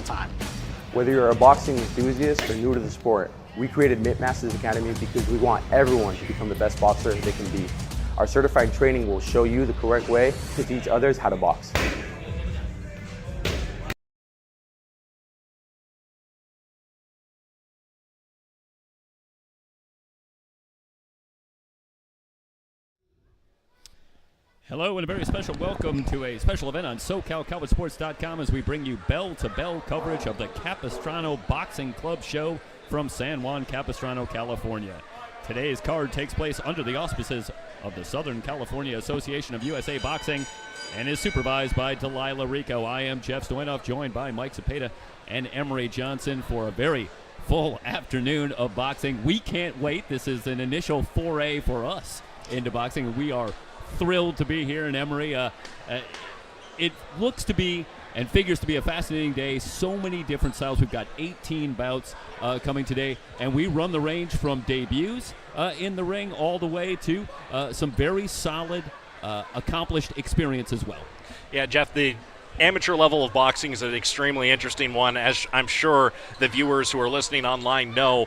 time. Whether you're a boxing enthusiast or new to the sport, we created Mint Masters Academy because we want everyone to become the best boxer they can be. Our certified training will show you the correct way to teach others how to box. Hello and a very special welcome to a special event on SoCalCollegeSports.com as we bring you bell-to-bell coverage of the Capistrano Boxing Club show from San Juan Capistrano, California. Today's card takes place under the auspices of the Southern California Association of USA Boxing and is supervised by Delilah Rico. I am Jeff Stoynoff, joined by Mike Cepeda and Emery Johnson for a very full afternoon of boxing. We can't wait. This is an initial foray for us into boxing. We are thrilled to be here in Emory. It looks to be and figures to be a fascinating day. So many different styles. We've got 18 bouts coming today, and we run the range from debuts in the ring all the way to some very solid, accomplished experience as well. Yeah, Jeff, the amateur level of boxing is an extremely interesting one. As I'm sure the viewers who are listening online know,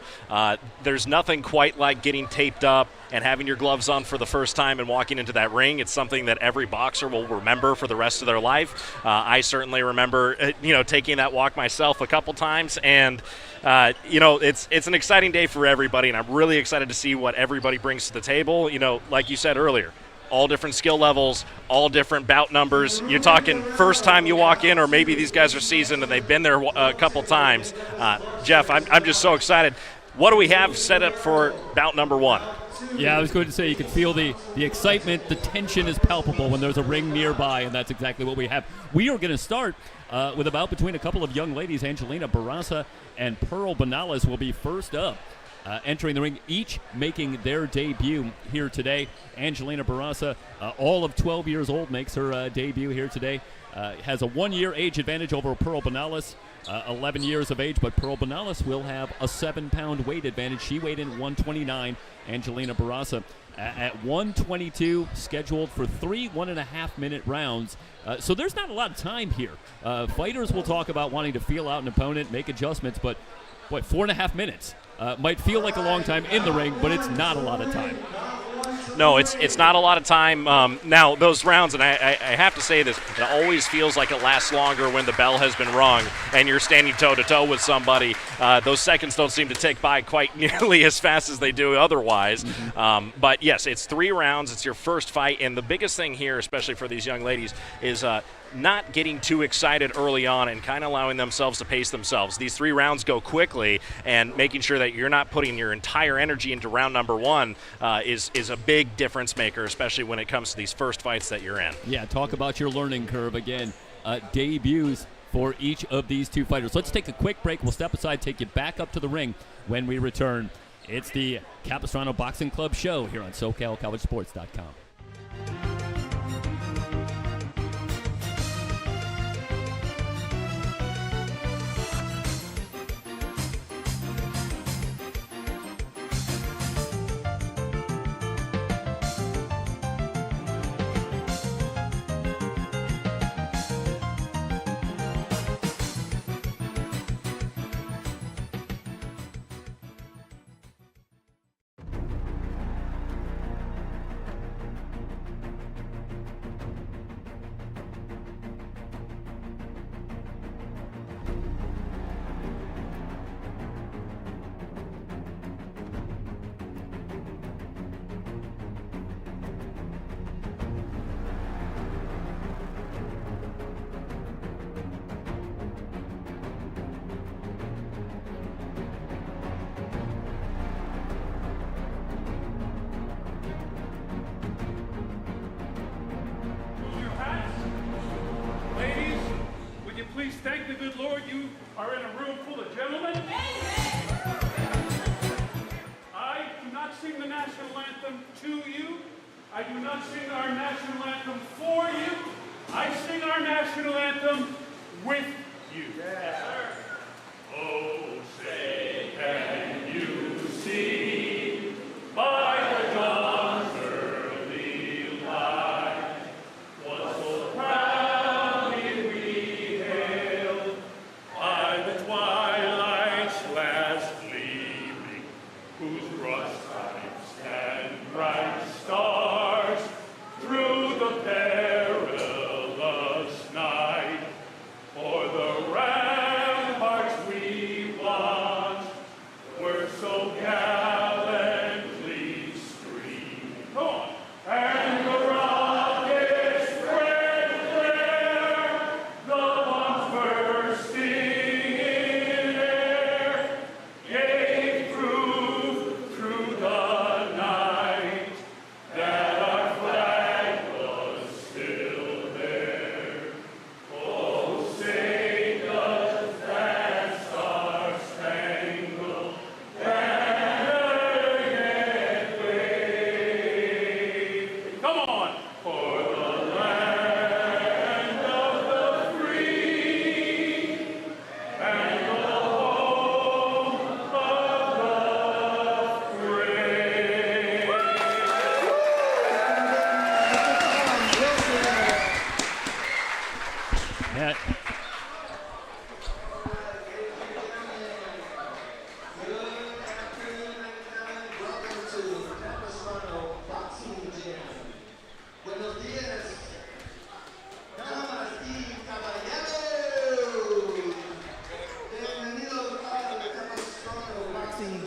there's nothing quite like getting taped up and having your gloves on for the first time and walking into that ring. It's something that every boxer will remember for the rest of their life. I certainly remember, taking that walk myself a couple times, and it's an exciting day for everybody, and I'm really excited to see what everybody brings to the table. Like you said earlier, all different skill levels, all different bout numbers. You're talking first time you walk in, or maybe these guys are seasoned and they've been there a couple times. Jeff, I'm just so excited. What do we have set up for bout number one? Yeah, I was going to say you can feel the excitement, the tension is palpable when there's a ring nearby, and that's exactly what we have. We are going to start with a bout between a couple of young ladies. Angelina Barraza and Pearl Banales will be first up. Entering the ring, each making their debut here today. Angelina Barraza, all of 12 years old, makes her debut here today. Has a 1-year age advantage over Pearl Banales, 11 years of age, but Pearl Banales will have a 7-pound weight advantage. She weighed in 129. Angelina Barraza at 122, scheduled for 3 1.5-minute rounds. So there's not a lot of time here. Fighters will talk about wanting to feel out an opponent, make adjustments, but 4.5 minutes. Might feel like a long time in the ring, but it's not a lot of time. No, it's not a lot of time. Now, those rounds, and I have to say this, it always feels like it lasts longer when the bell has been rung and you're standing toe-to-toe with somebody. Those seconds don't seem to tick by quite nearly as fast as they do otherwise. Mm-hmm. But, yes, it's 3 rounds. It's your first fight, and the biggest thing here, especially for these young ladies, is not getting too excited early on and kind of allowing themselves to pace themselves. These 3 rounds go quickly, and making sure that you're not putting your entire energy into round number 1 is a big difference maker, especially when it comes to these first fights that you're in. Yeah, talk about your learning curve again. Debuts for each of these 2 fighters. Let's take a quick break. We'll step aside, take you back up to the ring when we return. It's the Capistrano Boxing Club show here on SoCalCollegeSports.com. Please thank the good Lord you are in a room full of gentlemen. I do not sing the national anthem to you. I do not sing our national anthem for you. I sing our national anthem with you. Yes, sir. Oh, say, can you see by the dawn's early light what so proudly we hailed? I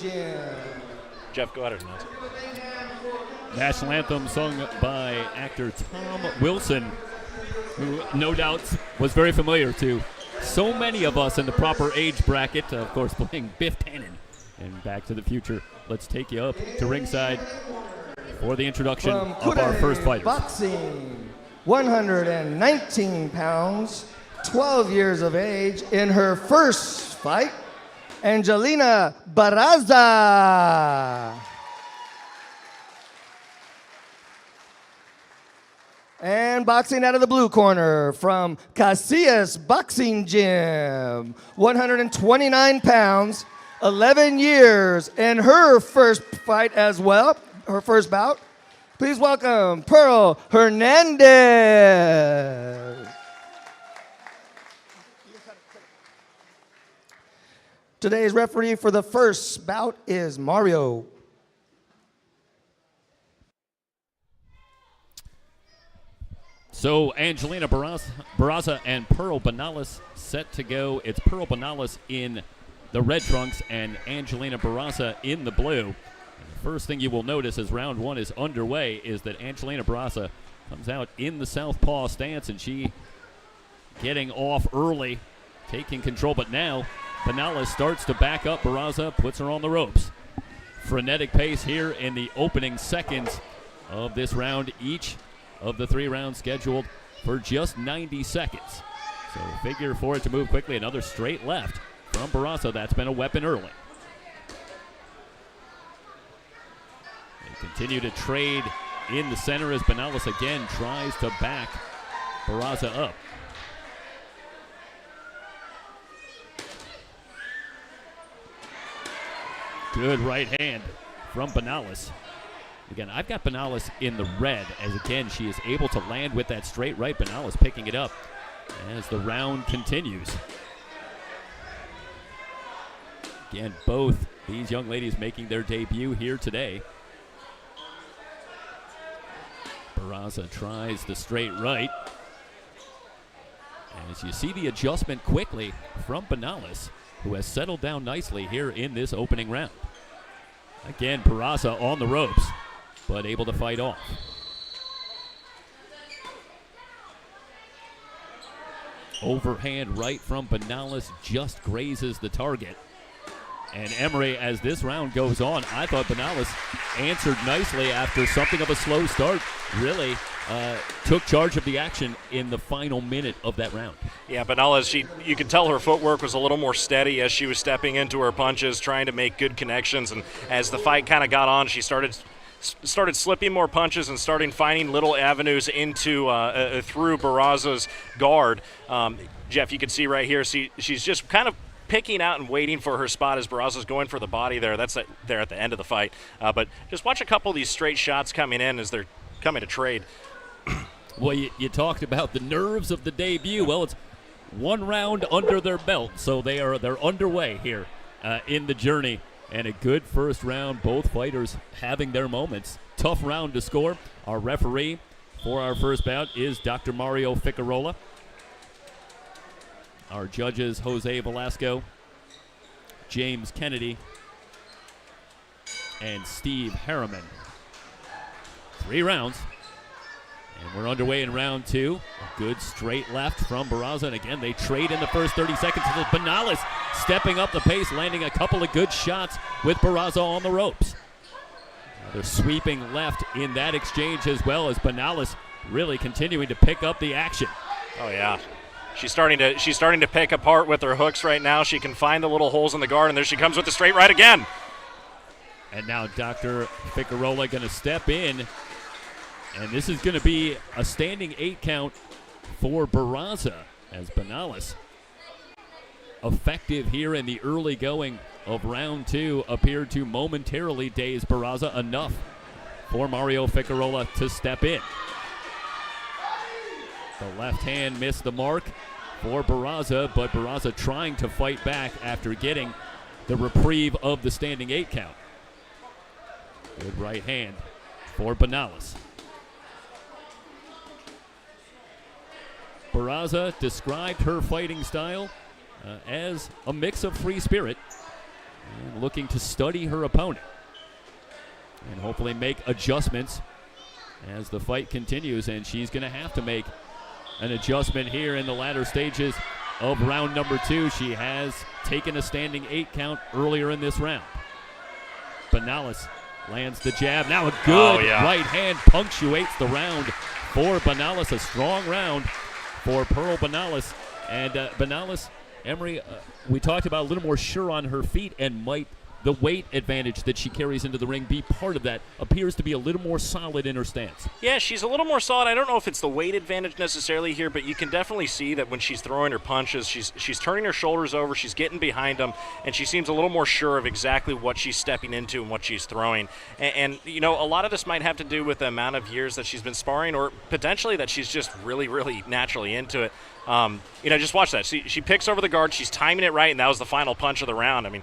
Gym. Jeff, go ahead and announce it. National anthem sung by actor Tom Wilson, who no doubt was very familiar to so many of us in the proper age bracket, of course playing Biff Tannen in Back to the Future. Let's take you up to ringside for the introduction of our first fighters. Boxing, 119 pounds, 12 years of age. In her first fight, Angelina Barraza. And boxing out of the blue corner from Casillas Boxing Gym, 129 pounds, 11 years in her first fight as well, her first bout. Please welcome Pearl Hernandez. Today's referee for the first bout is Mario. So Angelina Barraza and Pearl Banales set to go. It's Pearl Banales in the red trunks and Angelina Barraza in the blue. And the first thing you will notice as round one is underway is that Angelina Barraza comes out in the southpaw stance, and she getting off early, taking control. But now Banales starts to back up Barraza, puts her on the ropes. Frenetic pace here in the opening seconds of this round. Each of the 3 rounds scheduled for just 90 seconds. So figure for it to move quickly. Another straight left from Barraza. That's been a weapon early. They continue to trade in the center as Banales again tries to back Barraza up. Good right hand from Banales. Again, I've got Banales in the red as, again, she is able to land with that straight right. Banales picking it up as the round continues. Again, both these young ladies making their debut here today. Barraza tries the straight right. As you see the adjustment quickly from Banales, who has settled down nicely here in this opening round. Again, Barraza on the ropes, but able to fight off. Overhand right from Banales just grazes the target. And Emery, as this round goes on, I thought Banales answered nicely after something of a slow start. Really took charge of the action in the final minute of that round. Yeah, Banales, you could tell her footwork was a little more steady as she was stepping into her punches, trying to make good connections. And as the fight kind of got on, she started slipping more punches and starting finding little avenues into through Barraza's guard. Jeff, you can see right here, she's just kind of picking out and waiting for her spot as Barraza's going for the body there. That's there at the end of the fight. But just watch a couple of these straight shots coming in as they're coming to trade. Well, you talked about the nerves of the debut. Well, it's one round under their belt, so they're underway here in the journey. And a good first round, both fighters having their moments. Tough round to score. Our referee for our first bout is Dr. Mario Ficarola. Our judges, Jose Velasco, James Kennedy, and Steve Harriman. 3 rounds. And we're underway in round 2. A good straight left from Barraza. And again, they trade in the first 30 seconds. Banales stepping up the pace, landing a couple of good shots with Barraza on the ropes. They're sweeping left in that exchange, as well as Banales really continuing to pick up the action. Oh, yeah. She's starting to pick apart with her hooks right now. She can find the little holes in the guard, and there she comes with the straight right again. And now Dr. Ficarola going to step in. And this is going to be a standing 8 count for Barraza, as Banales, effective here in the early going of round 2, appeared to momentarily daze Barraza enough for Mario Ficarola to step in. The left hand missed the mark for Barraza, but Barraza trying to fight back after getting the reprieve of the standing 8 count. Good right hand for Banales. Barraza described her fighting style as a mix of free spirit and looking to study her opponent and hopefully make adjustments as the fight continues, and she's going to have to make an adjustment here in the latter stages of round number 2. She has taken a standing 8 count earlier in this round. Banales lands the jab. Now a good right hand punctuates the round for Banales. A strong round for Pearl Banales. And Banales, Emery, we talked about a little more sure on her feet, and might the weight advantage that she carries into the ring be part of that? Appears to be a little more solid in her stance. Yeah, she's a little more solid. I don't know if it's the weight advantage necessarily here, but you can definitely see that when she's throwing her punches, she's turning her shoulders over, she's getting behind them, and she seems a little more sure of exactly what she's stepping into and what she's throwing. And you know, a lot of this might have to do with the amount of years that she's been sparring, or potentially that she's just really, really naturally into it. You know, just watch that. She picks over the guard, she's timing it right, and that was the final punch of the round. I mean,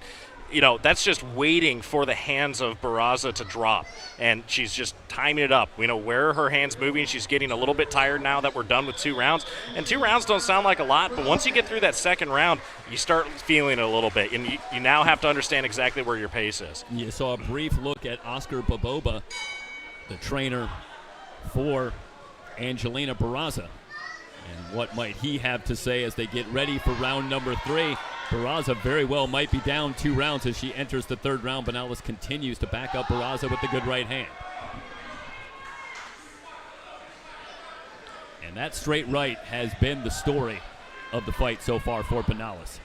you know, that's just waiting for the hands of Barraza to drop, and she's just timing it up. We know where her hand's moving. She's getting a little bit tired now that we're done with 2 rounds, and 2 rounds don't sound like a lot, but once you get through that second round, you start feeling it a little bit, and you now have to understand exactly where your pace is. You saw a brief look at Oscar Baboba, the trainer for Angelina Barraza, and what might he have to say as they get ready for round number 3. Barraza very well might be down 2 rounds as she enters the 3rd round. Banales continues to back up Barraza with the good right hand. And that straight right has been the story of the fight so far for Banales.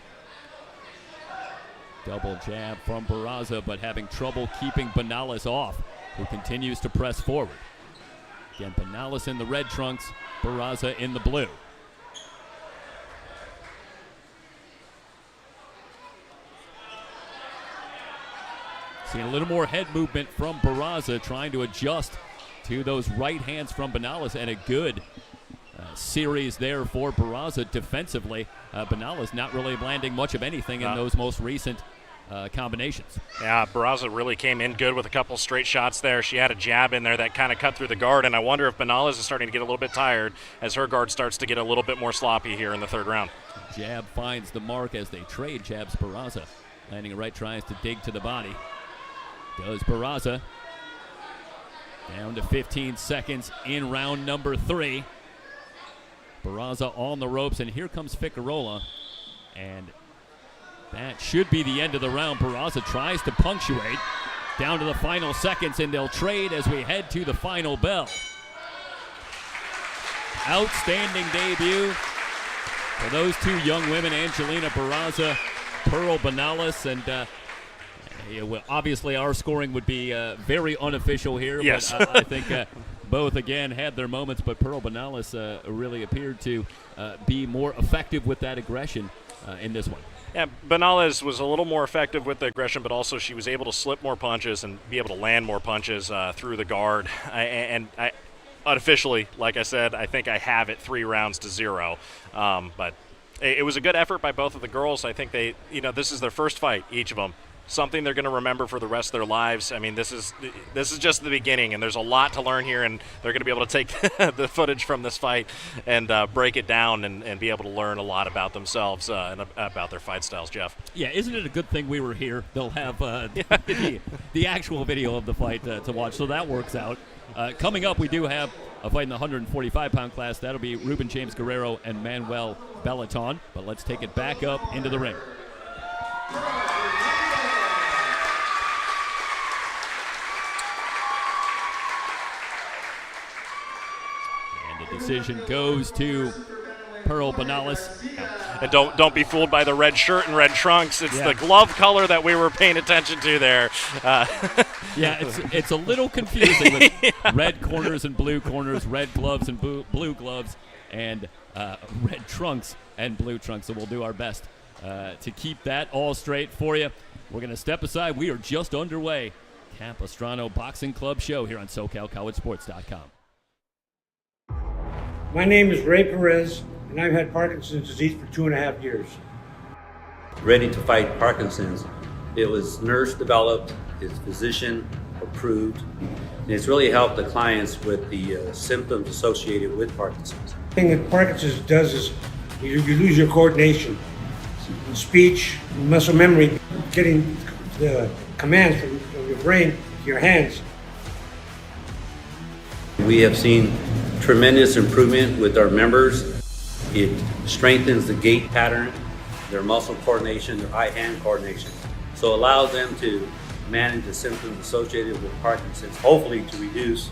Double jab from Barraza, but having trouble keeping Banales off, who continues to press forward. Again, Banales in the red trunks, Barraza in the blue. Seeing a little more head movement from Barraza, trying to adjust to those right hands from Banales, and a good series there for Barraza defensively. Banales not really landing much of anything in those most recent combinations. Yeah, Barraza really came in good with a couple straight shots there. She had a jab in there that kind of cut through the guard, and I wonder if Banales is starting to get a little bit tired as her guard starts to get a little bit more sloppy here in the 3rd round. Jab finds the mark as they trade jabs. Barraza landing a right, tries to dig to the body. Does Barraza. Down to 15 seconds in round number 3. Barraza on the ropes, and here comes Figueroa. And that should be the end of the round. Barraza tries to punctuate down to the final seconds, and they'll trade as we head to the final bell. Outstanding debut for those 2 young women, Angelina Barraza, Pearl Banales, and yeah, well, obviously our scoring would be very unofficial here. Yes. But I think both, again, had their moments, but Pearl Banales really appeared to be more effective with that aggression in this one. Yeah, Banales was a little more effective with the aggression, but also she was able to slip more punches and be able to land more punches through the guard. And unofficially, like I said, I think I have it 3 rounds to 0. But it was a good effort by both of the girls. I think they, you know, this is their first fight, each of them. Something they're going to remember for the rest of their lives. I mean, this is just the beginning, and there's a lot to learn here, and they're going to be able to take the footage from this fight and break it down and be able to learn a lot about themselves and about their fight styles, Jeff. Yeah, isn't it a good thing we were here? They'll have the actual video of the fight to watch, so that works out. Coming up, we do have a fight in the 145-pound class. That'll be Ruben James Guerrero and Manuel Belitan, but let's take it back up into the ring. Decision goes to Pearl Banales. And don't be fooled by the red shirt and red trunks. It's the glove color that we were paying attention to there. Yeah, it's a little confusing with red corners and blue corners, red gloves and blue gloves, and red trunks and blue trunks. So we'll do our best to keep that all straight for you. We're going to step aside. We are just underway. Capistrano Boxing Club show here on SoCalCollegeSports.com. My name is Ray Perez, and I've had Parkinson's disease for 2.5 years. Ready to fight Parkinson's. It was nurse developed, it's physician approved, and it's really helped the clients with the symptoms associated with Parkinson's. The thing that Parkinson's does is you lose your coordination, speech, muscle memory, getting the commands from your brain to your hands. We have seen tremendous improvement with our members. It strengthens the gait pattern, their muscle coordination, their eye-hand coordination. So it allows them to manage the symptoms associated with Parkinson's, hopefully to reduce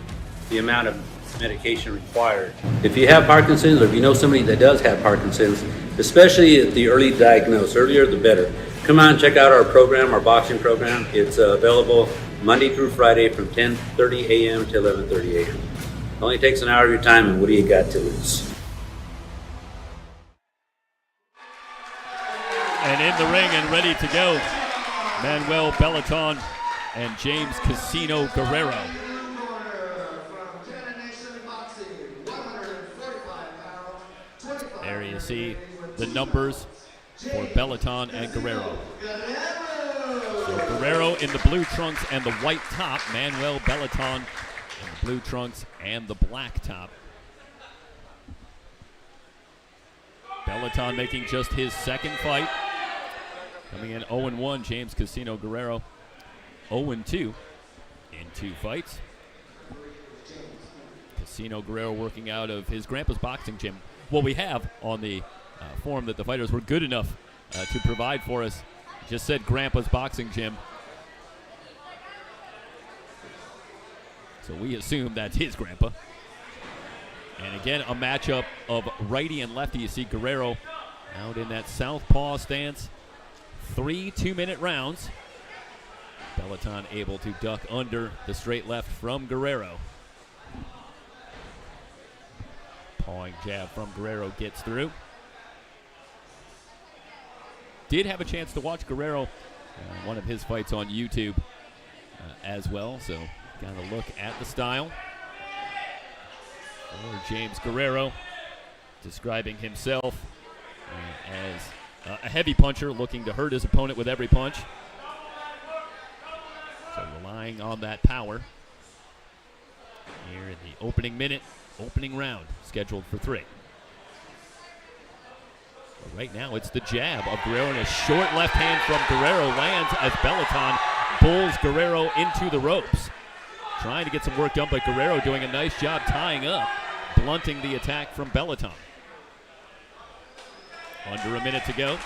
the amount of medication required. If you have Parkinson's, or if you know somebody that does have Parkinson's, especially at the early diagnosis, earlier the better, come on, check out our program, our boxing program. It's available Monday through Friday from 10:30 a.m. to 11:30 a.m. It only takes an hour of your time, and what do you got to lose? And in the ring and ready to go, Manuel Belitan and James Casino Guerrero. There you see the numbers for Belitan and Guerrero. So Guerrero in the blue trunks and the white top. Manuel Belitan in the blue trunks and the black top. Belitan making just his second fight. Coming in 0-1, James Casino Guerrero 0-2 in 2 fights. Casino Guerrero working out of his grandpa's boxing gym. What we have on the form that the fighters were good enough to provide for us just said grandpa's boxing gym. So we assume that's his grandpa. And again, a matchup of righty and lefty. You see Guerrero out in that southpaw stance. 3 2-minute rounds. Belitan able to duck under the straight left from Guerrero. Pawing jab from Guerrero gets through. Did have a chance to watch Guerrero, one of his fights on YouTube as well, so got a look at the style. Or James Guerrero describing himself as a heavy puncher looking to hurt his opponent with every punch. So relying on that power. Here in the opening minute, opening round, scheduled for 3. But right now it's the jab of Guerrero, and a short left hand from Guerrero lands as Belitan pulls Guerrero into the ropes. Trying to get some work done, but Guerrero doing a nice job tying up, blunting the attack from Belitan. Under a minute to go.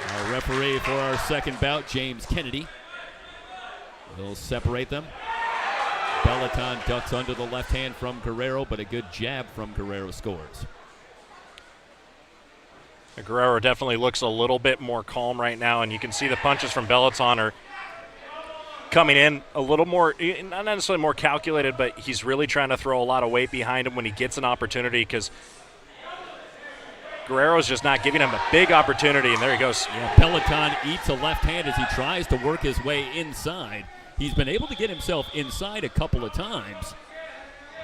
Our referee for our second bout, James Kennedy, will separate them. Belitan ducks under the left hand from Guerrero, but a good jab from Guerrero scores. Guerrero definitely looks a little bit more calm right now, and you can see the punches from Belitan are coming in a little more, not necessarily more calculated, but he's really trying to throw a lot of weight behind him when he gets an opportunity, because Guerrero's just not giving him a big opportunity, and there he goes. Yeah, Belitan eats a left hand as he tries to work his way inside. He's been able to get himself inside a couple of times,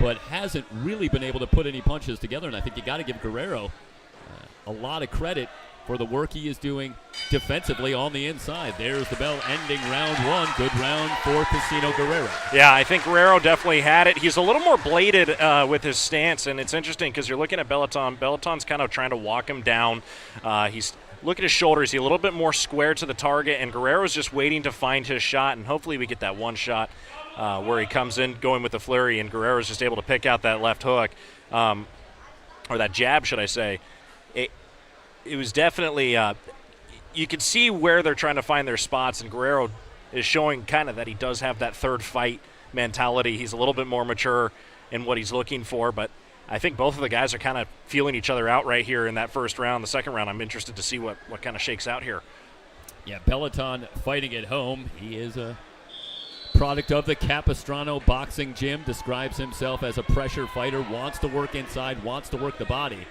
but hasn't really been able to put any punches together, and I think you got to give Guerrero a lot of credit for the work he is doing defensively on the inside. There's the bell ending round 1. Good round for Casino Guerrero. Yeah, I think Guerrero definitely had it. He's a little more bladed with his stance, and it's interesting because you're looking at Belitan. Belitan's kind of trying to walk him down. He's look at his shoulders. He's a little bit more square to the target, and Guerrero's just waiting to find his shot, and hopefully we get that one shot where he comes in going with the flurry, and Guerrero's just able to pick out that left hook, or that jab, should I say. It was definitely you could see where they're trying to find their spots, and Guerrero is showing kind of that he does have that third fight mentality. He's a little bit more mature in what he's looking for, but I think both of the guys are kind of feeling each other out right here in that first round. The second round, I'm interested to see what kind of shakes out here. Yeah, Belitan fighting at home. He is a product of the Capistrano boxing gym, describes himself as a pressure fighter, wants to work inside, wants to work the body.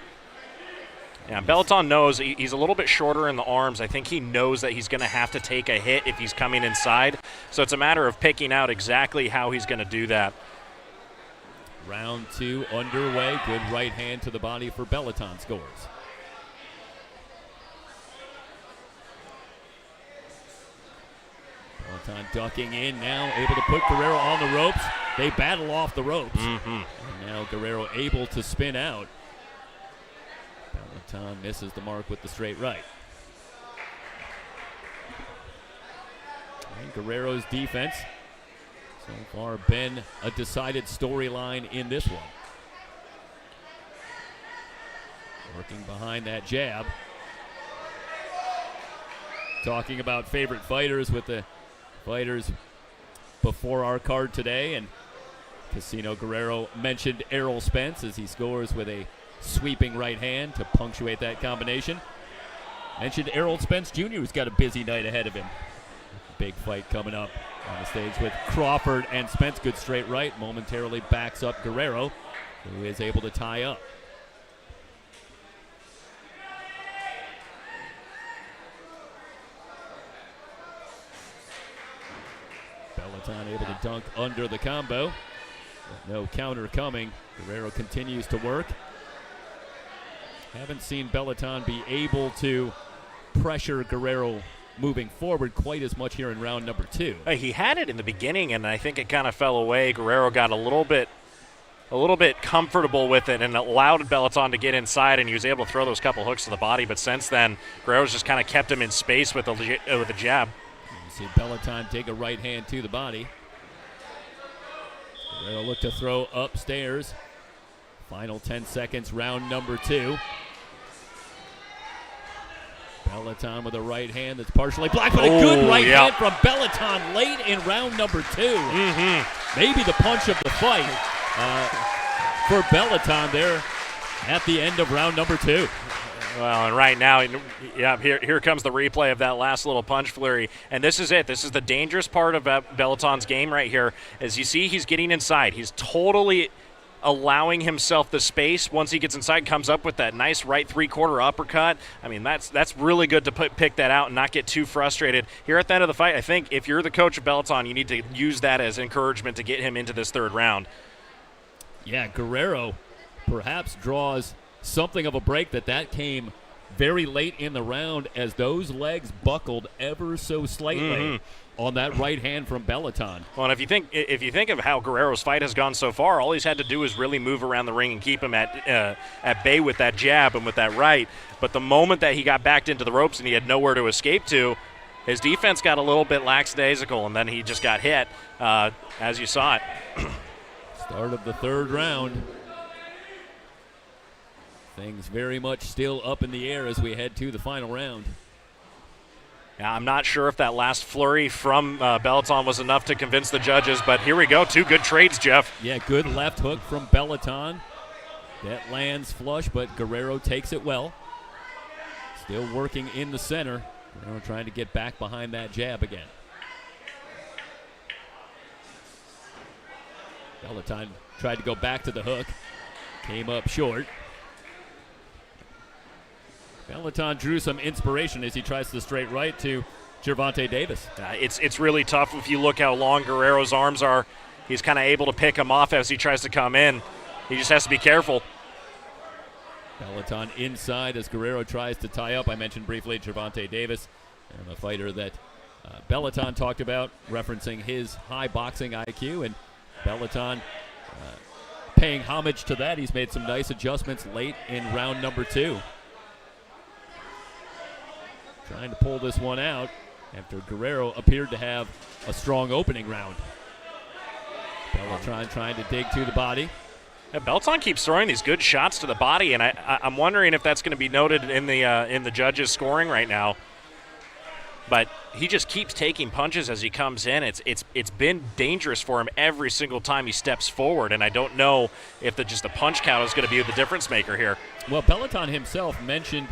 Yeah, Belitan knows he's a little bit shorter in the arms. I think he knows that he's going to have to take a hit if he's coming inside. So it's a matter of picking out exactly how he's going to do that. Round 2 underway. Good right hand to the body for Belitan scores. Belitan ducking in now, able to put Guerrero on the ropes. They battle off the ropes. And now Guerrero able to spin out. Belitan misses the mark with the straight right. Guerrero's defense so far been a decided storyline in this one. Working behind that jab. Talking about favorite fighters with the fighters before our card today, and Casino Guerrero mentioned Errol Spence as he scores with a sweeping right hand to punctuate that combination. Mentioned Errol Spence Jr., who's got a busy night ahead of him. Big fight coming up on the stage with Crawford and Spence. Good straight right, momentarily backs up Guerrero, who is able to tie up. Belitan able to dunk under the combo. No counter coming. Guerrero continues to work. Haven't seen Belitan be able to pressure Guerrero moving forward quite as much here in round number 2. He had it in the beginning, and I think it kind of fell away. Guerrero got a little bit comfortable with it and allowed Belitan to get inside, and he was able to throw those couple hooks to the body. But since then, Guerrero's just kind of kept him in space with a jab. You see Belitan take a right hand to the body. Guerrero look to throw upstairs. Final 10 seconds, round number 2. Belitan with a right hand that's partially blocked, but a good right hand from Belitan late in round number 2. Maybe the punch of the fight for Belitan there at the end of round number 2. Well, and right now, here comes the replay of that last little punch flurry. And this is it. This is the dangerous part of Belitan's game right here. As you see, he's getting inside. He's totally allowing himself the space. Once he gets inside, comes up with that nice right three-quarter uppercut. I mean, that's really good to pick that out and not get too frustrated. Here at the end of the fight, I think if you're the coach of Belitan, you need to use that as encouragement to get him into this third round. Yeah, Guerrero perhaps draws something of a break that came very late in the round as those legs buckled ever so slightly on that right hand from Belitan. Well, and if you think of how Guerrero's fight has gone so far, all he's had to do is really move around the ring and keep him at bay with that jab and with that right. But the moment that he got backed into the ropes and he had nowhere to escape to, his defense got a little bit lackadaisical, and then he just got hit, as you saw it. Start of the third round. Things very much still up in the air as we head to the final round. Yeah, I'm not sure if that last flurry from Belitan was enough to convince the judges, but here we go. 2 good trades, Jeff. Yeah, good left hook from Belitan. That lands flush, but Guerrero takes it well. Still working in the center. Guerrero trying to get back behind that jab again. Belitan tried to go back to the hook. Came up short. Belitan drew some inspiration as he tries the straight right to Gervonta Davis. It's really tough if you look how long Guerrero's arms are. He's kind of able to pick him off as he tries to come in. He just has to be careful. Belitan inside as Guerrero tries to tie up. I mentioned briefly Gervonta Davis, and the fighter that Belitan talked about, referencing his high boxing IQ, and Belitan paying homage to that. He's made some nice adjustments late in round number 2. Trying to pull this one out after Guerrero appeared to have a strong opening round. Belitan trying to dig to the body. Yeah, Belitan keeps throwing these good shots to the body, and I'm wondering if that's going to be noted in the judges' scoring right now. But he just keeps taking punches as he comes in. It's been dangerous for him every single time he steps forward, and I don't know if just the punch count is going to be the difference maker here. Well, Belitan himself mentioned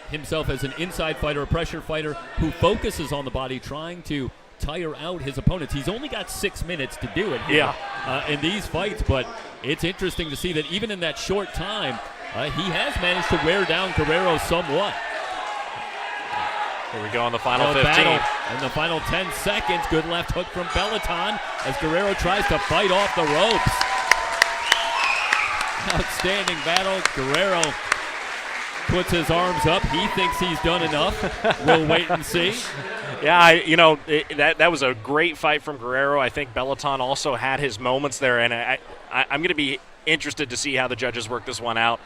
himself as an inside fighter, a pressure fighter who focuses on the body, trying to tire out his opponents. He's only got 6 minutes to do it here in these fights, but it's interesting to see that even in that short time, he has managed to wear down Guerrero somewhat. Here we go on the final 15. In the final 10 seconds, good left hook from Belitan as Guerrero tries to fight off the ropes. Outstanding battle. Guerrero puts his arms up. He thinks he's done enough. We'll wait and see. Yeah, that was a great fight from Guerrero. I think Belitan also had his moments there, and I'm going to be interested to see how the judges work this one out.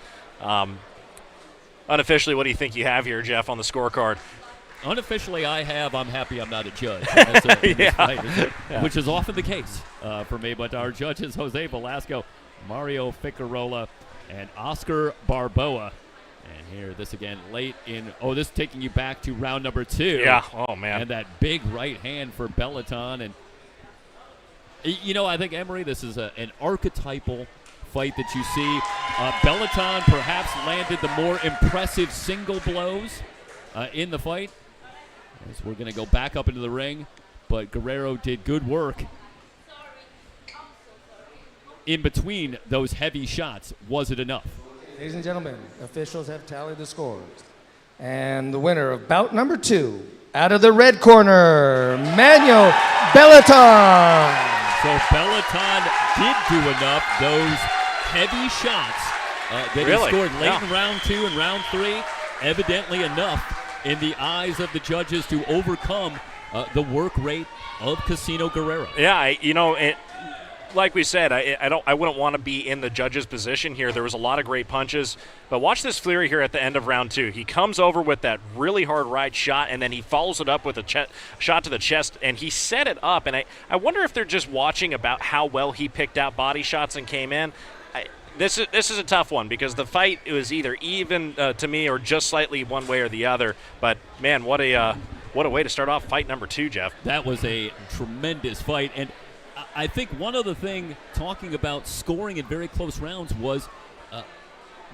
Unofficially, what do you think you have here, Jeff, on the scorecard? unofficially, I have. I'm happy I'm not a judge. That's in this fight, which is often the case for me. But our judges, Jose Velasco, Mario Ficarola, and Oscar Barboa. And here, this again, late in. Oh, this is taking you back to round number 2. Yeah. Oh, man. And that big right hand for Belitan. And, I think, Emery, this is an archetypal fight that you see. Belitan perhaps landed the more impressive single blows in the fight. As we're going to go back up into the ring, but Guerrero did good work in between those heavy shots. Was it enough? Ladies and gentlemen, officials have tallied the scores. And the winner of bout number 2, out of the red corner, Manuel Belitan. So Belitan did do enough. Those heavy shots that he scored late in round 2 and round 3, evidently enough in the eyes of the judges to overcome the work rate of Casino Guerrero. Yeah, like we said, I wouldn't want to be in the judge's position here. There was a lot of great punches, but watch this flurry here at the end of round 2. He comes over with that really hard right shot, and then he follows it up with a shot to the chest, and he set it up. And I wonder if they're just watching about how well he picked out body shots and came in. This is a tough one because the fight was either even to me or just slightly one way or the other. But man, what a way to start off fight number 2, Jeff. That was a tremendous fight, and I think one other thing, talking about scoring in very close rounds, was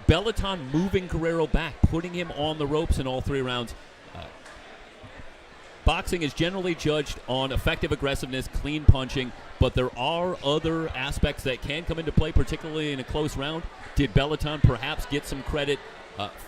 Belitan moving Guerrero back, putting him on the ropes in all 3 rounds. Boxing is generally judged on effective aggressiveness, clean punching, but there are other aspects that can come into play, particularly in a close round. Did Belitan perhaps get some credit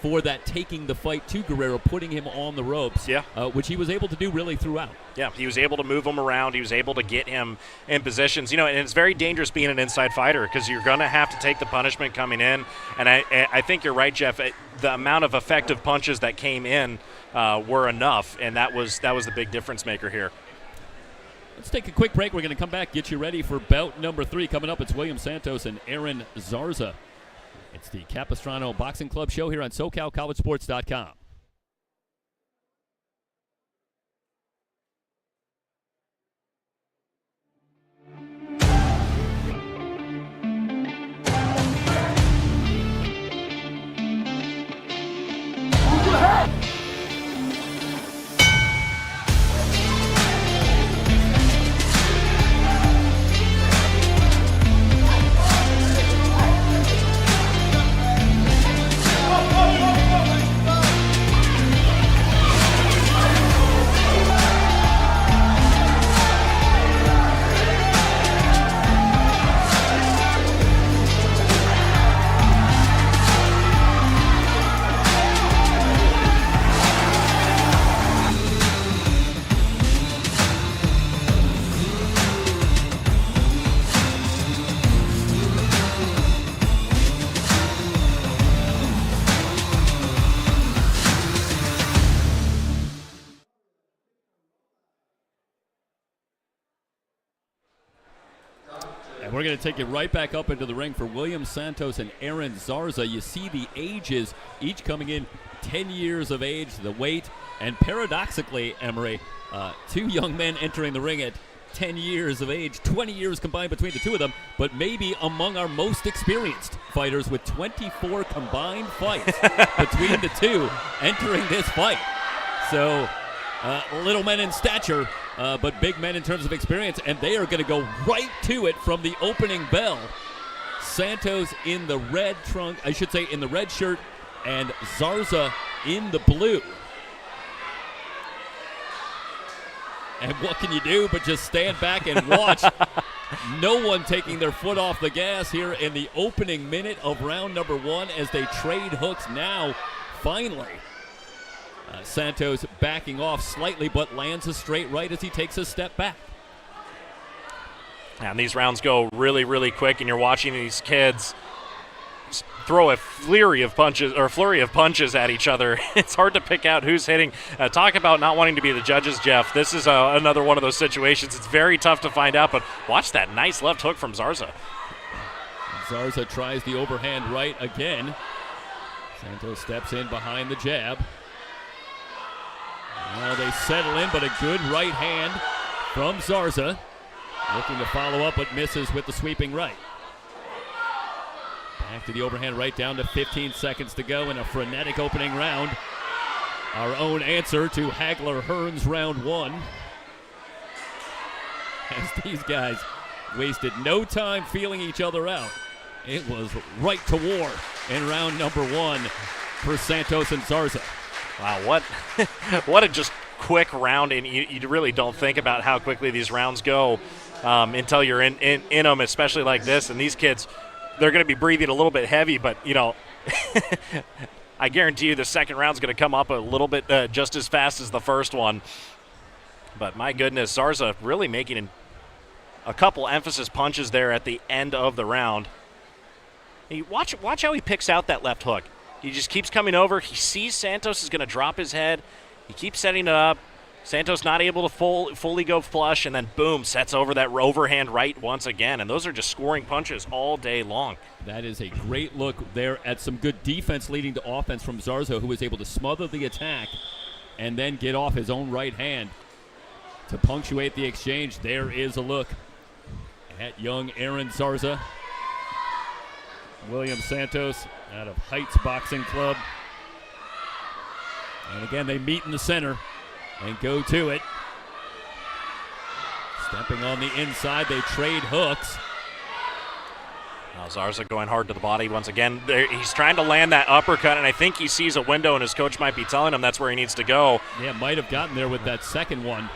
for that, taking the fight to Guerrero, putting him on the ropes, which he was able to do really throughout? Yeah, he was able to move him around. He was able to get him in positions. And it's very dangerous being an inside fighter because you're going to have to take the punishment coming in. And I think you're right, Jeff. The amount of effective punches that came in were enough, and that was the big difference maker here. Let's take a quick break. We're going to come back, get you ready for bout number 3. Coming up, it's William Santos and Aaron Zarza. It's the Capistrano Boxing Club show here on SoCalCollegeSports.com. We're going to take it right back up into the ring for William Santos and Aaron Zarza. You see the ages, each coming in 10 years of age, the weight, and paradoxically, Emery, 2 young men entering the ring at 10 years of age, 20 years combined between the 2 of them, but maybe among our most experienced fighters with 24 combined fights between the 2 entering this fight. So, little men in stature, but big men in terms of experience, and they are going to go right to it from the opening bell. Santos in the red trunk, I should say in the red shirt, and Zarza in the blue. And what can you do but just stand back and watch? No one taking their foot off the gas here in the opening minute of round number 1 as they trade hooks now, finally. Santos backing off slightly, but lands a straight right as he takes a step back. And these rounds go really, really quick, and you're watching these kids throw a flurry of punches at each other. It's hard to pick out who's hitting. Talk about not wanting to be the judges, Jeff. This is another one of those situations. It's very tough to find out, but watch that nice left hook from Zarza. Zarza tries the overhand right again. Santos steps in behind the jab. Now they settle in, but a good right hand from Zarza. Looking to follow up, but misses with the sweeping right. Back to the overhand right, down to 15 seconds to go in a frenetic opening round. Our own answer to Hagler-Hearns round one. As these guys wasted no time feeling each other out. It was right to war in round number one for Santos and Zarza. Wow, what a just quick round, and you really don't think about how quickly these rounds go until you're in them, especially like this. And these kids, they're going to be breathing a little bit heavy, but, you know, I guarantee you the second round's going to come up a little bit just as fast as the first one. But my goodness, Zarza really making a couple emphasis punches there at the end of the round. Watch how he picks out that left hook. He just keeps coming over. He sees Santos is going to drop his head. He keeps setting it up. Santos not able to fully go flush, and then boom, sets over that overhand right once again. And those are just scoring punches all day long. That is a great look there at some good defense leading to offense from Zarza, who was able to smother the attack and then get off his own right hand to punctuate the exchange. There is a look at young Aaron Zarza. William Santos out of Heights Boxing Club. And again, they meet in the center and go to it. Stepping on the inside, they trade hooks. Now Zarza going hard to the body once again. He's trying to land that uppercut, and I think he sees a window, and his coach might be telling him that's where he needs to go. Yeah, might have gotten there with that second one.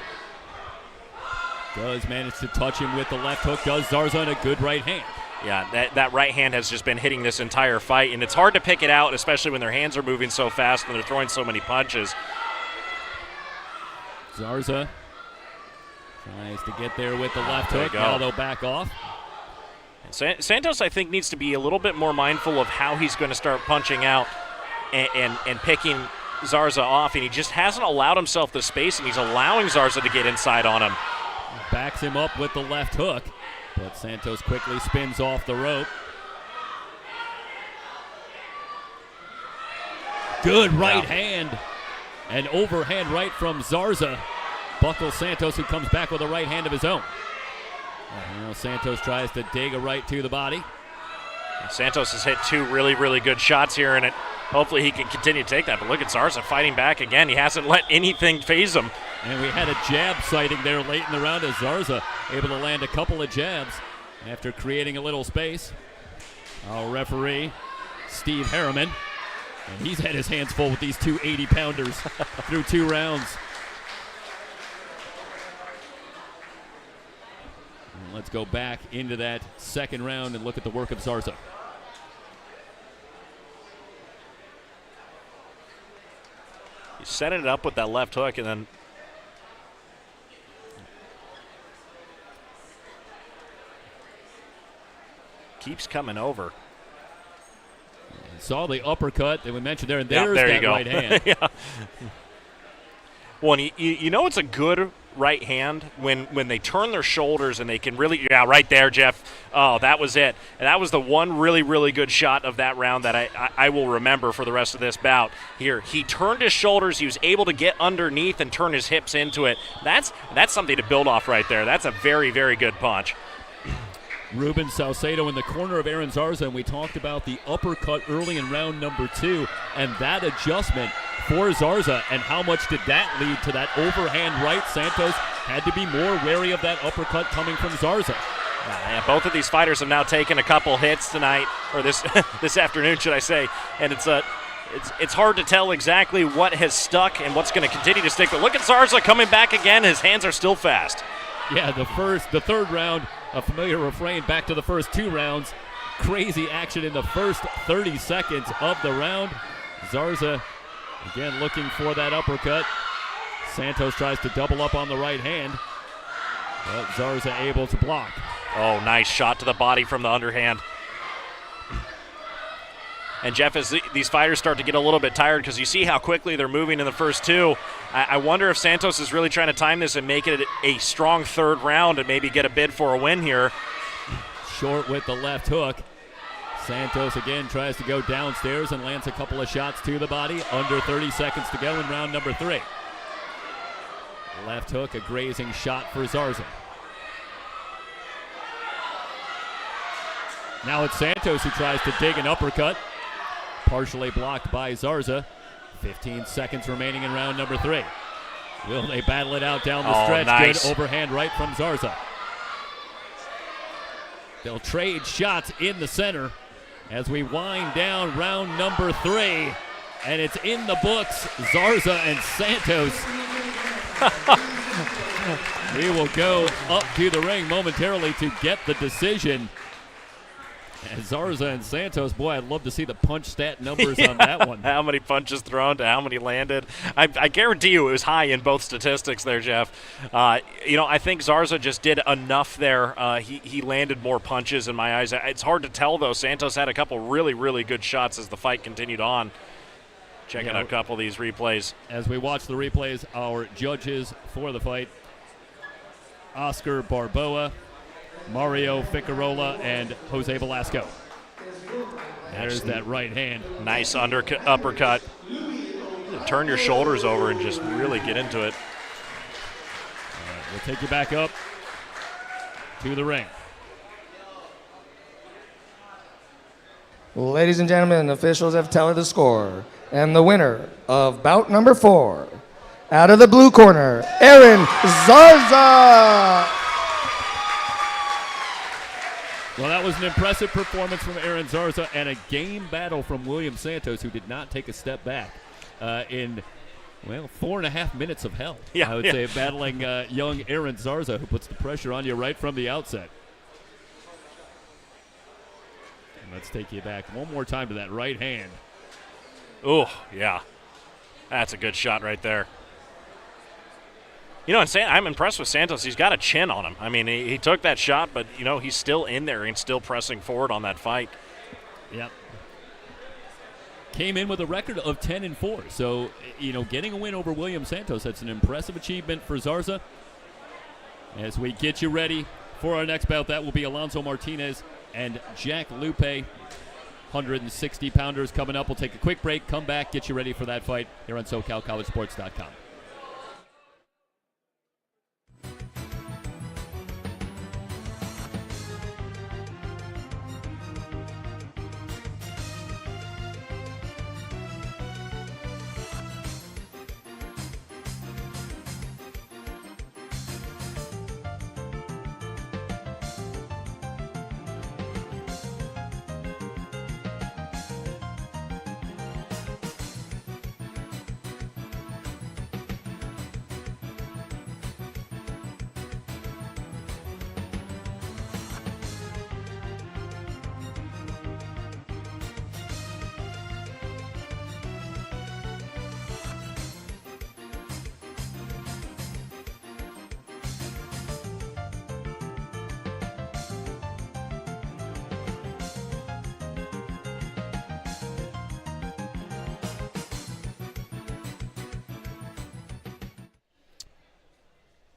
Does manage to touch him with the left hook. Does Zarza on a good right hand. Yeah, that right hand has just been hitting this entire fight, and it's hard to pick it out, especially when their hands are moving so fast and they're throwing so many punches. Zarza tries to get there with the left hook. Aldo back off. Santos, I think, needs to be a little bit more mindful of how he's going to start punching out and picking Zarza off, and he just hasn't allowed himself the space, and he's allowing Zarza to get inside on him. Backs him up with the left hook, but Santos quickly spins off the rope. Good right hand. An overhand right from Zarza. Buckles Santos, who comes back with a right hand of his own. Now Santos tries to dig a right to the body. Santos has hit two really, really good shots here, and hopefully he can continue to take that. But look at Zarza fighting back again. He hasn't let anything phase him. And we had a jab sighting there late in the round as Zarza able to land a couple of jabs after creating a little space. Our referee, Steve Harriman, and he's had his hands full with these two 80-pounders through 2 rounds. And let's go back into that second round and look at the work of Zarza. He's setting it up with that left hook, and then keeps coming over. Saw the uppercut that we mentioned there, and there's there that you go. right hand. Yeah. Well, and you know it's a good right hand when they turn their shoulders and they can really, yeah, right there, Jeff. Oh, that was it. And that was the one really, really good shot of that round that I will remember for the rest of this bout. Here, he turned his shoulders. He was able to get underneath and turn his hips into it. That's something to build off right there. That's a very, very good punch. Ruben Salcedo in the corner of Aaron Zarza, and we talked about the uppercut early in round number 2 and that adjustment for Zarza, and how much did that lead to that overhand right? Santos had to be more wary of that uppercut coming from Zarza. Yeah, both of these fighters have now taken a couple hits tonight, or this this afternoon, should I say, and it's hard to tell exactly what has stuck and what's going to continue to stick. But look at Zarza coming back again. His hands are still fast. Yeah, the third round, a familiar refrain back to the first 2 rounds. Crazy action in the first 30 seconds of the round. Zarza again looking for that uppercut. Santos tries to double up on the right hand, but Zarza able to block. Oh, nice shot to the body from the underhand. And Jeff, as these fighters start to get a little bit tired, because you see how quickly they're moving in the first 2, I wonder if Santos is really trying to time this and make it a strong third round and maybe get a bid for a win here. Short with the left hook. Santos again tries to go downstairs and lands a couple of shots to the body. Under 30 seconds to go in round number 3. Left hook, a grazing shot for Zarza. Now it's Santos who tries to dig an uppercut. Partially blocked by Zarza. 15 seconds remaining in round number 3. Will they battle it out down the stretch? Nice. Good overhand right from Zarza. They'll trade shots in the center as we wind down round number 3. And it's in the books, Zarza and Santos. We will go up to the ring momentarily to get the decision. And Zarza and Santos, boy, I'd love to see the punch stat numbers on that one. How many punches thrown to how many landed. I guarantee you it was high in both statistics there, Jeff. I think Zarza just did enough there. He landed more punches in my eyes. It's hard to tell, though. Santos had a couple really, really good shots as the fight continued on. Checking out a couple of these replays. As we watch the replays, our judges for the fight, Oscar Barboa, Mario Ficarola, and Jose Velasco. There's that right hand. Nice uppercut. Turn your shoulders over and just really get into it. All right, we'll take you back up to the ring. Ladies and gentlemen, officials have tallied the score. And the winner of bout number 4, out of the blue corner, Aaron Zarza. Well, that was an impressive performance from Aaron Zarza and a game battle from William Santos, who did not take a step back in 4.5 minutes of hell. I would say, battling young Aaron Zarza, who puts the pressure on you right from the outset. And let's take you back one more time to that right hand. Oh, yeah. That's a good shot right there. And I'm impressed with Santos. He's got a chin on him. I mean, he took that shot, but, he's still in there and still pressing forward on that fight. Yep. Came in with a record of 10-4. So, getting a win over William Santos, that's an impressive achievement for Zarza. As we get you ready for our next bout, that will be Alonso Martinez and Jack Lupe. 160-pounders coming up. We'll take a quick break, come back, get you ready for that fight here on SoCalCollegeSports.com.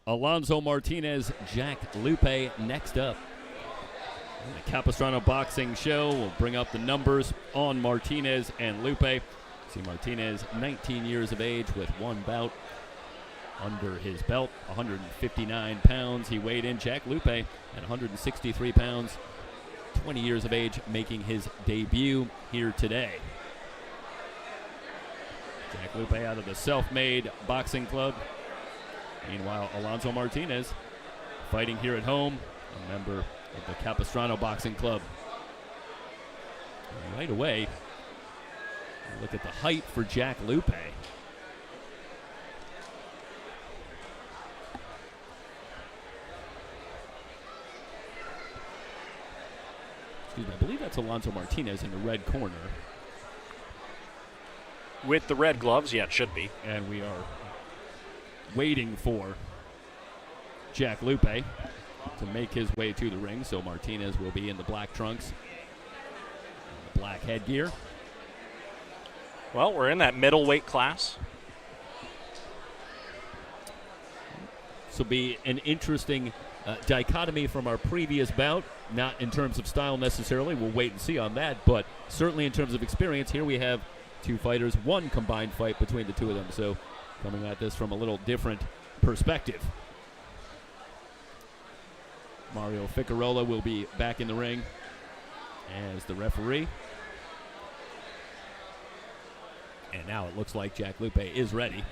Alonso Martinez, Jack Lupe next up. The Capistrano Boxing Show will bring up the numbers on Martinez and Lupe. See Martinez, 19 years of age with one bout under his belt, 159 pounds. He weighed in. Jack Lupe at 163 pounds, 20 years of age, making his debut here today. Jack Lupe out of the Self-Made Boxing Club. Meanwhile, Alonso Martinez fighting here at home, a member of the Capistrano Boxing Club. And right away, look at the height for Jack Lupe. Excuse me, I believe that's Alonso Martinez in the red corner. With the red gloves, yeah, it should be. And we are waiting for Jack Lupe to make his way to the ring. So Martinez will be in the black trunks, and the black headgear. Well, we're in that middleweight class. This will be an interesting dichotomy from our previous bout. Not in terms of style necessarily. We'll wait and see on that. But certainly in terms of experience, here we have two fighters, one combined fight between the two of them. So coming at this from a little different perspective. Mario Ficarola will be back in the ring as the referee. And now it looks like Jack Lupe is ready.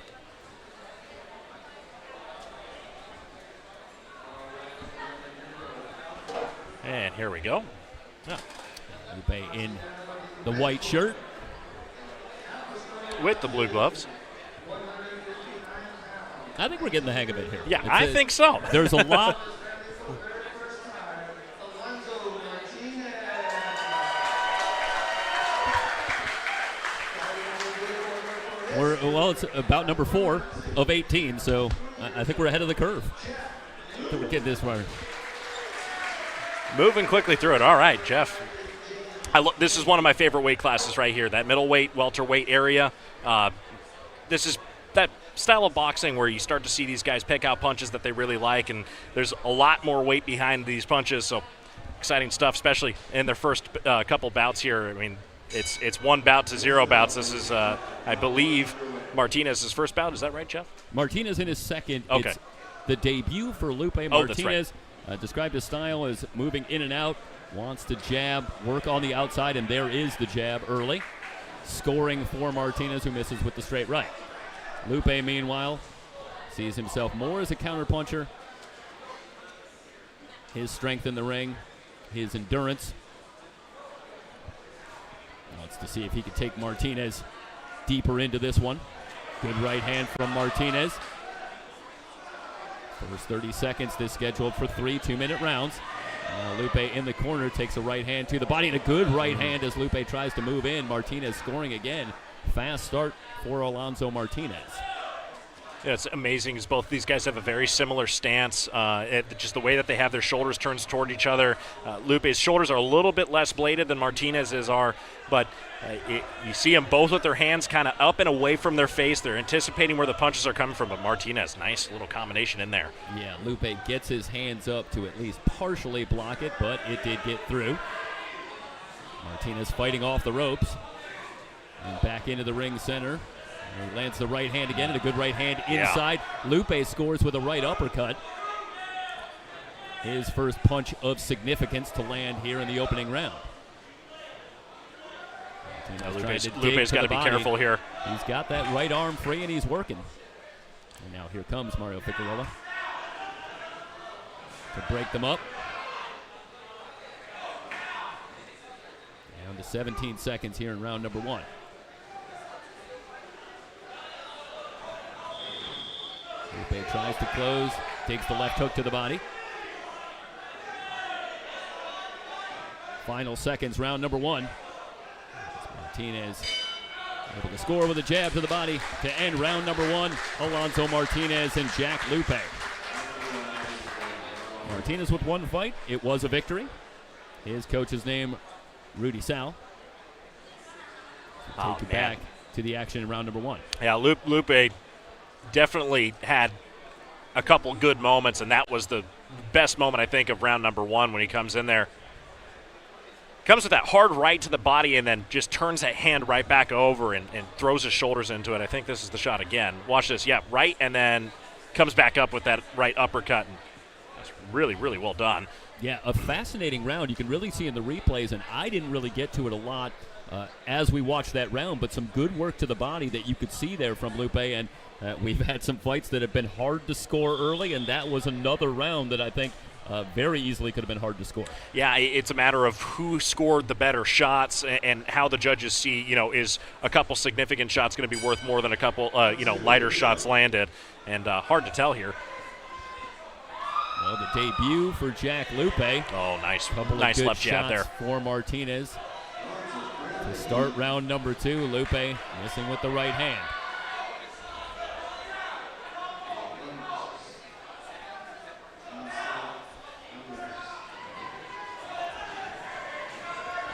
And here we go. Yeah. Lupe in the white shirt. With the blue gloves. I think we're getting the hang of it here. Yeah, I think so. There's a lot. Well, it's about number 4 of 18, so I think we're ahead of the curve. I think we get this one. Moving quickly through it. All right, Jeff. This is one of my favorite weight classes right here, that middleweight, welterweight area. This is that style of boxing where you start to see these guys pick out punches that they really like, and there's a lot more weight behind these punches, so exciting stuff, especially in their first couple bouts here. I mean, it's 1 bout to 0 bouts. This is, I believe, Martinez's first bout. Is that right, Jeff? Martinez in his second. Okay. It's the debut for Lupe Martinez. Described his style as moving in and out, wants to jab, work on the outside, and there is the jab early. Scoring for Martinez, who misses with the straight right. Lupe, meanwhile, sees himself more as a counterpuncher. His strength in the ring, his endurance. Wants to see if he could take Martinez deeper into this one. Good right hand from Martinez. First 30 seconds, this scheduled for 3 2-minute rounds. Lupe in the corner takes a right hand to the body, and a good right hand as Lupe tries to move in. Martinez scoring again. Fast start for Alonso Martinez. Yeah, it's amazing as both these guys have a very similar stance. Just the way that they have their shoulders turned toward each other. Lupe's shoulders are a little bit less bladed than Martinez's are, but you see them both with their hands kind of up and away from their face. They're anticipating where the punches are coming from, but Martinez, nice little combination in there. Yeah, Lupe gets his hands up to at least partially block it, but it did get through. Martinez fighting off the ropes. And back into the ring center. He lands the right hand again, and a good right hand inside. Yeah. Lupe scores with a right uppercut. His first punch of significance to land here in the opening round. Lupe's got to be careful here. He's got that right arm free, and he's working. And now here comes Mario Ficarola to break them up. Down to 17 seconds here in round number 1. Lupe tries to close, takes the left hook to the body. Final seconds, round number 1. Martinez able to score with a jab to the body to end round number 1. Alonso Martinez and Jack Lupe. Martinez with 1 fight. It was a victory. His coach's name, Rudy Sal. Take you back to the action in round number 1. Yeah, Lupe definitely had a couple good moments, and that was the best moment, I think, of round number 1 when he comes in there. Comes with that hard right to the body and then just turns that hand right back over and throws his shoulders into it. I think this is the shot again. Watch this. Yeah, right, and then comes back up with that right uppercut. And that's really, really well done. Yeah, a fascinating round. You can really see in the replays, and I didn't really get to it a lot as we watched that round, but some good work to the body that you could see there from Lupe, and we've had some fights that have been hard to score early, and that was another round that I think very easily could have been hard to score. Yeah, it's a matter of who scored the better shots and how the judges see, is a couple significant shots going to be worth more than a couple, lighter shots landed, and hard to tell here. Well, the debut for Jack Lupe. Oh, nice. Couple nice of good left jab there. For Martinez. To start round number 2, Lupe missing with the right hand.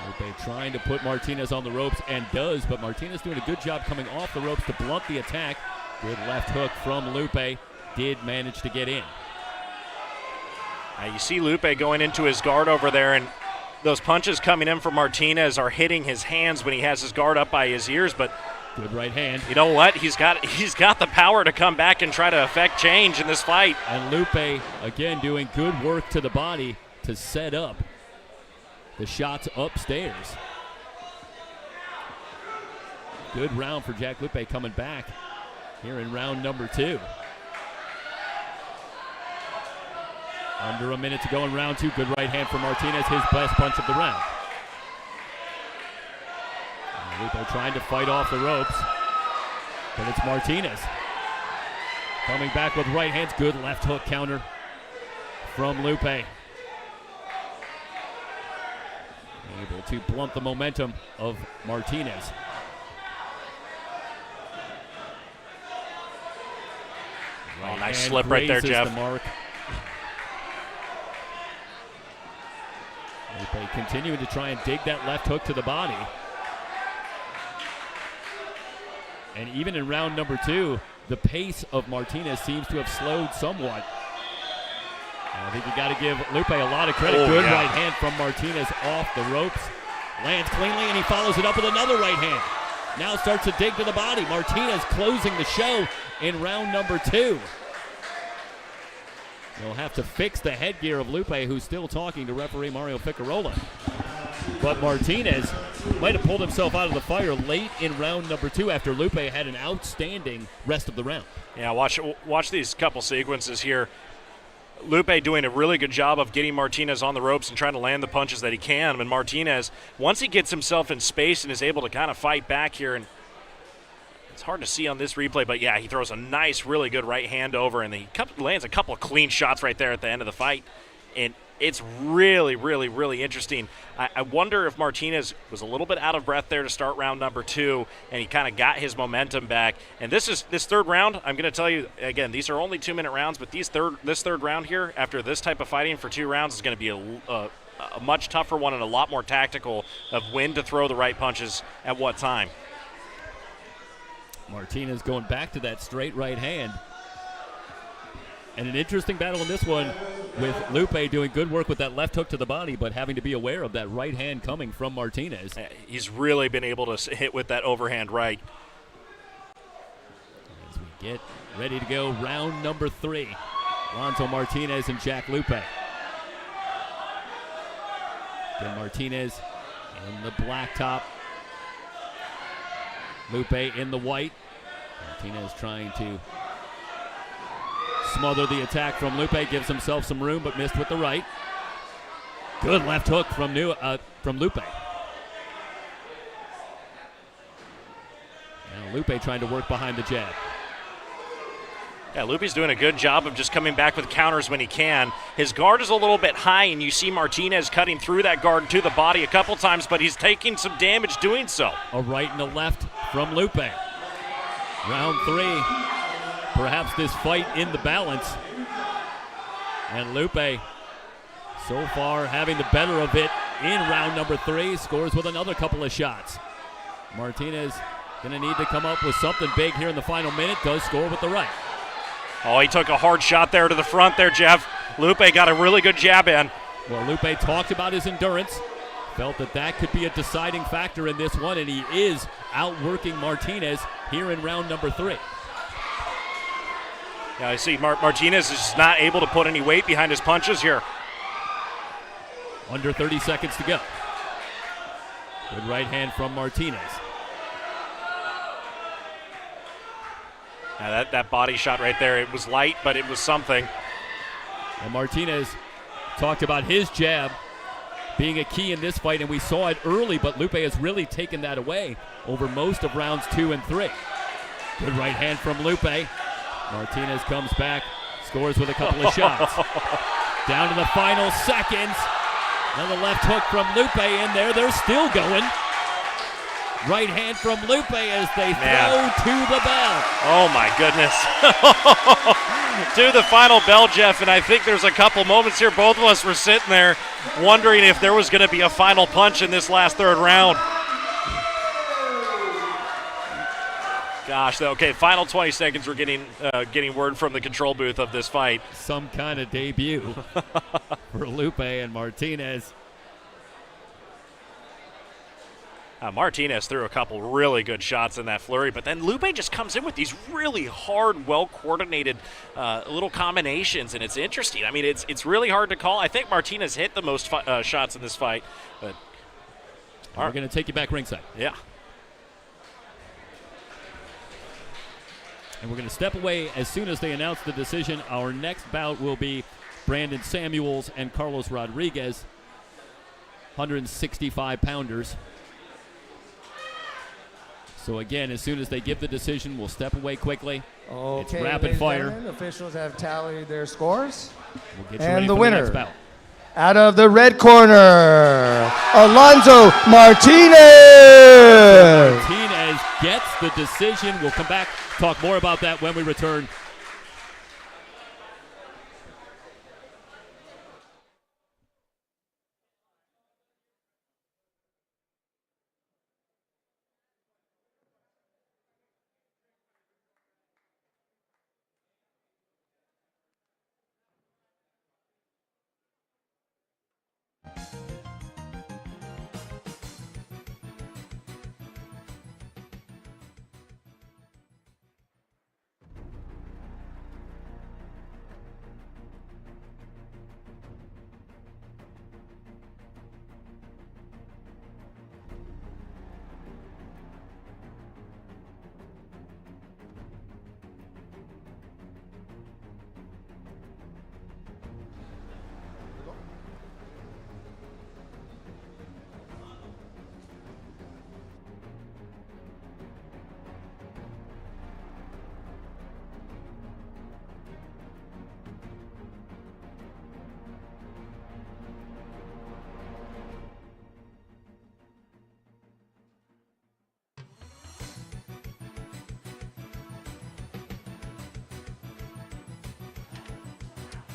Lupe trying to put Martinez on the ropes, and does, but Martinez doing a good job coming off the ropes to blunt the attack. Good left hook from Lupe. Did manage to get in. You see Lupe going into his guard over there, and those punches coming in from Martinez are hitting his hands when he has his guard up by his ears, but Good right hand. You know what? He's got the power to come back and try to affect change in this fight. And Lupe, again, doing good work to the body to set up the shots upstairs. Good round for Jack Lupe coming back here in round number 2. Under a minute to go in round 2. Good right hand for Martinez, his best punch of the round. And Lupe trying to fight off the ropes, but it's Martinez. Coming back with right hands. Good left hook counter from Lupe. Able to blunt the momentum of Martinez. Oh, nice slip right there, Jeff. The mark. Lupe continuing to try and dig that left hook to the body. And even in round number 2, the pace of Martinez seems to have slowed somewhat. I think you got to give Lupe a lot of credit. Good right hand from Martinez off the ropes. Lands cleanly, and he follows it up with another right hand. Now starts to dig to the body. Martinez closing the show in round number 2. They'll have to fix the headgear of Lupe, who's still talking to referee Mario Ficarola. But Martinez might have pulled himself out of the fire late in round number 2 after Lupe had an outstanding rest of the round. Yeah, watch these couple sequences here. Lupe doing a really good job of getting Martinez on the ropes and trying to land the punches that he can. And Martinez, once he gets himself in space and is able to kind of fight back here, and it's hard to see on this replay, but yeah, he throws a nice, really good right hand over, and he lands a couple of clean shots right there at the end of the fight. And it's really, really, really interesting. I wonder if Martinez was a little bit out of breath there to start round number 2, and he kind of got his momentum back. And this third round, I'm going to tell you, again, these are only 2-minute rounds, but this third round here, after this type of fighting for 2 rounds, is going to be a much tougher one and a lot more tactical of when to throw the right punches at what time. Martinez going back to that straight right hand. And an interesting battle in this one with Lupe doing good work with that left hook to the body, but having to be aware of that right hand coming from Martinez. He's really been able to hit with that overhand right. As we get ready to go, round number 3. Alonzo Martinez and Jack Lupe. Again, Martinez in the black top. Lupe in the white. Martinez trying to smother the attack from Lupe, gives himself some room, but missed with the right. Good left hook from Lupe. Now Lupe trying to work behind the jab. Yeah, Lupe's doing a good job of just coming back with counters when he can. His guard is a little bit high, and you see Martinez cutting through that guard to the body a couple times, but he's taking some damage doing so. A right and a left from Lupe. Round 3. Perhaps this fight in the balance. And Lupe, so far, having the better of it in round number 3, scores with another couple of shots. Martinez going to need to come up with something big here in the final minute. Does score with the right. Oh, he took a hard shot there to the front there, Jeff. Lupe got a really good jab in. Well, Lupe talked about his endurance. Felt that could be a deciding factor in this one, and he is outworking Martinez here in round number 3. Yeah, I see Martinez is just not able to put any weight behind his punches here. Under 30 seconds to go. Good right hand from Martinez. Now that body shot right there, it was light, but it was something. And Martinez talked about his jab being a key in this fight, and we saw it early, but Lupe has really taken that away over most of rounds 2 and 3. Good right hand from Lupe. Martinez comes back, scores with a couple of shots. Down to the final seconds. Another left hook from Lupe in there. They're still going. Right hand from Lupe as they throw to the bell. Oh, my goodness. To the final bell, Jeff, and I think there's a couple moments here. Both of us were sitting there wondering if there was going to be a final punch in this last third round. Gosh, okay, final 20 seconds, we're getting word from the control booth of this fight. Some kind of debut for Lupe and Martinez. Martinez threw a couple really good shots in that flurry, but then Lupe just comes in with these really hard, well-coordinated little combinations, and it's interesting. I mean, it's really hard to call. I think Martinez hit the most shots in this fight. But we're going to take you back ringside. Yeah. And we're going to step away as soon as they announce the decision. Our next bout will be Brandon Samuels and Carlos Rodriguez, 165-pounders. So again, as soon as they give the decision, we'll step away quickly. Okay, it's rapid fire. Officials have tallied their scores. We'll get you ready for the next bout. Out of the red corner, Alonso Martinez. Martinez gets the decision. We'll come back, talk more about that when we return.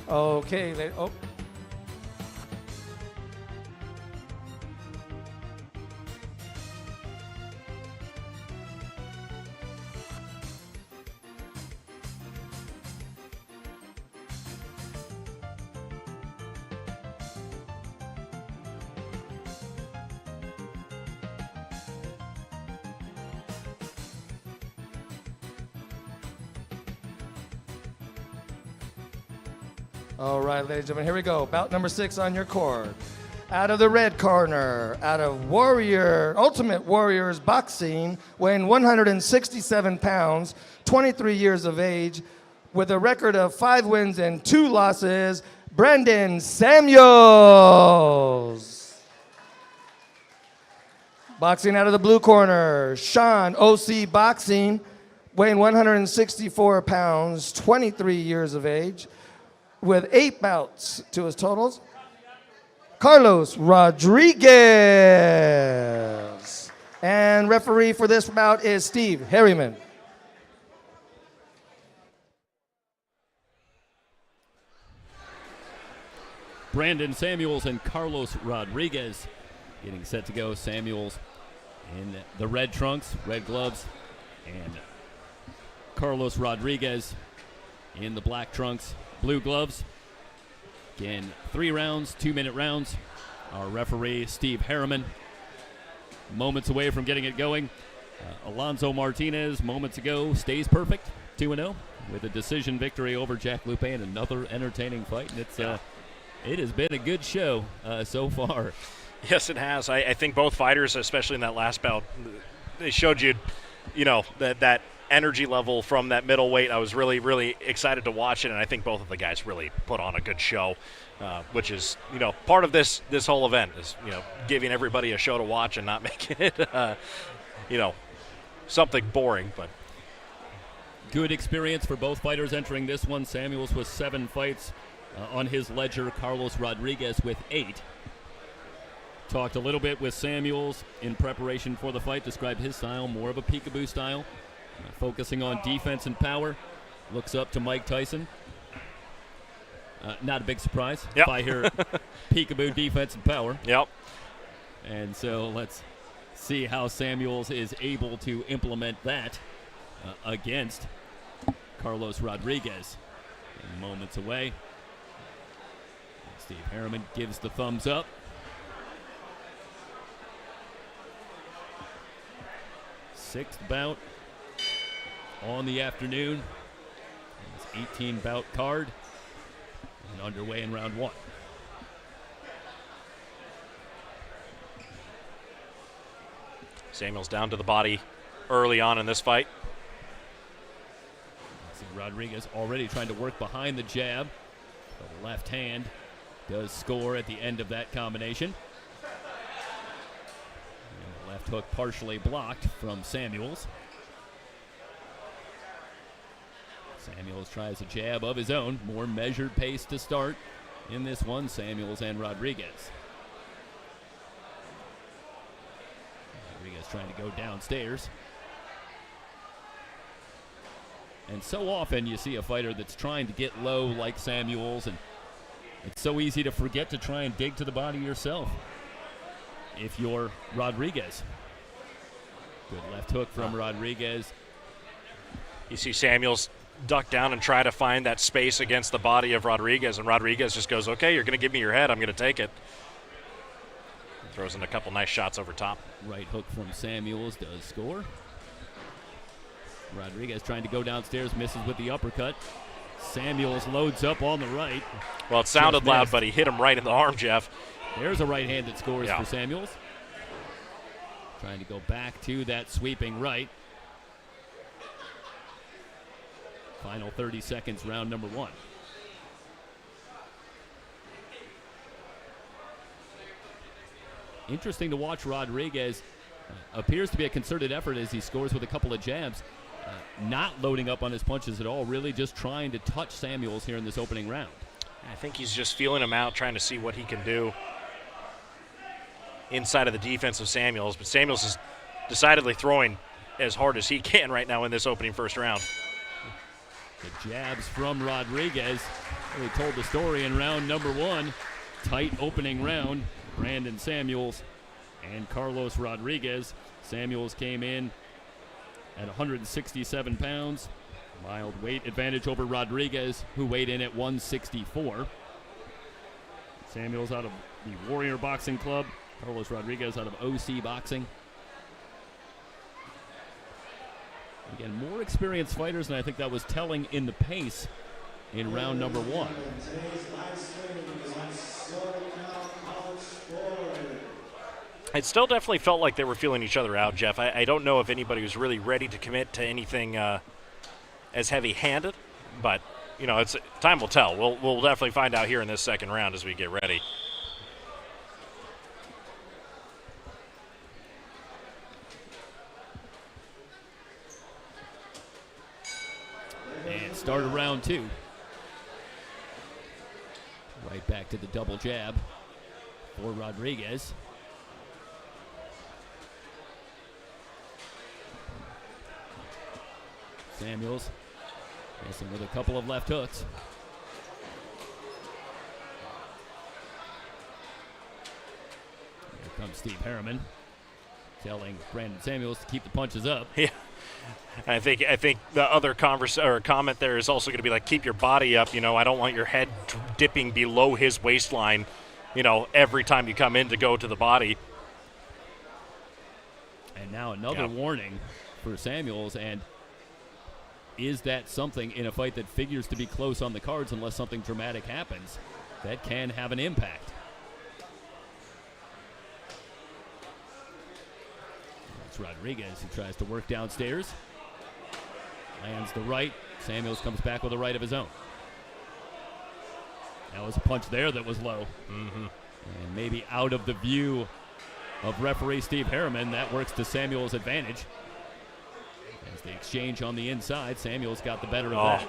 Okay, oh. All right, ladies and gentlemen, here we go. Bout number 6 on your court. Out of the red corner, out of Ultimate Warriors Boxing, weighing 167 pounds, 23 years of age, with a record of 5 wins and 2 losses, Brandon Samuels. Boxing out of the blue corner, Sean OC Boxing, weighing 164 pounds, 23 years of age, with 8 bouts to his totals, Carlos Rodriguez. And referee for this bout is Steve Harriman. Brandon Samuels and Carlos Rodriguez getting set to go. Samuels in the red trunks, red gloves, and Carlos Rodriguez in the black trunks, blue gloves. Again, 3 rounds, 2-minute rounds. Our referee, Steve Harriman, moments away from getting it going. Alonso Martinez, moments ago, stays perfect, 2-0, with a decision victory over Jack Lupe in another entertaining fight. And it has been a good show so far. Yes, it has. I think both fighters, especially in that last bout, they showed you that energy level from that middleweight. I was really, really excited to watch it, and I think both of the guys really put on a good show, which is, part of this whole event is, giving everybody a show to watch and not making it, something boring. But good experience for both fighters entering this one. Samuels with 7 fights on his ledger. Carlos Rodriguez with 8. Talked a little bit with Samuels in preparation for the fight, described his style, more of a peekaboo style. Focusing on defense and power. Looks up to Mike Tyson. Not a big surprise if I hear peekaboo defense and power. Yep. And so let's see how Samuels is able to implement that against Carlos Rodriguez. And moments away. Steve Harriman gives the thumbs up. Sixth bout on the afternoon. It's 18 bout card and underway in round 1. Samuels down to the body early on in this fight. See Rodriguez already trying to work behind the jab. The left hand does score at the end of that combination. And the left hook partially blocked from Samuels. Samuels tries a jab of his own. More measured pace to start in this one, Samuels and Rodriguez. Rodriguez trying to go downstairs. And so often you see a fighter that's trying to get low like Samuels, and it's so easy to forget to try and dig to the body yourself if you're Rodriguez. Good left hook from Rodriguez. You see Samuels duck down and try to find that space against the body of Rodriguez, and Rodriguez just goes, okay, you're going to give me your head, I'm going to take it. Throws in a couple nice shots over top. Right hook from Samuels does score. Rodriguez trying to go downstairs, misses with the uppercut. Samuels loads up on the right. Well, it sounded loud, but he hit him right in the arm, Jeff. There's a right hand that scores for Samuels. Trying to go back to that sweeping right. Final 30 seconds, round number 1. Interesting to watch Rodriguez. Appears to be a concerted effort as he scores with a couple of jabs. Not loading up on his punches at all, really just trying to touch Samuels here in this opening round. I think he's just feeling him out, trying to see what he can do inside of the defense of Samuels. But Samuels is decidedly throwing as hard as he can right now in this opening first round. The jabs from Rodriguez really told the story in round number 1. Tight opening round. Brandon Samuels and Carlos Rodriguez. Samuels came in at 167 pounds. Mild weight advantage over Rodriguez, who weighed in at 164. Samuels out of the Warrior Boxing Club. Carlos Rodriguez out of OC Boxing. Again, more experienced fighters, and I think that was telling in the pace in round number 1. It still definitely felt like they were feeling each other out, Jeff. I don't know if anybody was really ready to commit to anything as heavy-handed, but you know, it's time will tell. We'll definitely find out here in this second round as we get ready. And start of round 2. Right back to the double jab for Rodriguez. Samuels missing with a couple of left hooks. Here comes Steve Harriman telling Brandon Samuels to keep the punches up. Yeah, I think the other comment there is also going to be like, keep your body up. You know, I don't want your head dipping below his waistline, you know, every time you come in to go to the body. And now another warning for Samuels, and is that something in a fight that figures to be close on the cards unless something dramatic happens that can have an impact? It's Rodriguez who tries to work downstairs. Lands the right. Samuels comes back with a right of his own. That was a punch there that was low. Mm-hmm. And maybe out of the view of referee Steve Harriman, that works to Samuels' advantage. As the exchange on the inside, Samuels got the better of that.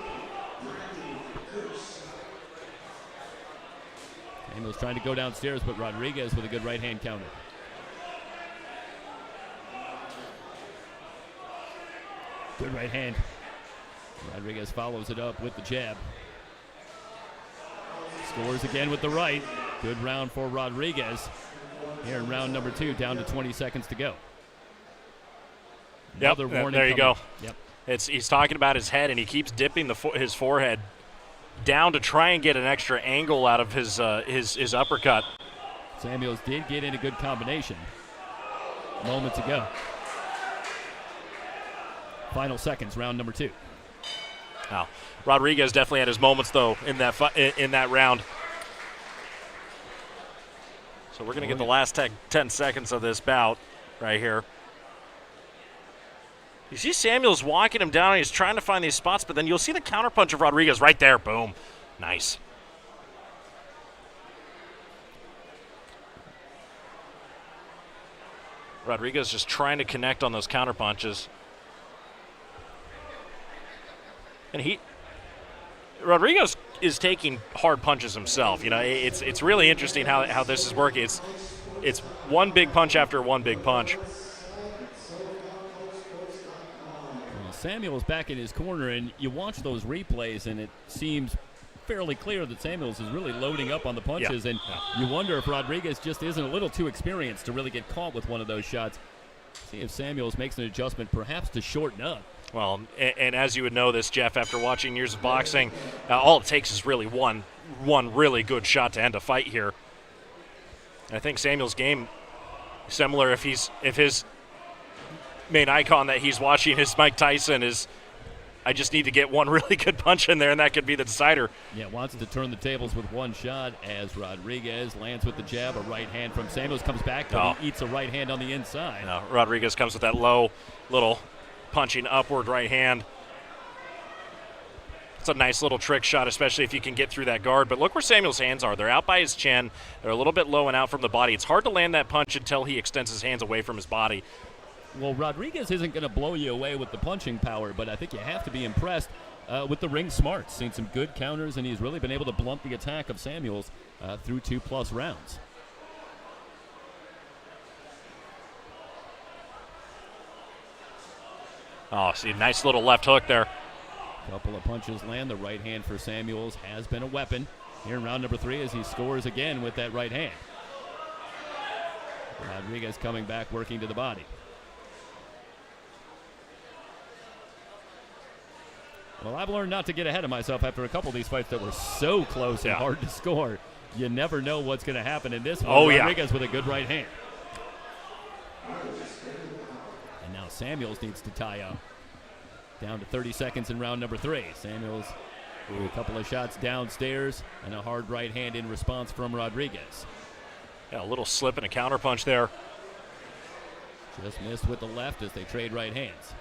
Samuels trying to go downstairs, but Rodriguez with a good right hand counter. Good right hand. Rodriguez follows it up with the jab. Scores again with the right. Good round for Rodriguez. Here in round number 2, down to 20 seconds to go. Another warning. There you coming. go. Yep. He's talking about his head, and he keeps dipping his forehead down to try and get an extra angle out of his uppercut. Samuels did get in a good combination moments ago. final seconds, round number 2. Now, Rodriguez definitely had his moments, though, in that round. So we're going to get the last 10 seconds of this bout right here. You see Samuels walking him down, and he's trying to find these spots, but then you'll see the counterpunch of Rodriguez right there. Boom. Nice. Rodriguez just trying to connect on those counterpunches. And Rodriguez is taking hard punches himself. You know, it's really interesting how this is working. It's one big punch after one big punch. Samuels back in his corner, and you watch those replays, and it seems fairly clear that Samuels is really loading up on the punches, and you wonder if Rodriguez just isn't a little too experienced to really get caught with one of those shots. See if Samuels makes an adjustment, perhaps to shorten up. Well, and as you would know this, Jeff, after watching years of boxing, all it takes is really one really good shot to end a fight here. And I think Samuels' game similar if his main icon that he's watching is Mike Tyson is, I just need to get one really good punch in there, and that could be the decider. Yeah, wants to turn the tables with one shot as Rodriguez lands with the jab. A right hand from Samuels comes back, but he eats a right hand on the inside. No, Rodriguez comes with that low little punching upward right hand. It's a nice little trick shot, especially if you can get through that guard. But look where Samuel's hands are. They're out by his chin. They're a little bit low and out from the body. It's hard to land that punch until he extends his hands away from his body. Well, Rodriguez isn't going to blow you away with the punching power, but I think you have to be impressed with the ring smarts. Seen some good counters, and he's really been able to blunt the attack of Samuels through 2+ rounds. Oh, see, nice little left hook there. Couple of punches land. The right hand for Samuels has been a weapon here in round number 3 as he scores again with that right hand. Rodriguez coming back, working to the body. Well, I've learned not to get ahead of myself after a couple of these fights that were so close and hard to score. You never know what's going to happen in this one. Rodriguez with a good right hand. And now Samuels needs to tie up. Down to 30 seconds in round number 3. Samuels with a couple of shots downstairs and a hard right hand in response from Rodriguez. Yeah, a little slip and a counterpunch there. Just missed with the left as they trade right hands.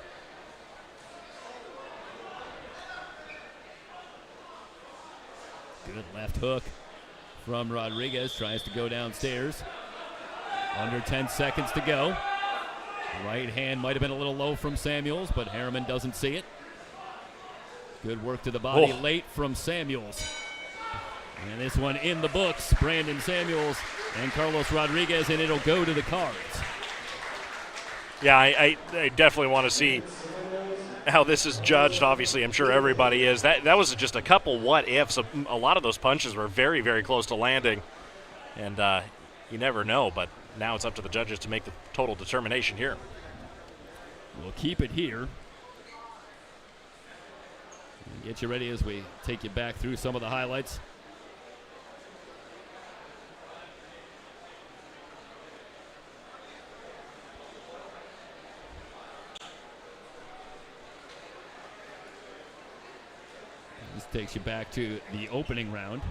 Good left hook from Rodriguez. Tries to go downstairs. Under 10 seconds to go. Right hand might have been a little low from Samuels, but Harriman doesn't see it. Good work to the body late from Samuels. And this one in the books. Brandon Samuels and Carlos Rodriguez, and it'll go to the cards. Yeah, I definitely want to see how this is judged. Obviously, I'm sure everybody is. That was just a couple what-ifs. A lot of those punches were very, very close to landing. And you never know, but now it's up to the judges to make the total determination here. We'll keep it here. Get you ready as we take you back through some of the highlights. This takes you back to the opening round.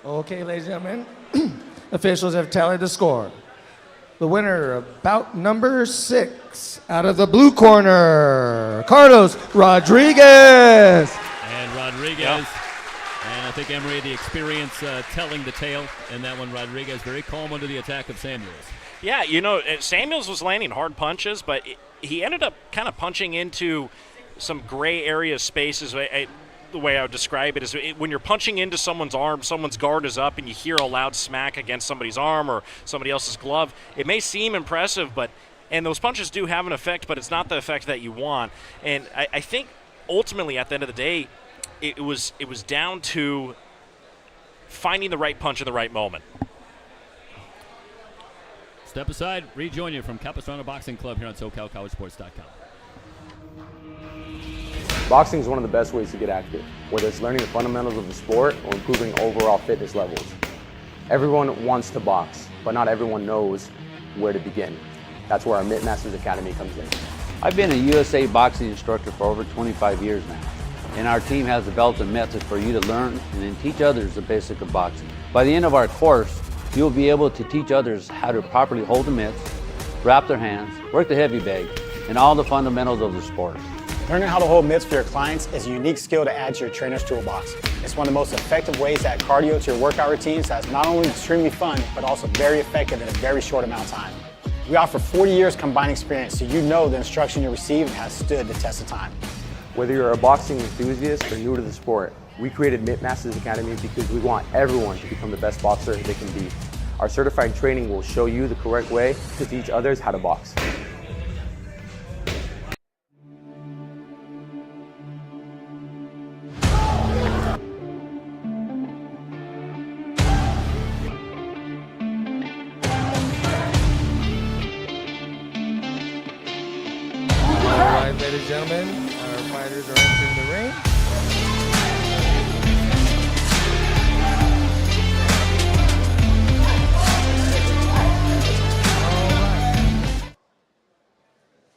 Okay, ladies and gentlemen, officials have tallied the score. The winner of bout number 6 out of the blue corner, Carlos Rodriguez. And Rodriguez, and I think Emery, the experience telling the tale in that one. Rodriguez very calm under the attack of Samuels. Yeah, you know, Samuels was landing hard punches, but he ended up kind of punching into some gray area spaces. The way I would describe it is when you're punching into someone's arm, someone's guard is up, and you hear a loud smack against somebody's arm or somebody else's glove. It may seem impressive, and those punches do have an effect, but it's not the effect that you want. And I think ultimately at the end of the day, it was down to finding the right punch in the right moment. Step aside, rejoin you from Capistrano Boxing Club here on SoCalCollegeSports.com. Boxing is one of the best ways to get active, whether it's learning the fundamentals of the sport or improving overall fitness levels. Everyone wants to box, but not everyone knows where to begin. That's where our Mitt Masters Academy comes in. I've been a USA boxing instructor for over 25 years now, and our team has developed a method for you to learn and then teach others the basic of boxing. By the end of our course, you'll be able to teach others how to properly hold the mitts, wrap their hands, work the heavy bag, and all the fundamentals of the sport. Learning how to hold mitts for your clients is a unique skill to add to your trainer's toolbox. It's one of the most effective ways to add cardio to your workout routines that's not only extremely fun, but also very effective in a very short amount of time. We offer 40 years combined experience, so you know the instruction you received has stood the test of time. Whether you're a boxing enthusiast or new to the sport, we created Mitt Masters Academy because we want everyone to become the best boxer they can be. Our certified training will show you the correct way to teach others how to box. Ladies and gentlemen, our fighters are entering the ring.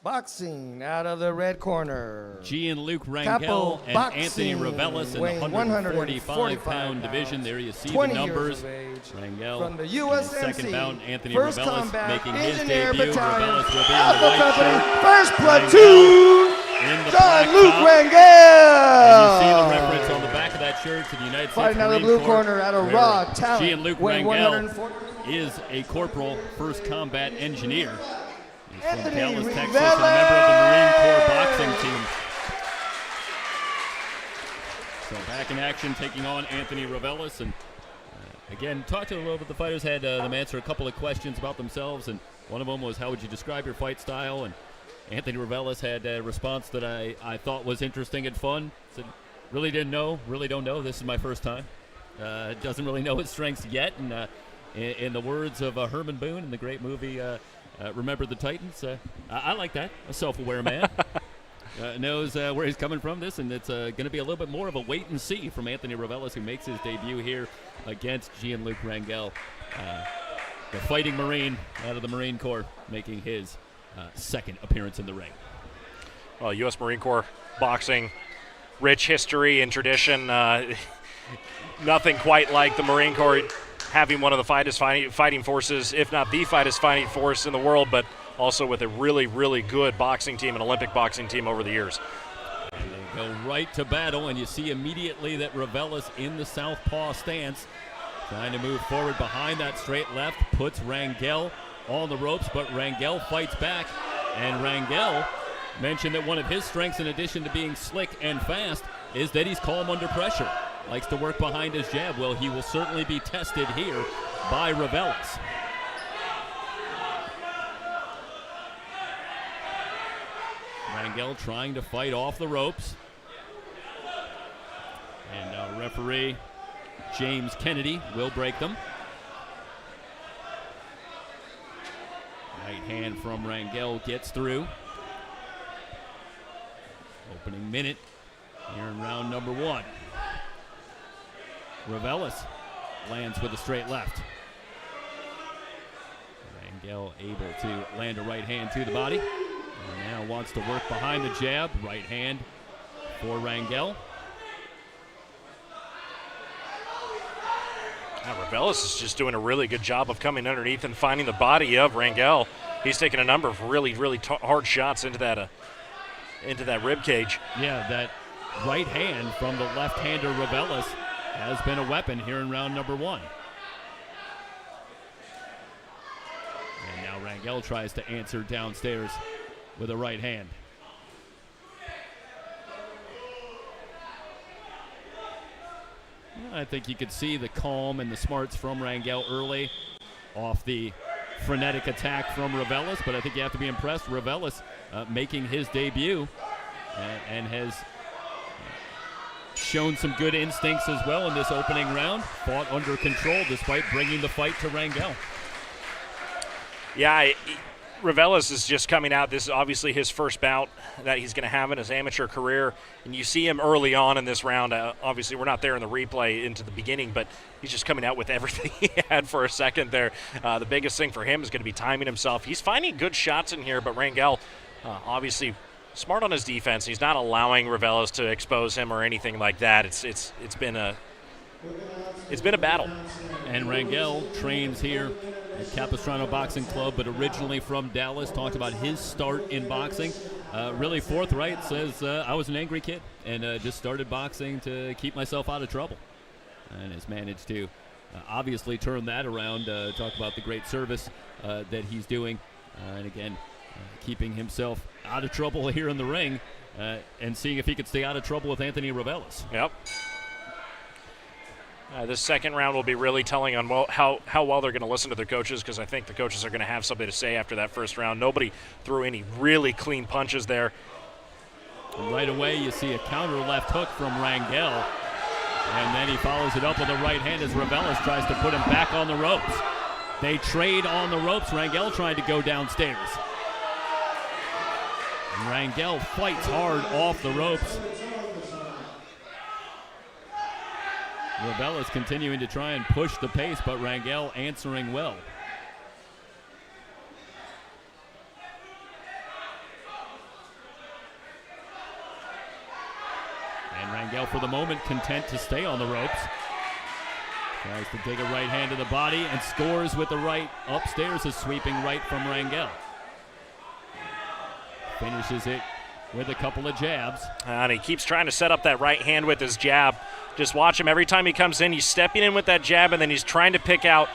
Boxing out of the red corner. Luke Rangel Capo and Boxing, Anthony Reveles in weighing the 145-pound division. There you see the 20 numbers. years of age. Rangel From the in his USMC, second bout. Anthony First Reveles Combat making his Engineer debut. Battalion, Reveles will be in the Alpha white Company, shirt. First Rangel Platoon, in the John black Luke top. Rangel. And you see the reference on the back of that shirt to the United States Fighting out of the Marine blue Corps, corner out of where Raw Talent, Luke weighing Rangel 140. is a corporal, first combat engineer. He's from Anthony Dallas, Texas, Reveles. and a member of the Marine Corps boxing team. So back in action, taking on Anthony Reveles. And again, talked to a little bit. The fighters had them answer a couple of questions about themselves, and one of them was, how would you describe your fight style? And Anthony Reveles had a response that I thought was interesting and fun. Said, really didn't know, really don't know. This is my first time. Doesn't really know his strengths yet. And in the words of Herman Boone in the great movie Remember the Titans, I like that. A self-aware man. Knows where he's coming from this, and it's going to be a little bit more of a wait and see from Anthony Reveles, who makes his debut here against Luke Rangel, the fighting Marine out of the Marine Corps, making his second appearance in the ring. Well, U.S. Marine Corps boxing, rich history and tradition. Nothing quite like the Marine Corps having one of the finest fighting forces, if not the finest fighting force in the world, but also with a really, really good boxing team, an Olympic boxing team over the years. And they go right to battle, and you see immediately that Reveles in the southpaw stance, trying to move forward behind that straight left, puts Rangel on the ropes, but Rangel fights back, and Rangel mentioned that one of his strengths, in addition to being slick and fast, is that he's calm under pressure. Likes to work behind his jab. Well, he will certainly be tested here by Reveles. Rangel trying to fight off the ropes. And referee James Kennedy will break them. Right hand from Rangel gets through. Opening minute here in round number one. Reveles lands with a straight left. Rangel able to land a right hand to the body. And now wants to work behind the jab. Right hand for Rangel. Reveles is just doing a really good job of coming underneath and finding the body of Rangel. He's taken a number of really, really hard shots into that rib cage. Yeah, that right hand from the left-hander Reveles has been a weapon here in round number one. And now Rangel tries to answer downstairs with a right hand. I think you could see the calm and the smarts from Rangel early off the frenetic attack from Reveles, but I think you have to be impressed. Reveles making his debut and has shown some good instincts as well in this opening round. Fought under control despite bringing the fight to Rangel. Yeah, Reveles is just coming out. This is obviously his first bout that he's going to have in his amateur career. And you see him early on in this round. Obviously, we're not there in the replay into the beginning, but he's just coming out with everything he had for a second there. The biggest thing for him is going to be timing himself. He's finding good shots in here, but Rangel obviously smart on his defense. He's not allowing Reveles to expose him or anything like that. It's been a battle. And Rangel trains here at Capistrano Boxing Club, but originally from Dallas. Talked about his start in boxing. Really forthright, says, I was an angry kid and just started boxing to keep myself out of trouble. And has managed to obviously turn that around. Talk about the great service that he's doing. And again, keeping himself out of trouble here in the ring and seeing if he could stay out of trouble with Anthony Reveles. Yep. This second round will be really telling on how well they're going to listen to their coaches, because I think the coaches are going to have something to say after that first round. Nobody threw any really clean punches there. And right away you see a counter left hook from Rangel, and then he follows it up with a right hand as Reveles tries to put him back on the ropes. They trade on the ropes. Rangel trying to go downstairs. And Rangel fights hard off the ropes. Reveles continuing to try and push the pace, but Rangel answering well. And Rangel, for the moment, content to stay on the ropes. Tries to dig a right hand to the body and scores with the right. Upstairs, a sweeping right from Rangel. Finishes it with a couple of jabs. And he keeps trying to set up that right hand with his jab. Just watch him. Every time he comes in, he's stepping in with that jab, and then he's trying to pick out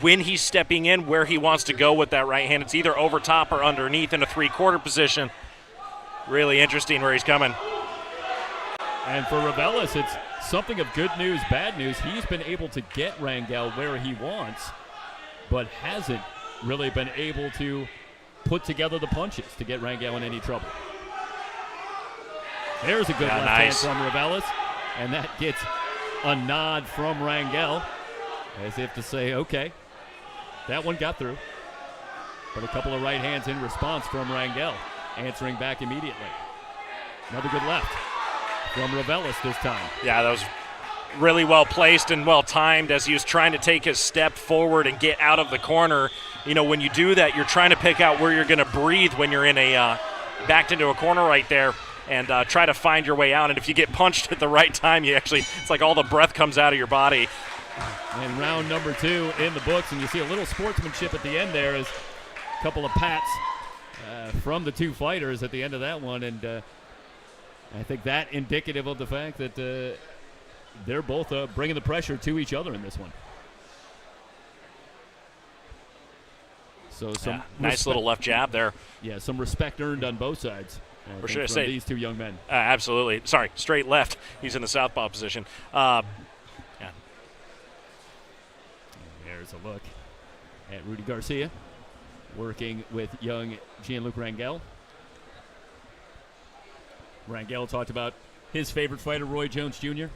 when he's stepping in where he wants to go with that right hand. It's either over top or underneath in a three-quarter position. Really interesting where he's coming. And for Reveles, it's something of good news, bad news. He's been able to get Rangel where he wants, but hasn't really been able to put together the punches to get Rangel in any trouble. There's a good left hand from Reveles, and that gets a nod from Rangel, as if to say, okay, that one got through. But a couple of right hands in response from Rangel, answering back immediately. Another good left from Reveles this time. Yeah, that was really well placed and well timed as he was trying to take his step forward and get out of the corner. You know, when you do that, you're trying to pick out where you're going to breathe when you're in a backed into a corner right there, and try to find your way out. And if you get punched at the right time, it's like all the breath comes out of your body. And round number 2 in the books, and you see a little sportsmanship at the end there as a couple of pats from the two fighters at the end of that one. And I think that indicative of the fact that they're both bringing the pressure to each other in this one. So some nice little left jab there. Yeah, some respect earned on both sides. Or should I from say these two young men? Absolutely. Sorry, straight left. He's in the southpaw position. There's a look at Rudy Garcia working with young Gianluca Rangel. Rangel talked about his favorite fighter, Roy Jones Jr.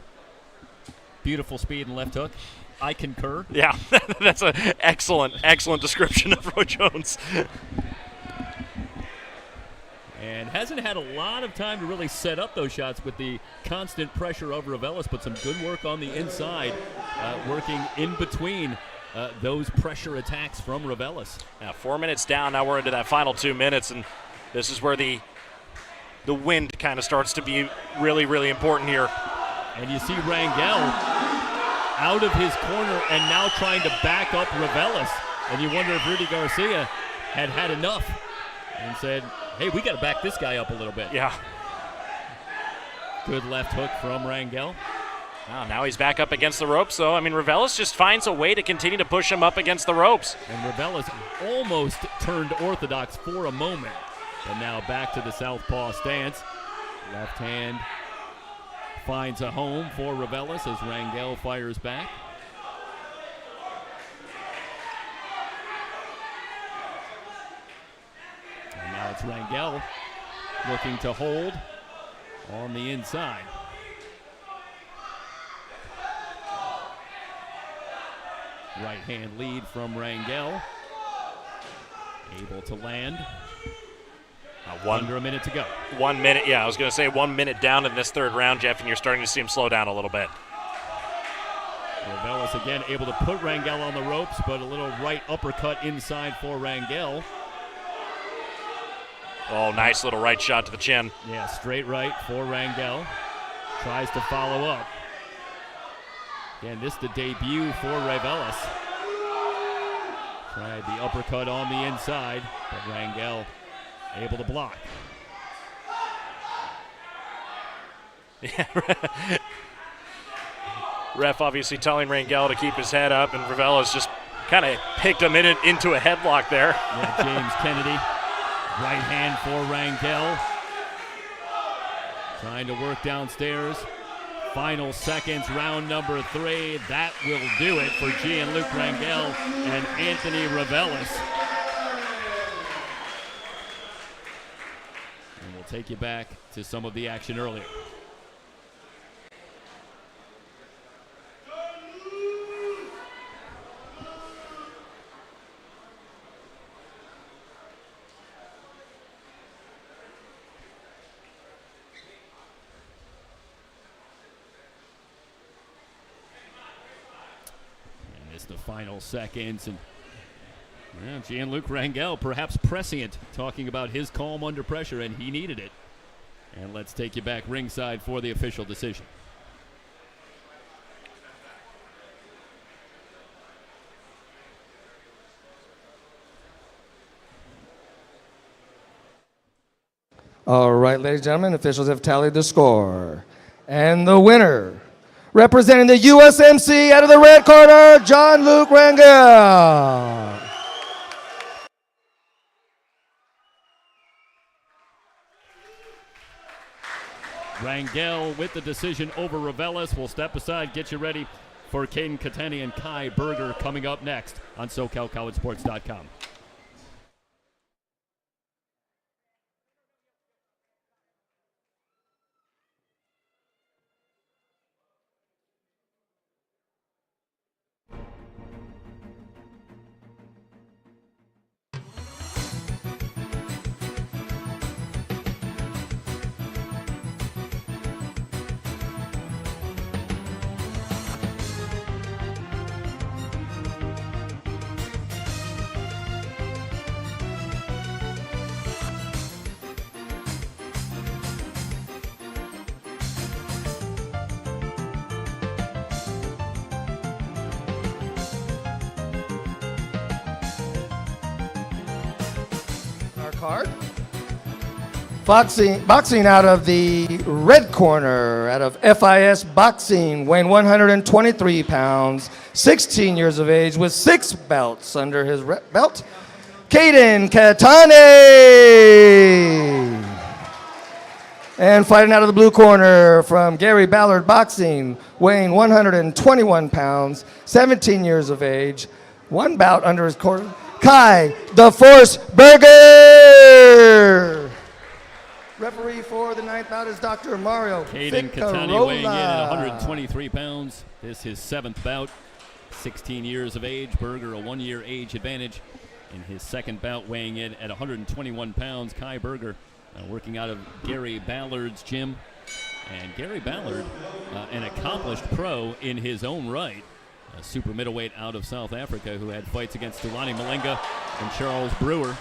Beautiful speed and left hook. I concur. Yeah, that's an excellent description of Roy Jones. And hasn't had a lot of time to really set up those shots with the constant pressure of Reveles, but some good work on the inside, working in between those pressure attacks from Reveles. Now 4 minutes down, now we're into that final 2 minutes, and this is where the wind kind of starts to be really, really important here. And you see Rangel out of his corner and now trying to back up Reveles. And you wonder if Rudy Garcia had enough and said, hey, we got to back this guy up a little bit. Yeah. Good left hook from Rangel. Now he's back up against the ropes, though. I mean, Reveles just finds a way to continue to push him up against the ropes. And Reveles almost turned orthodox for a moment, but now back to the southpaw stance. Left hand finds a home for Reveles as Rangel fires back. And now it's Rangel looking to hold on the inside. Right hand lead from Rangel. Able to land. One, Under a minute to go. 1 minute, yeah, I was going to say 1 minute down in this third round, Jeff, and you're starting to see him slow down a little bit. Reveles again able to put Rangel on the ropes, but a little right uppercut inside for Rangel. Oh, nice little right shot to the chin. Yeah, straight right for Rangel. Tries to follow up. Again, this is the debut for Reveles. Tried the uppercut on the inside, but Rangel able to block. Yeah. Ref obviously telling Rangel to keep his head up, and Reveles just kind of picked him into a headlock there. Yeah, James Kennedy. Right hand for Rangel. Trying to work downstairs. Final seconds, round number 3. That will do it for Gianluca Rangel and Anthony Reveles. And we'll take you back to some of the action earlier. The final seconds, and Gianluca Rangel perhaps prescient, talking about his calm under pressure, and he needed it. And let's take you back ringside for the official decision. All right, ladies and gentlemen, officials have tallied the score. And the winner, representing the USMC out of the red corner, Gianluca Rangel. Rangel with the decision over Reveles. We'll step aside, get you ready for Caden Katani and Kai Berger coming up next on SoCalCollegeSports.com. Card. Boxing out of the red corner, out of FIS Boxing, weighing 123 pounds, 16 years of age, with 6 belts under his belt, Caden Katani. And fighting out of the blue corner from Gary Ballard Boxing, weighing 121 pounds, 17 years of age, 1 bout under his corner, Kai the Force Berger. Referee for the 9th bout is Dr. Mario Caden Katani weighing in at 123 pounds. This is his 7th bout. 16 years of age. Berger a 1-year age advantage in his 2nd bout, weighing in at 121 pounds. Kai Berger working out of Gary Ballard's gym. And Gary Ballard, an accomplished pro in his own right. A super middleweight out of South Africa who had fights against Tulani Malinga and Charles Brewer,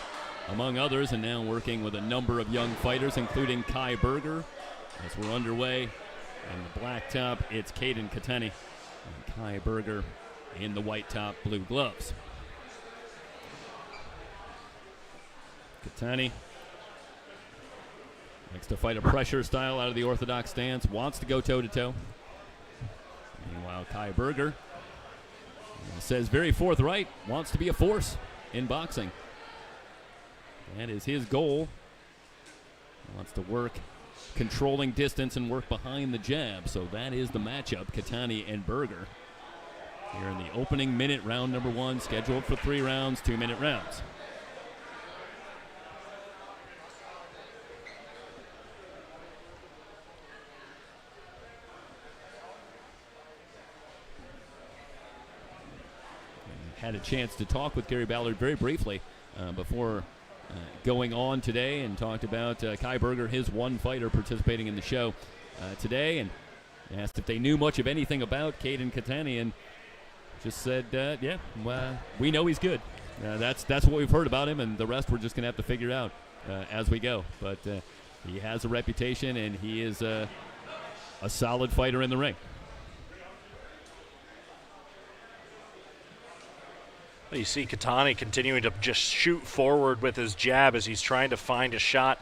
among others, and now working with a number of young fighters, including Kai Berger. As we're underway, on the black top, it's Caden Katani and Kai Berger in the white top, blue gloves. Katani likes to fight a pressure style out of the orthodox stance, wants to go toe-to-toe. Meanwhile, Kai Berger says very forthright, wants to be a force in boxing. That is his goal. He wants to work controlling distance and work behind the jab. So that is the matchup, Katani and Berger. Here in the opening minute, round number 1, scheduled for 3 rounds, 2-minute rounds. Had a chance to talk with Gary Ballard very briefly before going on today and talked about Kai Berger, his one fighter participating in the show today, and asked if they knew much of anything about Caden Katani, and just said, we know he's good. That's what we've heard about him, and the rest we're just going to have to figure out as we go. But he has a reputation, and he is a solid fighter in the ring. You see Katani continuing to just shoot forward with his jab as he's trying to find a shot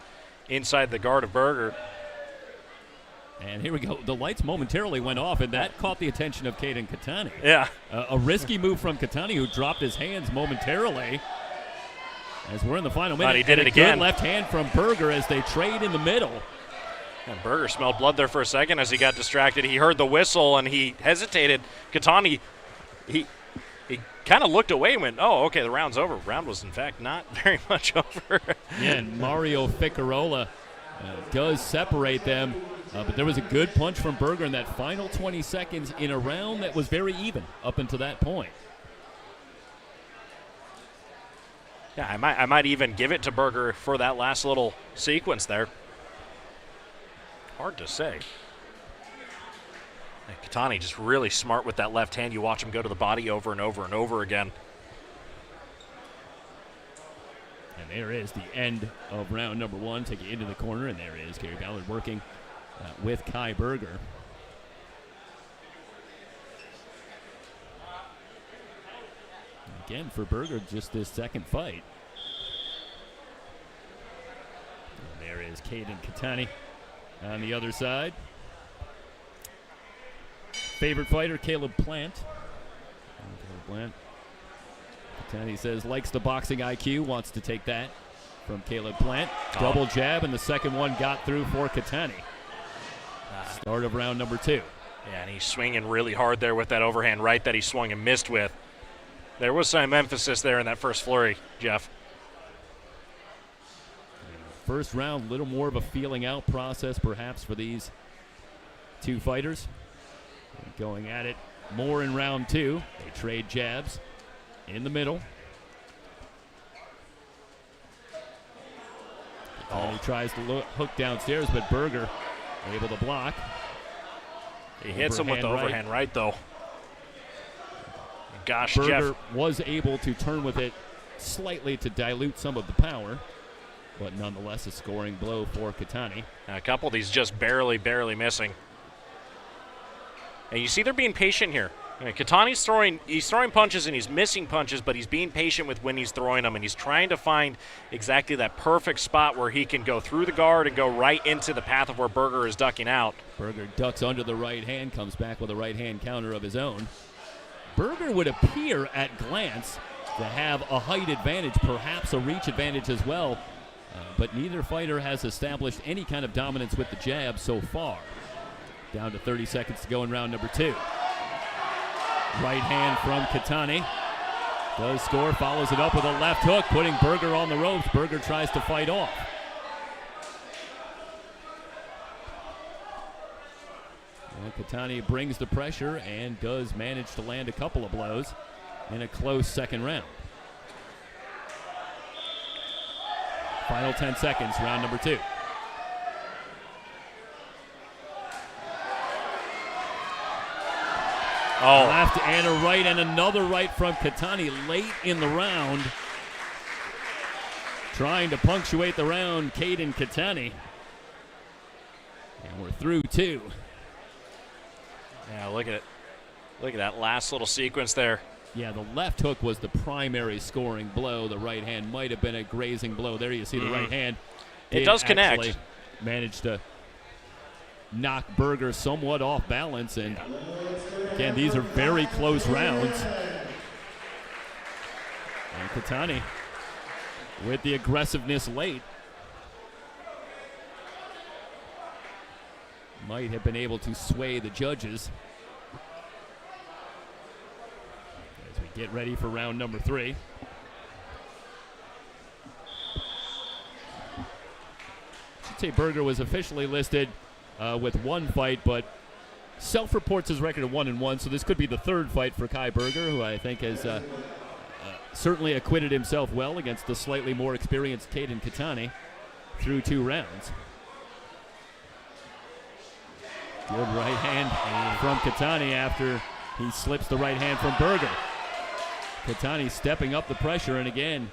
inside the guard of Berger. And here we go. The lights momentarily went off, and that caught the attention of Caden Katani. Yeah. A risky move from Katani, who dropped his hands momentarily. As we're in the final minute. But he did it a again. Good left hand from Berger as they trade in the middle. And Berger smelled blood there for a second as he got distracted. He heard the whistle, and he hesitated. Katani, he kind of looked away and went, oh, okay, the round's over. Round was, in fact, not very much over. Yeah, and Mario Ficarola does separate them. But there was a good punch from Berger in that final 20 seconds in a round that was very even up until that point. Yeah, I might even give it to Berger for that last little sequence there. Hard to say. And Katani just really smart with that left hand. You watch him go to the body over and over and over again. And there is the end of round number one. Take it into the corner, and there is Gary Ballard working with Kai Berger. Again, for Berger, just this second fight. And there is Caden Katani on the other side. Favorite fighter, Caleb Plant. Katani says likes the boxing IQ, wants to take that from Caleb Plant. Double jab, and the second one got through for Katani. Start of round number two. Yeah, and he's swinging really hard there with that overhand right that he swung and missed with. There was some emphasis there in that first flurry, Jeff. First round, a little more of a feeling out process perhaps for these two fighters. Going at it more in round two. They trade jabs in the middle. He tries to hook downstairs, but Berger able to block. He hits him with the overhand right, though. Gosh, Berger Jeff was able to turn with it slightly to dilute some of the power, but nonetheless a scoring blow for Katani. A couple of these just barely missing. And you see they're being patient here. I mean, Katani's throwing punches and he's missing punches, but he's being patient with when he's throwing them, and he's trying to find exactly that perfect spot where he can go through the guard and go right into the path of where Berger is ducking out. Berger ducks under the right hand, comes back with a right hand counter of his own. Berger would appear at glance to have a height advantage, perhaps a reach advantage as well, but neither fighter has established any kind of dominance with the jab so far. Down to 30 seconds to go in round number two. Right hand from Katani. Does score, follows it up with a left hook, putting Berger on the ropes. Berger tries to fight off. And Katani brings the pressure and does manage to land a couple of blows in a close second round. Final 10 seconds, round number two. Oh. Left and a right, and another right from Katani late in the round. Trying to punctuate the round, Caden Katani. And we're through two. Yeah, look at it. Look at that last little sequence there. Yeah, the left hook was the primary scoring blow. The right hand might have been a grazing blow. There you see the right hand. It does connect. Managed to knock Berger somewhat off balance, and again, these are very close rounds. And Katani with the aggressiveness late might have been able to sway the judges as we get ready for round number three. I should say Berger was officially listed with one fight, but self-reports his record of 1-1, so this could be the third fight for Kai Berger, who I think has certainly acquitted himself well against the slightly more experienced Caden Katani through 2 rounds. Good right hand from Katani after he slips the right hand from Berger. Katani stepping up the pressure and again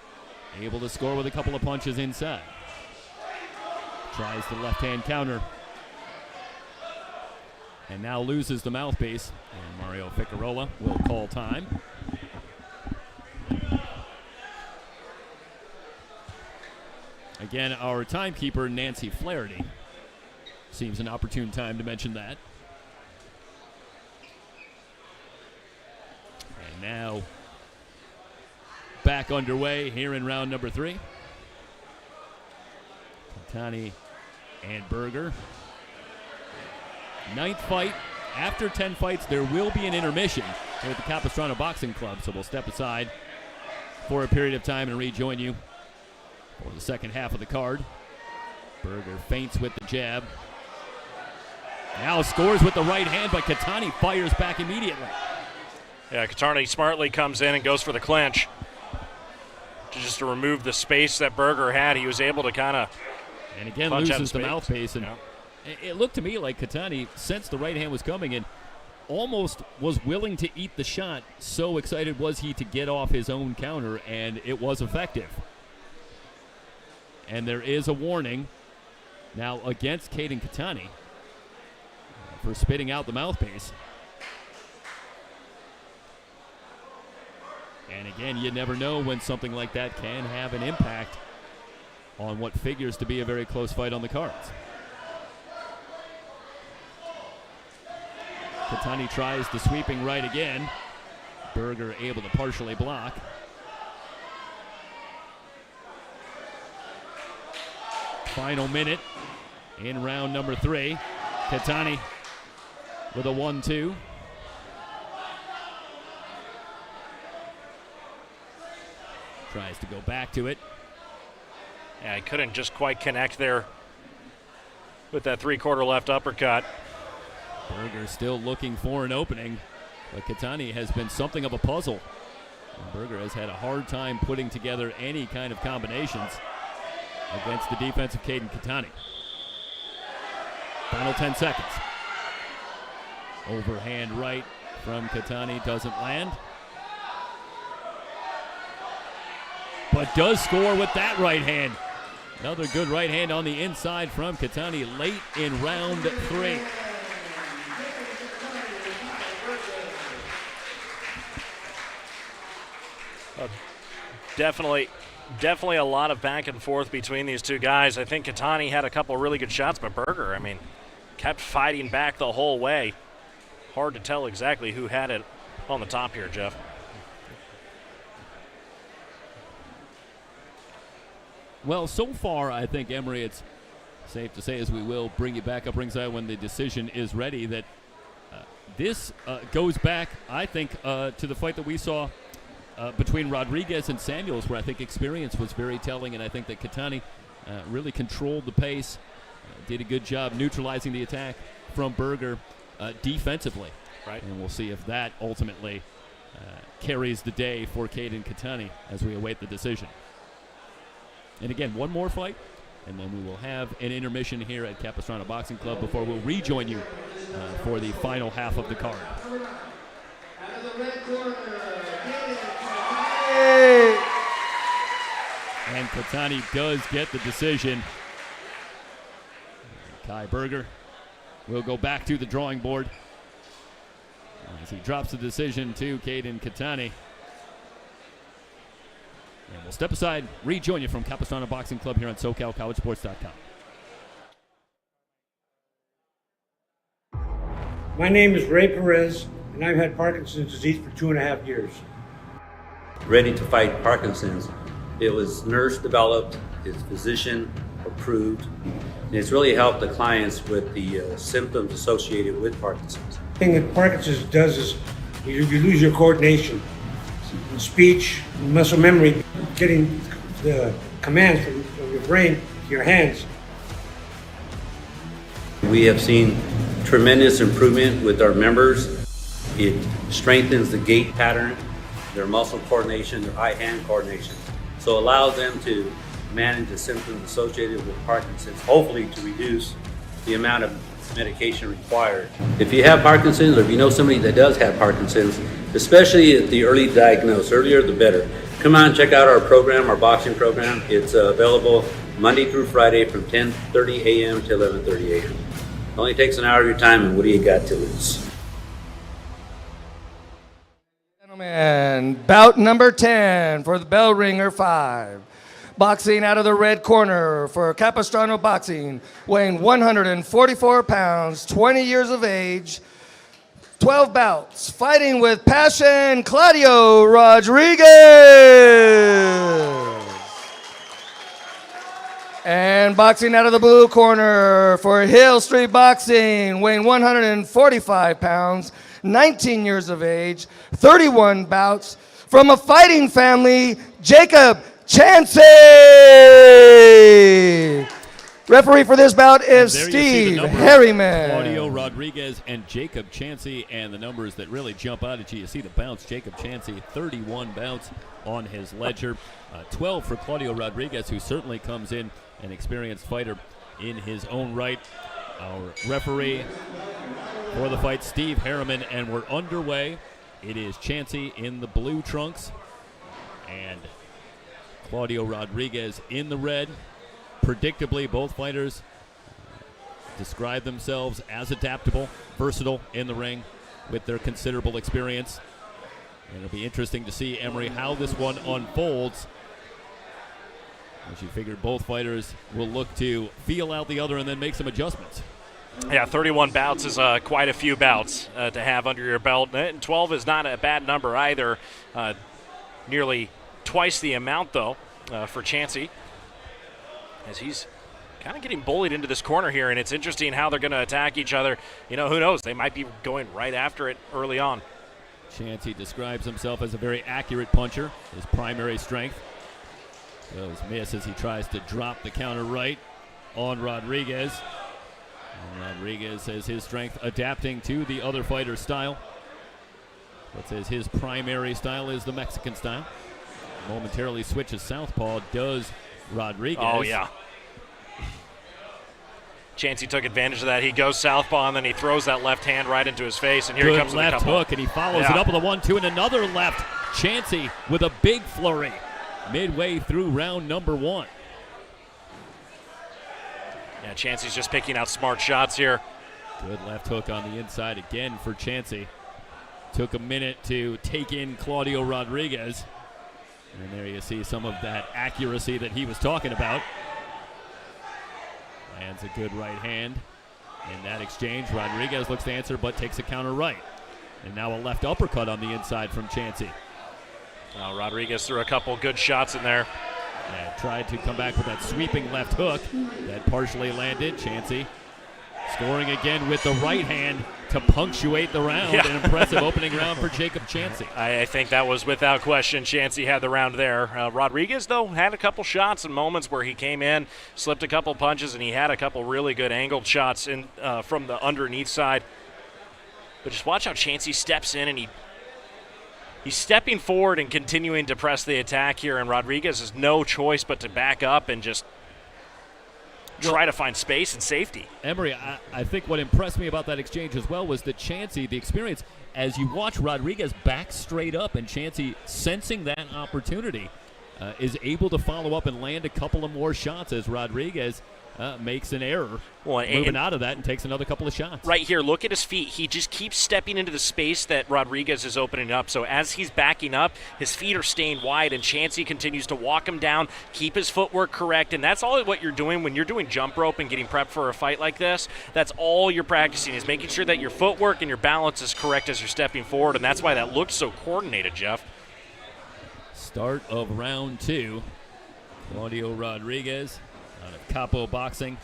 able to score with a couple of punches inside. Tries the left hand counter. And now loses the mouthpiece. And Mario Ficarola will call time. Again, our timekeeper, Nancy Flaherty. Seems an opportune time to mention that. And now back underway here in round number 3. Katani and Berger. 9th fight. After 10 fights, there will be an intermission here at the Capistrano Boxing Club, so we'll step aside for a period of time and rejoin you for the second half of the card. Berger feints with the jab. Now scores with the right hand, but Katani fires back immediately. Yeah, Katani smartly comes in and goes for the clinch. Just to remove the space that Berger had, he was able to kind of and again loses the mouthpiece. And it looked to me like Katani sensed the right hand was coming and almost was willing to eat the shot. So excited was he to get off his own counter, and it was effective. And there is a warning now against Caden Katani for spitting out the mouthpiece. And again, you never know when something like that can have an impact on what figures to be a very close fight on the cards. Katani tries the sweeping right again. Berger able to partially block. Final minute in round number 3. Katani with a 1-2. Tries to go back to it. Yeah, he couldn't just quite connect there with that 3/4 left uppercut. Berger still looking for an opening, but Katani has been something of a puzzle. And Berger has had a hard time putting together any kind of combinations against the defense of Caden Katani. Final 10 seconds. Overhand right from Katani doesn't land, but does score with that right hand. Another good right hand on the inside from Katani late in round 3. Definitely a lot of back and forth between these two guys. I think Katani had a couple really good shots, but Berger, kept fighting back the whole way. Hard to tell exactly who had it on the top here, Jeff. Well, so far, I think, Emery, it's safe to say, as we will bring you back up ringside when the decision is ready, that this goes back, I think, to the fight that we saw between Rodriguez and Samuels, where I think experience was very telling, and I think that Katani really controlled the pace, did a good job neutralizing the attack from Berger defensively. Right. And we'll see if that ultimately carries the day for Caden Katani as we await the decision. And again, one more fight, and then we will have an intermission here at Capistrano Boxing Club before we'll rejoin you for the final half of the card. And Katani does get the decision. Kai Berger will go back to the drawing board as he drops the decision to Caden Katani. And we'll step aside, rejoin you from Capistrano Boxing Club here on SoCalCollegeSports.com. My name is Ray Perez, and I've had Parkinson's disease for 2.5 years. Ready to fight Parkinson's. It was nurse developed, it's physician approved, and it's really helped the clients with the symptoms associated with Parkinson's. The thing that Parkinson's does is you lose your coordination, speech, muscle memory, getting the commands from your brain to your hands. We have seen tremendous improvement with our members. It strengthens the gait pattern. their muscle coordination, their eye-hand coordination. So it allows them to manage the symptoms associated with Parkinson's, hopefully to reduce the amount of medication required. If you have Parkinson's, or if you know somebody that does have Parkinson's, especially at the early diagnosis, earlier the better, come on and check out our program, our boxing program. It's available Monday through Friday from 10:30 a.m. to 11:30 a.m. It only takes an hour of your time, and what do you got to lose? Gentlemen, bout number 10 for the bell ringer 5. Boxing out of the red corner for Capistrano Boxing, weighing 144 pounds, 20 years of age, 12 bouts, fighting with passion, Claudio Rodriguez. And boxing out of the blue corner for Hill Street Boxing, weighing 145 pounds, 19 years of age, 31 bouts, from a fighting family, Jacob Chancey. Referee for this bout is Steve Harriman. Claudio Rodriguez and Jacob Chancey, and the numbers that really jump out at you. You see the bounce. Jacob Chancey, 31 bouts on his ledger. 12 for Claudio Rodriguez, who certainly comes in an experienced fighter in his own right. Our referee for the fight, Steve Harriman, and we're underway. It is Chancey in the blue trunks and Claudio Rodriguez in the red. Predictably, both fighters describe themselves as adaptable, versatile in the ring with their considerable experience. And it'll be interesting to see, Emery, how this one unfolds. As you figure, both fighters will look to feel out the other and then make some adjustments. Yeah, 31 bouts is quite a few bouts to have under your belt. And 12 is not a bad number either. Nearly twice the amount, though, for Chancey, as he's kind of getting bullied into this corner here, and it's interesting how they're going to attack each other. You know, who knows? They might be going right after it early on. Chancey describes himself as a very accurate puncher, his primary strength. Goes miss as he tries to drop the counter right on Rodriguez. And Rodriguez says his strength adapting to the other fighter's style. But says his primary style is the Mexican style. Momentarily switches southpaw, does Rodriguez. Oh, yeah. Chancey took advantage of that. He goes southpaw, and then he throws that left hand right into his face, and here he comes with a left hook, and he follows it up with a 1-2 and another left. Chancey with a big flurry midway through round number 1. Yeah, Chancey's just picking out smart shots here. Good left hook on the inside again for Chancey. Took a minute to take in Claudio Rodriguez. And there you see some of that accuracy that he was talking about. Lands a good right hand. In that exchange, Rodriguez looks to answer but takes a counter right. And now a left uppercut on the inside from Chancey. Rodriguez threw a couple good shots in there. And tried to come back with that sweeping left hook that partially landed. Chancey scoring again with the right hand to punctuate the round. Yeah. An impressive opening round for Jacob Chancey. I think that was without question. Chancey had the round there. Rodriguez, though, had a couple shots and moments where he came in, slipped a couple punches, and he had a couple really good angled shots in from the underneath side. But just watch how Chancey steps in, and he's stepping forward and continuing to press the attack here, and Rodriguez has no choice but to back up and just try to find space and safety. Emery, I think what impressed me about that exchange as well was that Chancey, the experience, as you watch Rodriguez back straight up and Chancey sensing that opportunity, is able to follow up and land a couple of more shots as Rodriguez makes an error, moving out of that and takes another couple of shots. Right here, look at his feet. He just keeps stepping into the space that Rodriguez is opening up. So as he's backing up, his feet are staying wide, and Chancey continues to walk him down, keep his footwork correct, and that's all what you're doing when you're doing jump rope and getting prepped for a fight like this. That's all you're practicing, is making sure that your footwork and your balance is correct as you're stepping forward, and that's why that looked so coordinated, Jeff. Start of round 2. Claudio Rodriguez out of Capo Boxing,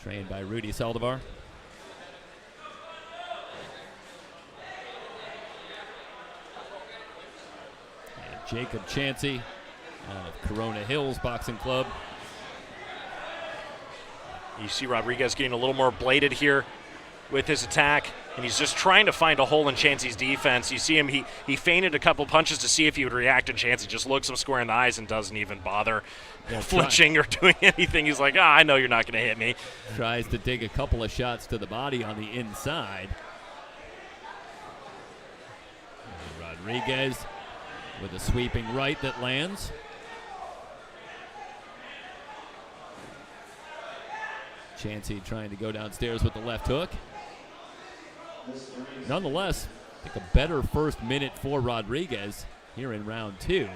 trained by Rudy Saldivar. And Jacob Chancey out of Corona Hills Boxing Club. You see Rodriguez getting a little more bladed here with his attack. and he's just trying to find a hole in Chancey's defense. You see him, he feinted a couple punches to see if he would react, and Chancey just looks him square in the eyes and doesn't even bother flinching or doing anything. He's like, I know you're not going to hit me. Tries to dig a couple of shots to the body on the inside. Rodriguez with a sweeping right that lands. Chancey trying to go downstairs with the left hook. Nonetheless, I think a better first minute for Rodriguez here in round 2.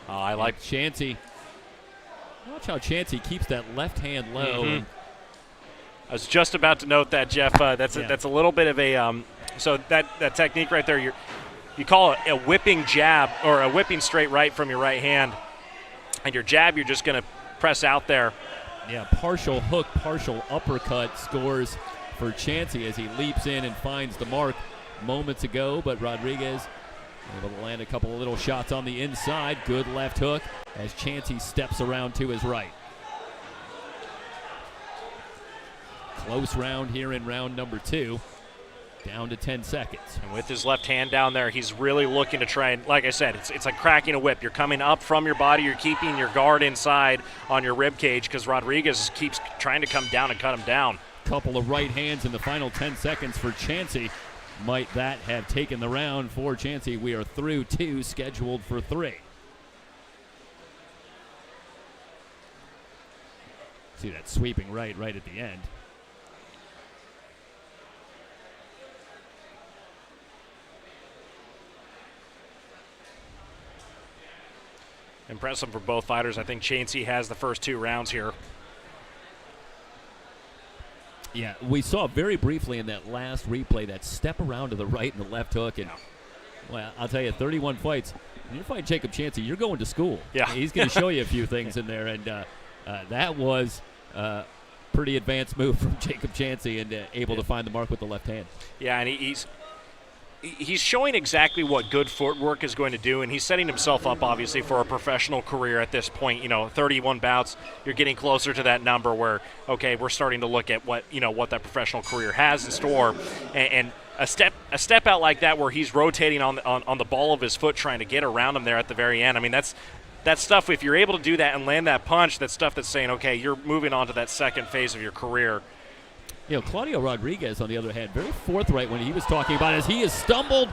I like Chancey. Watch how Chancey keeps that left hand low. I was just about to note that, Jeff. That's a little bit of a so that technique right there. You call it a whipping jab or a whipping straight right from your right hand, and your jab you're just going to press out there. Yeah, partial hook, partial uppercut scores for Chancey as he leaps in and finds the mark moments ago, but Rodriguez able to land a couple of little shots on the inside. Good left hook as Chancey steps around to his right. Close round here in round number 2. Down to 10 seconds. And with his left hand down there, he's really looking to try and, like I said, it's like cracking a whip. You're coming up from your body. You're keeping your guard inside on your rib cage because Rodriguez keeps trying to come down and cut him down. Couple of right hands in the final 10 seconds for Chancey. Might that have taken the round for Chancey? We are through 2, scheduled for 3. See that sweeping right at the end. Impressive for both fighters. I think Chancey has the first 2 rounds here. Yeah, we saw very briefly in that last replay that step around to the right and the left hook. And, well, I'll tell you, 31 fights. When you fight Jacob Chancey, you're going to school. Yeah. He's going to show you a few things in there. And that was a pretty advanced move from Jacob Chancey and able to find the mark with the left hand. Yeah, and he's showing exactly what good footwork is going to do, and he's setting himself up, obviously, for a professional career at this point. 31 bouts, you're getting closer to that number where, okay, we're starting to look at what that professional career has in store. And a step out like that where he's rotating on the ball of his foot trying to get around him there at the very end. I mean, that's stuff, if you're able to do that and land that punch, that's stuff that's saying, okay, you're moving on to that second phase of your career. Claudio Rodriguez, on the other hand, very forthright when he was talking about as he is stumbled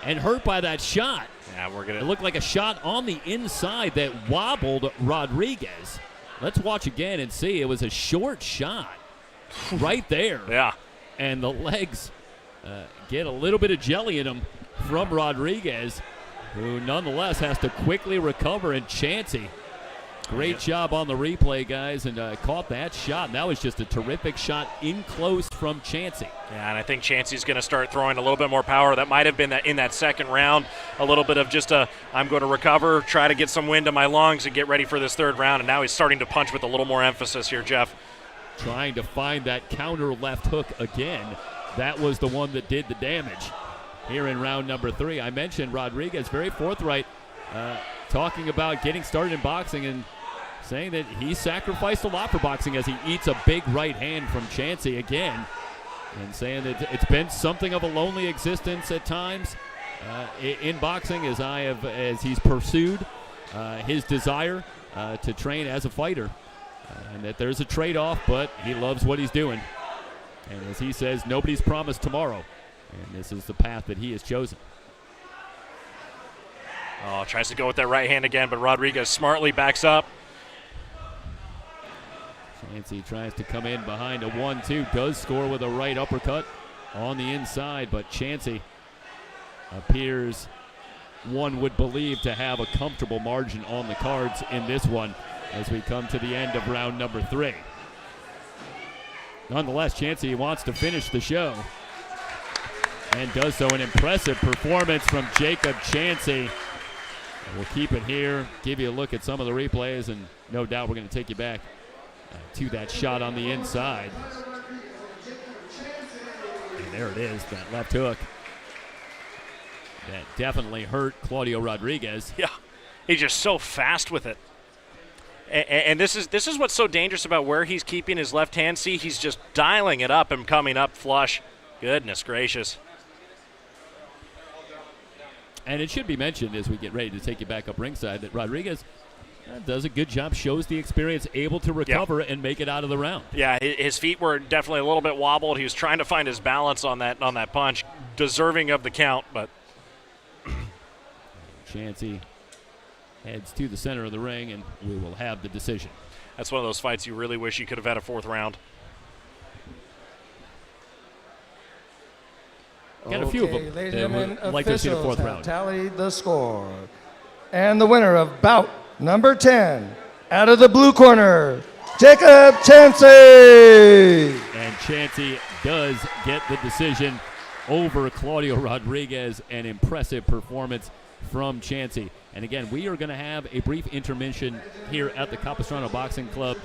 and hurt by that shot. Yeah, It looked like a shot on the inside that wobbled Rodriguez. Let's watch again and see. It was a short shot right there. Yeah. And the legs get a little bit of jelly in them from Rodriguez, who nonetheless has to quickly recover. And Chancey, great job on the replay, guys, and caught that shot. And that was just a terrific shot in close from Chancey. Yeah, and I think Chancey's going to start throwing a little bit more power. That might have been in that second round, a little bit of just I'm going to recover, try to get some wind in my lungs, and get ready for this third round. And now he's starting to punch with a little more emphasis here, Jeff. Trying to find that counter left hook again. That was the one that did the damage here in round number 3. I mentioned Rodriguez, very forthright, talking about getting started in boxing and saying that he sacrificed a lot for boxing as he eats a big right hand from Chancey again, and saying that it's been something of a lonely existence at times in boxing as he's pursued his desire to train as a fighter, and that there's a trade-off, but he loves what he's doing. And as he says, nobody's promised tomorrow, and this is the path that he has chosen. Oh, tries to go with that right hand again, but Rodriguez smartly backs up. Chancey tries to come in behind a 1-2, does score with a right uppercut on the inside, but Chancey appears, one would believe, to have a comfortable margin on the cards in this one as we come to the end of round number 3. Nonetheless, Chancey wants to finish the show and does so. An impressive performance from Jacob Chancey. We'll keep it here, give you a look at some of the replays, and no doubt we're going to take you back to that shot on the inside. And there it is, that left hook. That definitely hurt Claudio Rodriguez. Yeah, he's just so fast with it. And this is what's so dangerous about where he's keeping his left hand. See, he's just dialing it up and coming up flush. Goodness gracious. And it should be mentioned as we get ready to take you back up ringside that Rodriguez does a good job, shows the experience, able to recover and make it out of the round. Yeah, his feet were definitely a little bit wobbled. He was trying to find his balance on that punch, deserving of the count, but Chancey heads to the center of the ring, and we will have the decision. That's one of those fights you really wish you could have had a fourth round. Got a few of them. Ladies and gentlemen, Like to see the officials fourth have round. tallied the score. And the winner of bout number 10, out of the blue corner, Jacob Chancey. And Chancey does get the decision over Claudio Rodriguez. An impressive performance from Chancey. And again, we are going to have a brief intermission here at the Capistrano Boxing Club,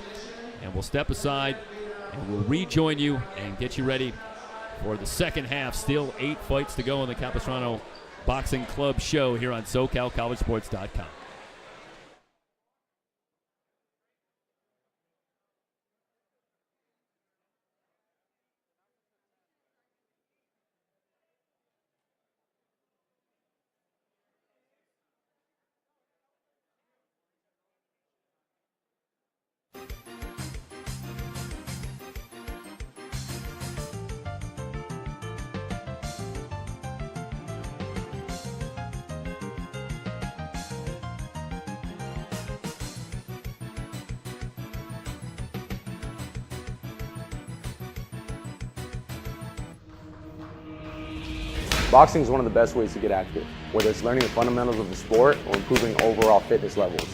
and we'll step aside and we'll rejoin you and get you ready for the second half. Still 8 fights to go in the Capistrano Boxing Club show here on SoCalCollegeSports.com. Boxing is one of the best ways to get active, whether it's learning the fundamentals of the sport or improving overall fitness levels.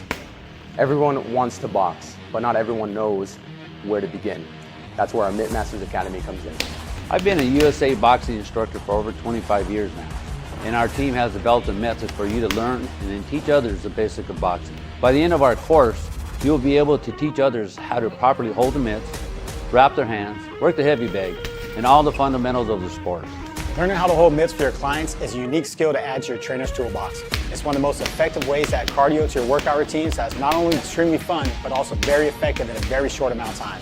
Everyone wants to box, but not everyone knows where to begin. That's where our Mitt Masters Academy comes in. I've been a USA boxing instructor for over 25 years now, and our team has developed a method for you to learn and then teach others the basics of boxing. By the end of our course, you'll be able to teach others how to properly hold the mitts, wrap their hands, work the heavy bag, and all the fundamentals of the sport. Learning how to hold mitts for your clients is a unique skill to add to your trainer's toolbox. It's one of the most effective ways to add cardio to your workout routines that's not only extremely fun, but also very effective in a very short amount of time.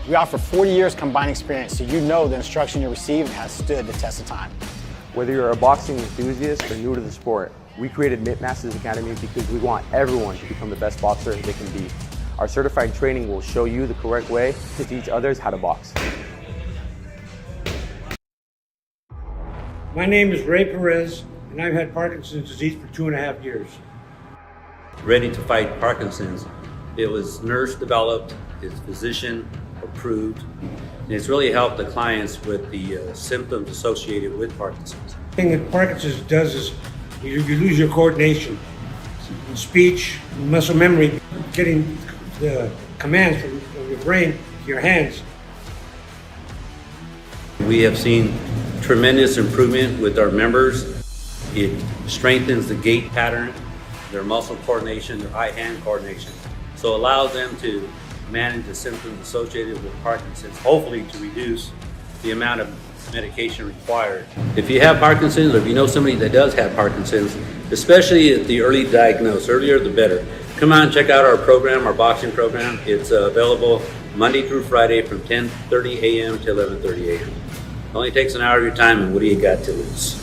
We offer 40 years combined experience, so you know the instruction you received has stood the test of time. Whether you're a boxing enthusiast or new to the sport, we created Mitt Masters Academy because we want everyone to become the best boxer they can be. Our certified training will show you the correct way to teach others how to box. My name is Ray Perez, and I've had Parkinson's disease for 2.5 years. Ready to fight Parkinson's. It was nurse developed, it's physician approved, and it's really helped the clients with the symptoms associated with Parkinson's. The thing that Parkinson's does is you lose your coordination, speech, muscle memory, getting the commands from your brain to your hands. We have seen tremendous improvement with our members. It strengthens the gait pattern, their muscle coordination, their eye-hand coordination. So it allows them to manage the symptoms associated with Parkinson's, hopefully to reduce the amount of medication required. If you have Parkinson's, or if you know somebody that does have Parkinson's, especially at the early diagnosis, earlier the better. Come on, check out our program, our boxing program. It's available Monday through Friday from 10:30 a.m. to 11:30 a.m. It only takes an hour of your time, and what do you got to lose?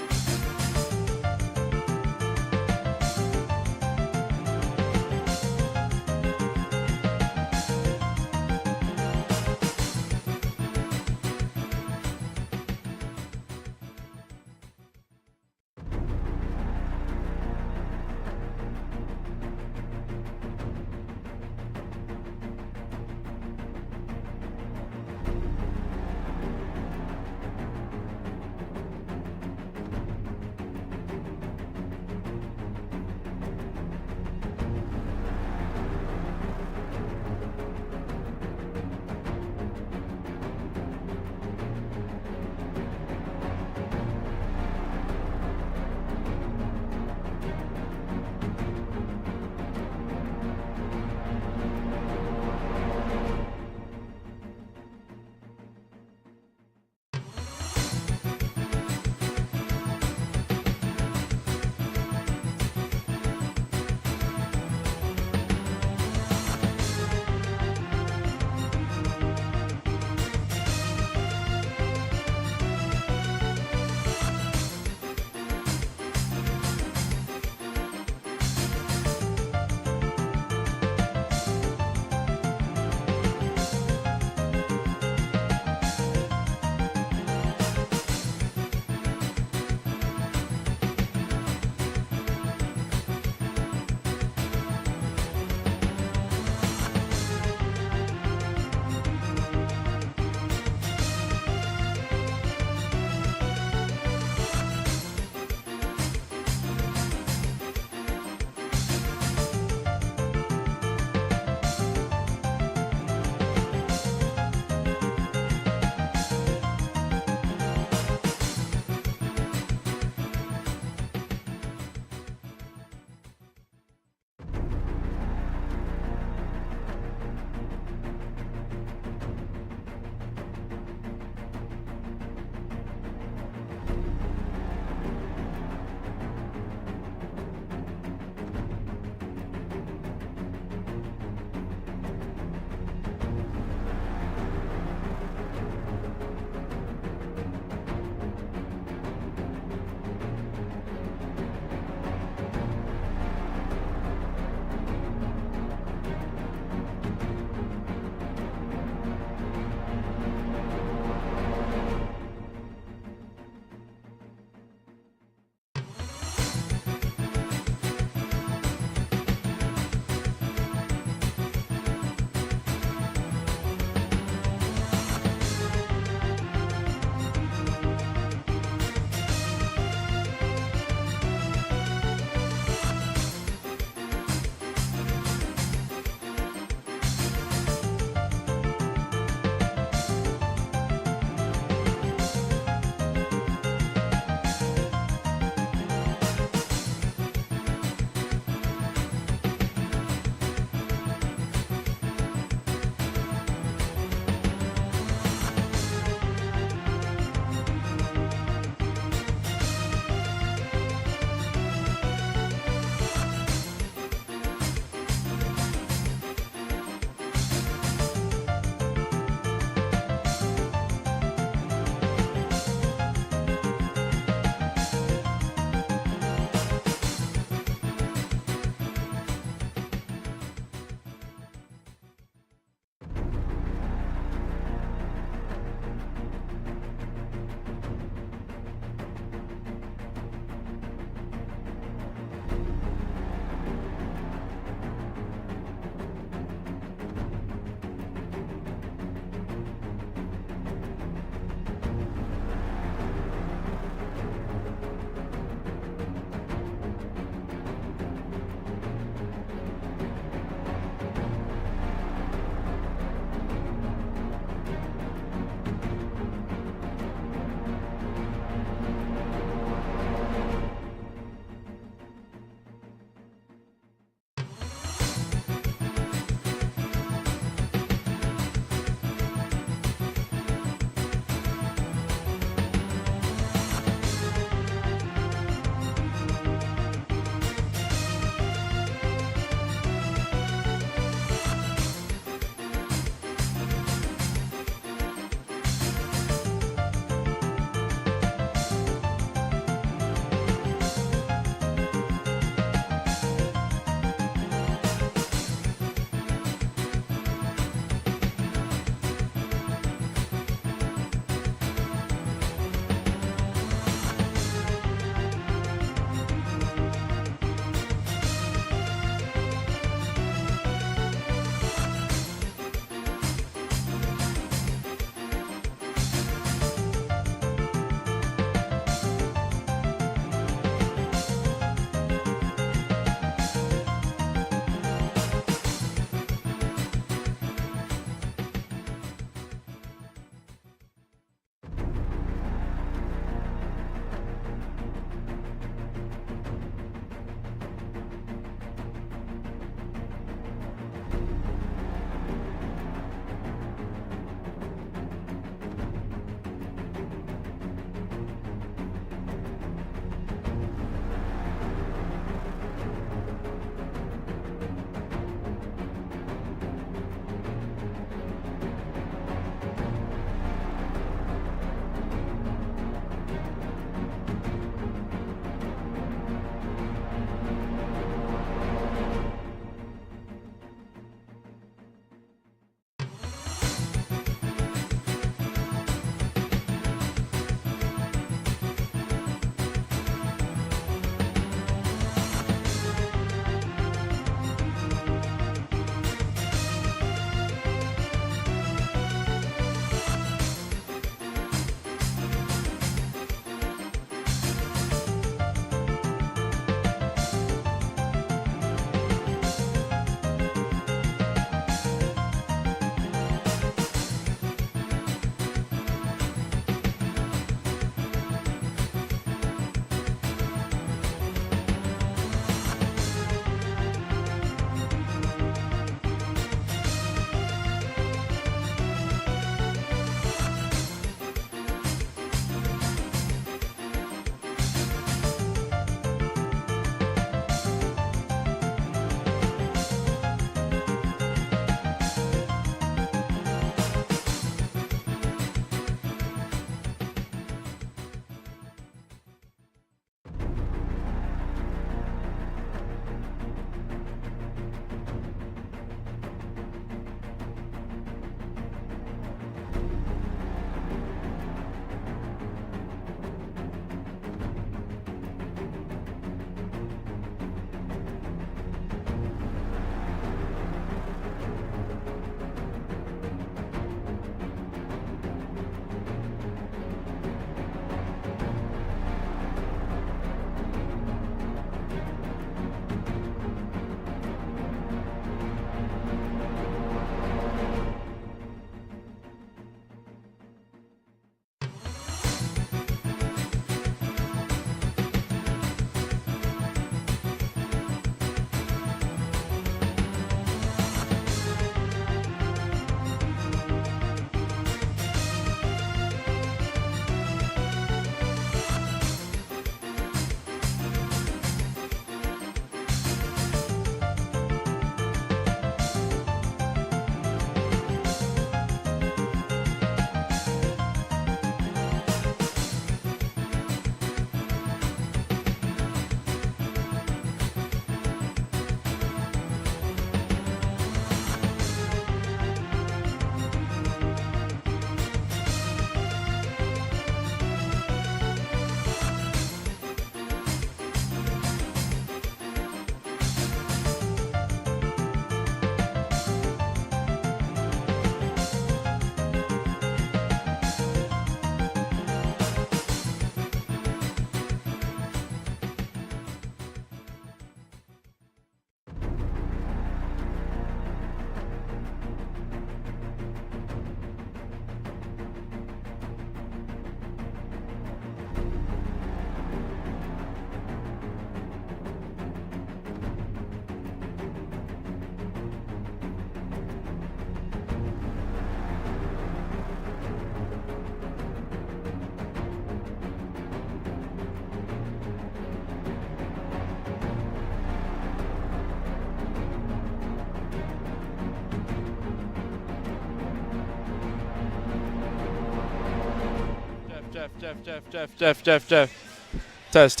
Test.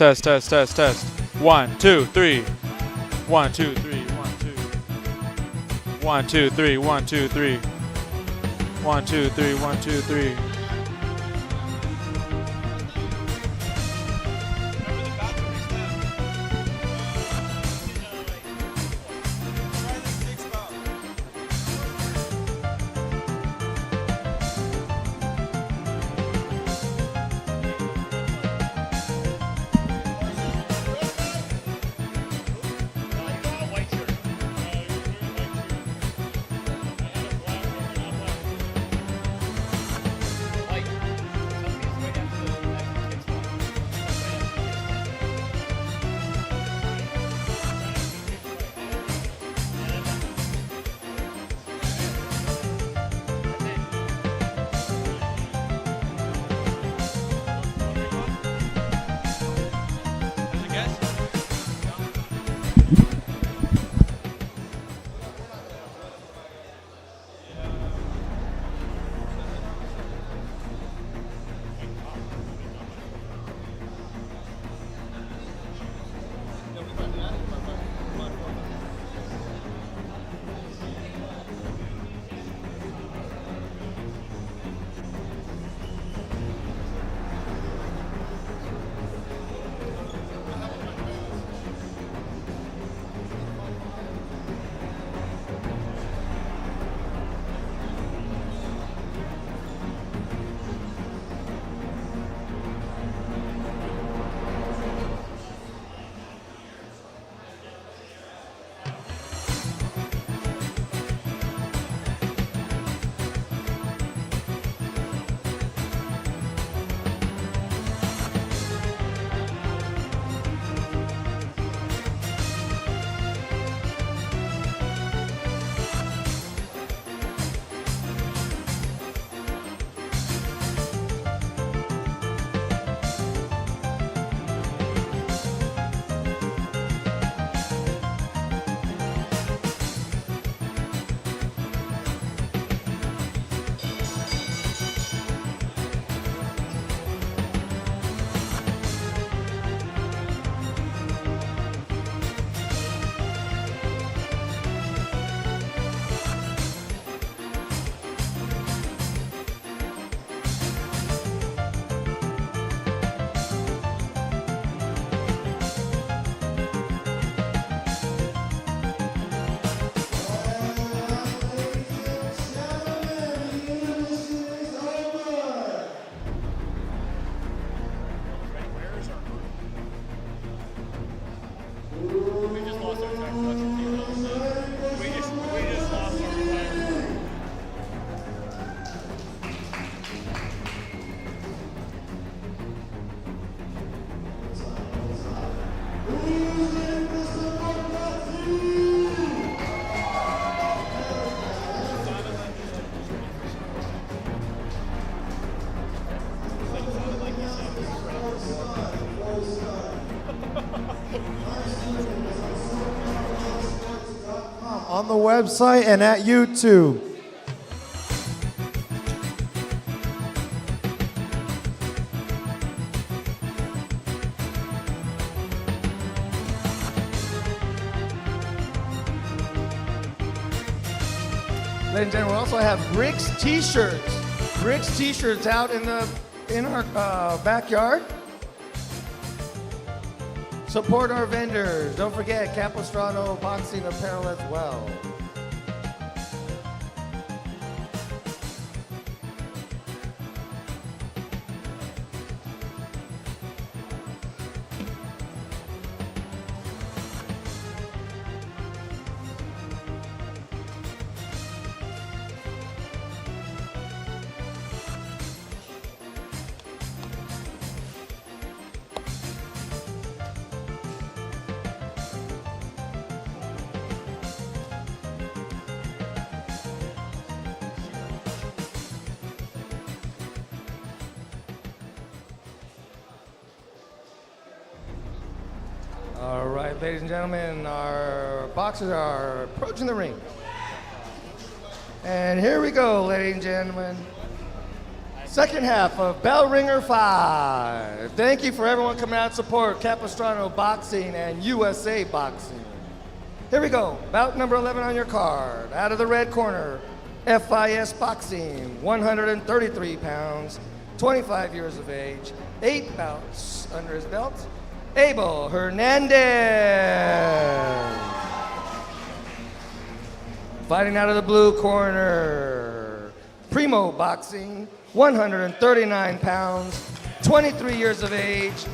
1, 2, 3. 1, 2, 3. 1, 2. 1, 2, 3. 1, 2, 3. 1, 2, 3. 1, 2, 3. On the website and at YouTube. Ladies and gentlemen, we also have Rick's T-shirts. Rick's T-shirts out in our backyard. Support our vendors. Don't forget Capistrano boxing apparel as well. All right, ladies and gentlemen, our boxers are approaching the ring. And here we go, ladies and gentlemen. Second half of Bell Ringer 5. Thank you for everyone coming out to support Capistrano Boxing and USA Boxing. Here we go. Bout number 11 on your card. Out of the red corner, FIS Boxing, 133 pounds, 25 years of age, 8 bouts under his belt, Abel Hernandez. Fighting out of the blue corner, Primo Boxing, 139 pounds, 23 years of age,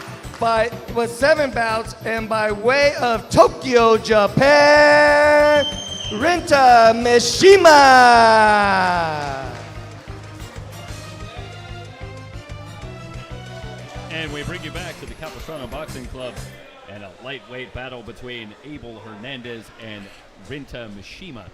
with 7 bouts, and by way of Tokyo, Japan, Renta Mishima. And we bring you back to the Capistrano Boxing Club and a lightweight battle between Abel Hernandez and Renta Mishima.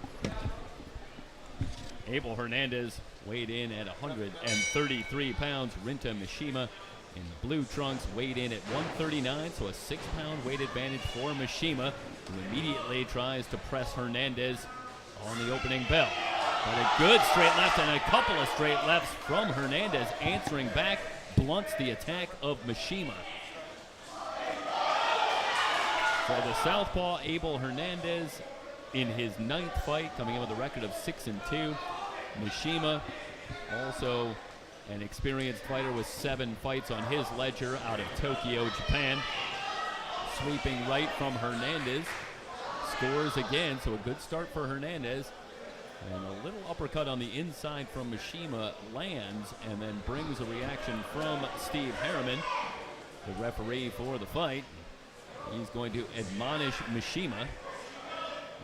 Abel Hernandez weighed in at 133 pounds. Renta Mishima in blue trunks weighed in at 139, so a 6-pound weight advantage for Mishima, who immediately tries to press Hernandez on the opening bell. But a good straight left and a couple of straight lefts from Hernandez, answering back, blunts the attack of Mishima. For the southpaw, Abel Hernandez, in his 9th fight, coming in with a record of 6-2. Mishima, also an experienced fighter with 7 fights on his ledger out of Tokyo, Japan. Sweeping right from Hernandez. Scores again, so a good start for Hernandez. And a little uppercut on the inside from Mishima lands and then brings a reaction from Steve Harriman, the referee for the fight. He's going to admonish Mishima.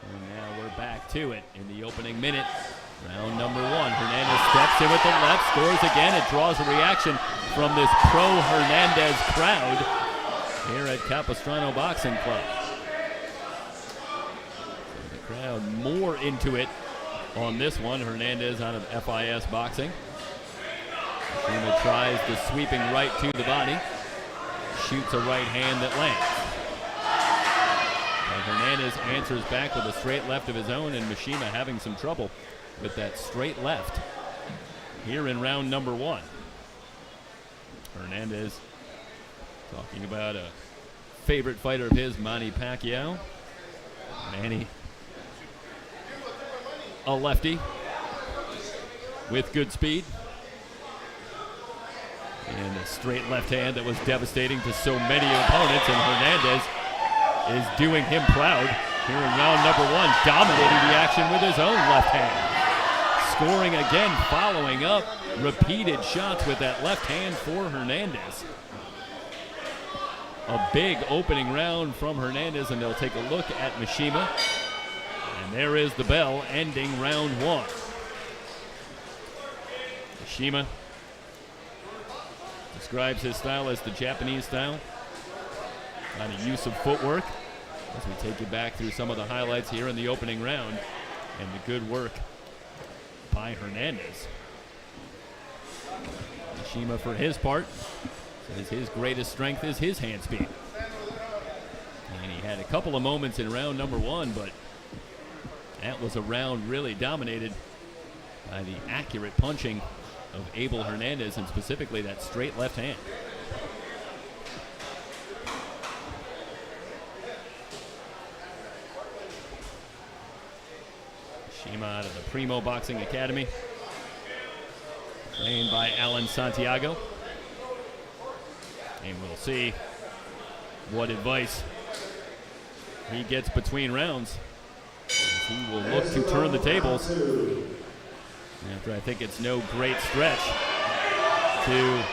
And now we're back to it in the opening minute. Round number 1. Hernandez steps in with the left, scores again. It draws a reaction from this pro-Hernandez crowd here at Capistrano Boxing Club. The crowd more into it on this one. Hernandez out of FIS Boxing. Mishima tries the sweeping right to the body. Shoots a right hand that lands. And Hernandez answers back with a straight left of his own, and Mishima having some trouble with that straight left here in round number 1. Hernandez talking about a favorite fighter of his, Manny Pacquiao. Manny, a lefty with good speed and a straight left hand that was devastating to so many opponents, and Hernandez is doing him proud here in round number 1, dominating the action with his own left hand. Scoring again, following up repeated shots with that left hand for Hernandez. A big opening round from Hernandez, and they'll take a look at Mishima. And there is the bell ending round 1. Mishima describes his style as the Japanese style. On the use of footwork, as we take you back through some of the highlights here in the opening round and the good work by Hernandez. Mishima, for his part, says his greatest strength is his hand speed. And he had a couple of moments in round number 1, but that was a round really dominated by the accurate punching of Abel Hernandez, and specifically that straight left hand. Mishima out of the Primo Boxing Academy, trained by Alan Santiago. And we'll see what advice he gets between rounds, as he will look to turn the tables after I think it's no great stretch to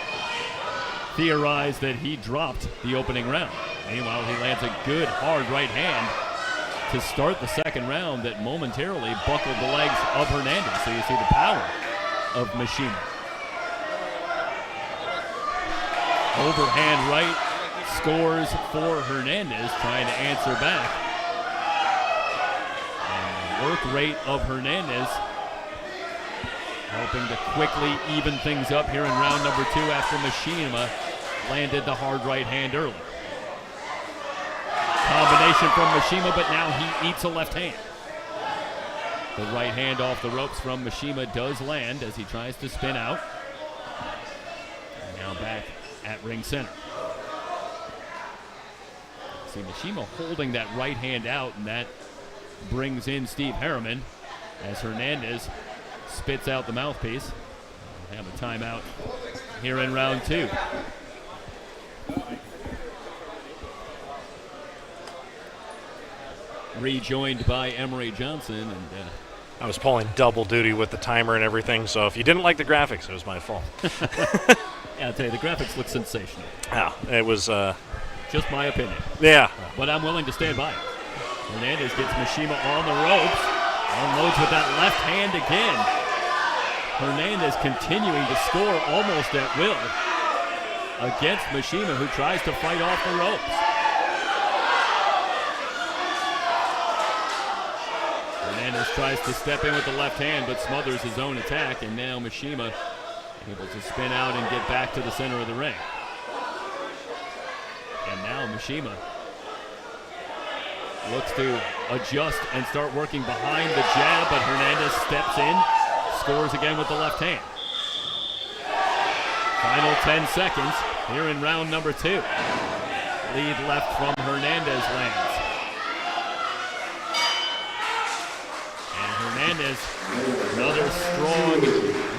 theorize that he dropped the opening round. Meanwhile, he lands a good hard right hand to start the second round that momentarily buckled the legs of Hernandez. So you see the power of Mishima. Overhand right scores for Hernandez, trying to answer back. And the work rate of Hernandez helping to quickly even things up here in round number 2 after Mishima landed the hard right hand early. Combination from Mishima, but now he eats a left hand. The right hand off the ropes from Mishima does land as he tries to spin out. Now back at ring center. See Mishima holding that right hand out, and that brings in Steve Harriman as Hernandez spits out the mouthpiece. We'll have a timeout here in round 2. Rejoined by Emery Johnson. And I was pulling double duty with the timer and everything, so if you didn't like the graphics, it was my fault. yeah, I'll tell you, the graphics look sensational. Yeah, it was... just my opinion. Yeah. But I'm willing to stand by it. Hernandez gets Mishima on the ropes. Unloads with that left hand again. Hernandez continuing to score almost at will against Mishima, who tries to fight off the ropes. Hernandez tries to step in with the left hand, but smothers his own attack, and now Mishima able to spin out and get back to the center of the ring. And now Mishima looks to adjust and start working behind the jab, but Hernandez steps in, scores again with the left hand. Final 10 seconds here in round number 2. Lead left from Hernandez lands. And Hernandez, another strong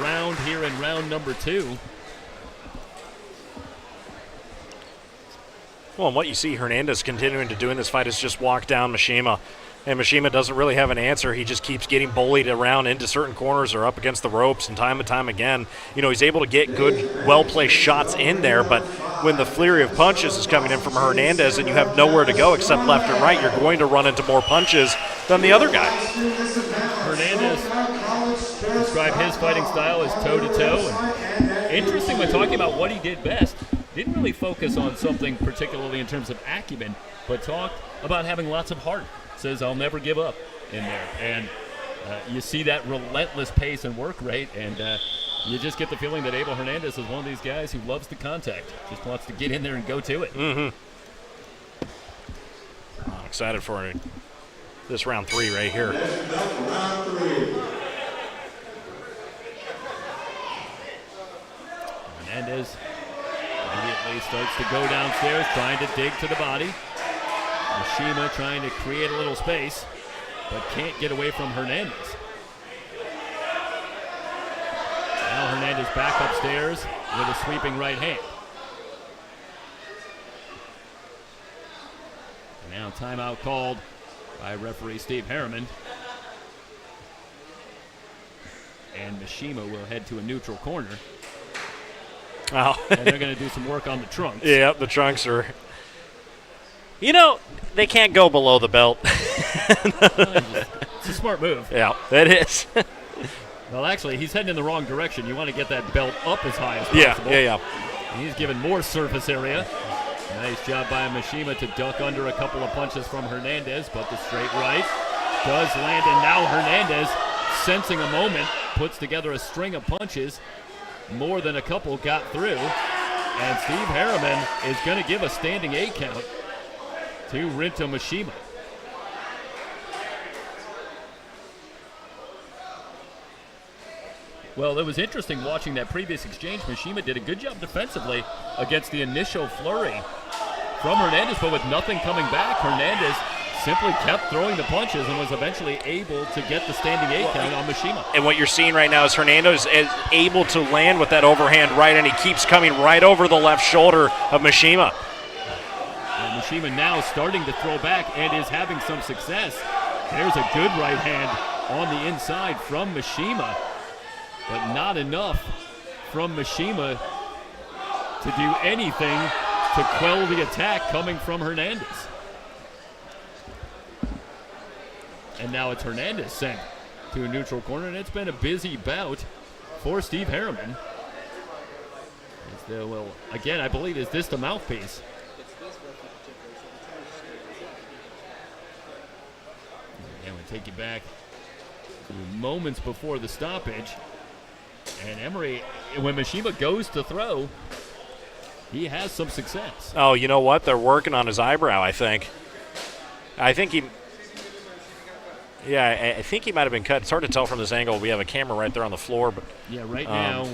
round here in round number 2. Well, and what you see Hernandez continuing to do in this fight is just walk down Mishima. And Mishima doesn't really have an answer. He just keeps getting bullied around into certain corners or up against the ropes, and time again, he's able to get good, well-placed shots in there, but when the flurry of punches is coming in from Hernandez and you have nowhere to go except left and right, you're going to run into more punches than the other guy. Hernandez described his fighting style as toe-to-toe. And interesting when talking about what he did best, didn't really focus on something particularly in terms of acumen, but talked about having lots of heart. Says, I'll never give up in there. And you see that relentless pace and work rate, and you just get the feeling that Abel Hernandez is one of these guys who loves the contact, just wants to get in there and go to it. I'm excited for this round 3 right here. Hernandez immediately starts to go downstairs, trying to dig to the body. Mishima trying to create a little space, but can't get away from Hernandez. Now Hernandez back upstairs with a sweeping right hand. And now timeout called by referee Steve Harriman. And Mishima will head to a neutral corner. Oh. And they're going to do some work on the trunks. Yeah, the trunks are... they can't go below the belt. It's a smart move. Yeah, it is. Well, actually, he's heading in the wrong direction. You want to get that belt up as high as possible. Yeah. And he's given more surface area. Nice job by Mishima to duck under a couple of punches from Hernandez, but the straight right does land, and now Hernandez, sensing a moment, puts together a string of punches. More than a couple got through, and Steve Harriman is going to give a standing 8 count to Rinta Mishima. Well, it was interesting watching that previous exchange. Mishima did a good job defensively against the initial flurry from Hernandez, but with nothing coming back, Hernandez simply kept throwing the punches and was eventually able to get the standing 8 count on Mishima. And what you're seeing right now is Hernandez is able to land with that overhand right, and he keeps coming right over the left shoulder of Mishima. And Mishima now starting to throw back and is having some success. There's a good right hand on the inside from Mishima, but not enough from Mishima to do anything to quell the attack coming from Hernandez. And now it's Hernandez sent to a neutral corner, and it's been a busy bout for Steve Harriman. Well, again, I believe, is this the mouthpiece? And we take you back to moments before the stoppage. And Emery, when Mishima goes to throw, he has some success. Oh, you know what? They're working on his eyebrow, I think. I think he might have been cut. It's hard to tell from this angle. We have a camera right there on the floor. But yeah, right now,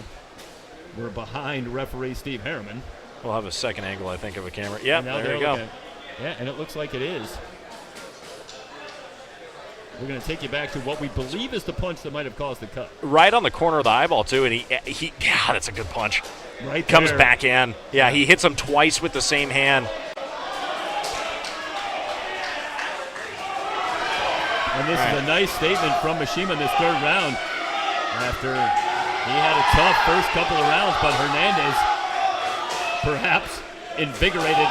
We're behind referee Steve Harriman. We'll have a second angle, I think, of a camera. Yeah, there you go. Yeah, and it looks like it is. We're going to take you back to what we believe is the punch that might have caused the cut. Right on the corner of the eyeball, too, and he yeah, that's a good punch. Right Comes there. back in. Yeah, he hits him twice with the same hand. And this is a nice statement from Mishima in this third round. After he had a tough first couple of rounds, but Hernandez, perhaps invigorated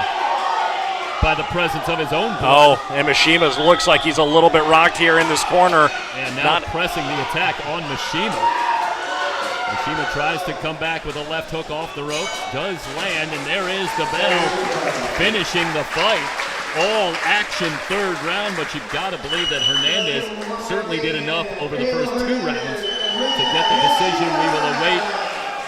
by the presence of his own blood. Oh, and Mishima looks like he's a little bit rocked here in this corner. And now pressing the attack on Mishima. Mishima tries to come back with a left hook off the ropes. Does land, and there is the bell finishing the fight. All action third round, but you've got to believe that Hernandez certainly did enough over the first 2 rounds to get the decision. We will await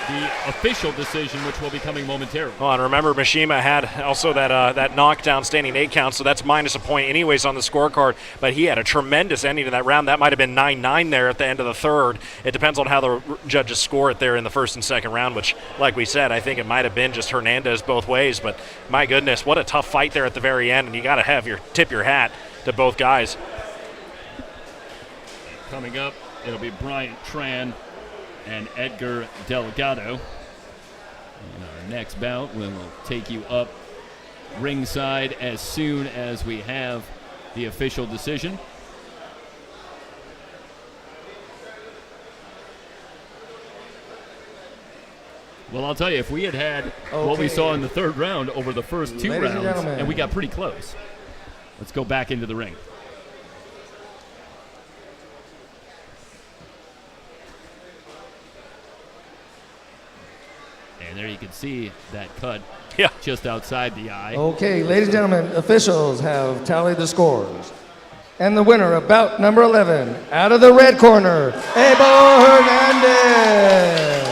the official decision, which will be coming momentarily. Well, and remember, Mishima had also that knockdown standing 8 count, so that's minus a point anyways on the scorecard, but he had a tremendous ending to that round. That might have been 9-9 there at the end of the third. It depends on how the judges score it there in the first and second round, which, like we said, I think it might have been just Hernandez both ways, but my goodness, what a tough fight there at the very end, and you got to have tip your hat to both guys. Coming up, it'll be Bryant Tran and Edgar Delgado. In our next bout, we will take you up ringside as soon as we have the official decision. Well, I'll tell you, if we had what we saw in the third round over the first 2 rounds, and we got pretty close. Let's go back into the ring. And there you can see that cut just outside the eye. Okay, ladies and gentlemen, officials have tallied the scores. And the winner of bout number 11, out of the red corner, Abel Hernandez.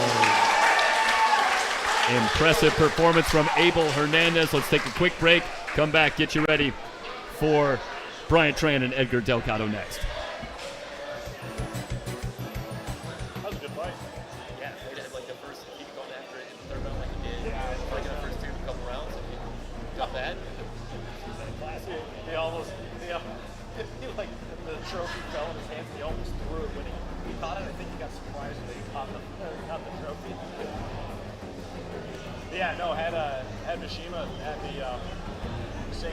Impressive performance from Abel Hernandez. Let's take a quick break. Come back, get you ready for Bryant Tran and Edgar Delgado next. Trophy fell in his hands. He almost threw it when he caught it. I think he got surprised that he caught the trophy. Yeah, no, had Mishima had the same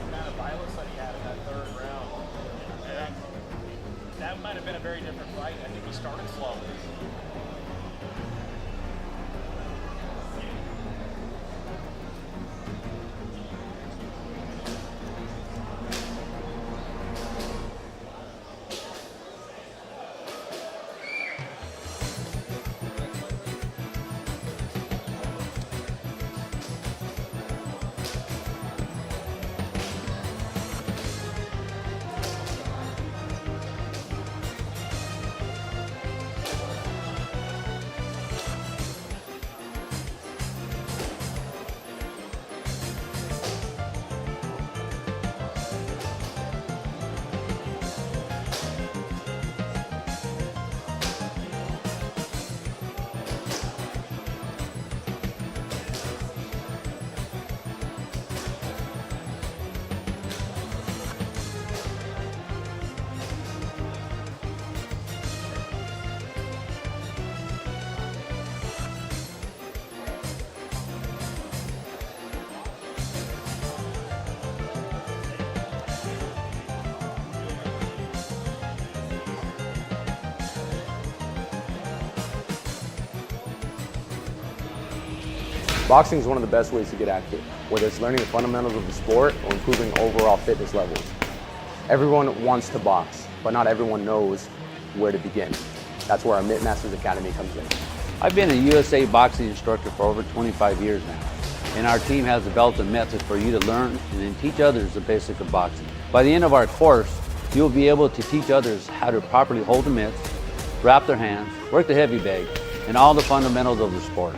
amount of violence that he had in that third round. And that might have been a very different fight. I think he started slow. Boxing is one of the best ways to get active, whether it's learning the fundamentals of the sport or improving overall fitness levels. Everyone wants to box, but not everyone knows where to begin. That's where our Mitt Masters Academy comes in. I've been a USA boxing instructor for over 25 years now, and our team has developed a method for you to learn and then teach others the basics of boxing. By the end of our course, you'll be able to teach others how to properly hold the mitts, wrap their hands, work the heavy bag, and all the fundamentals of the sport.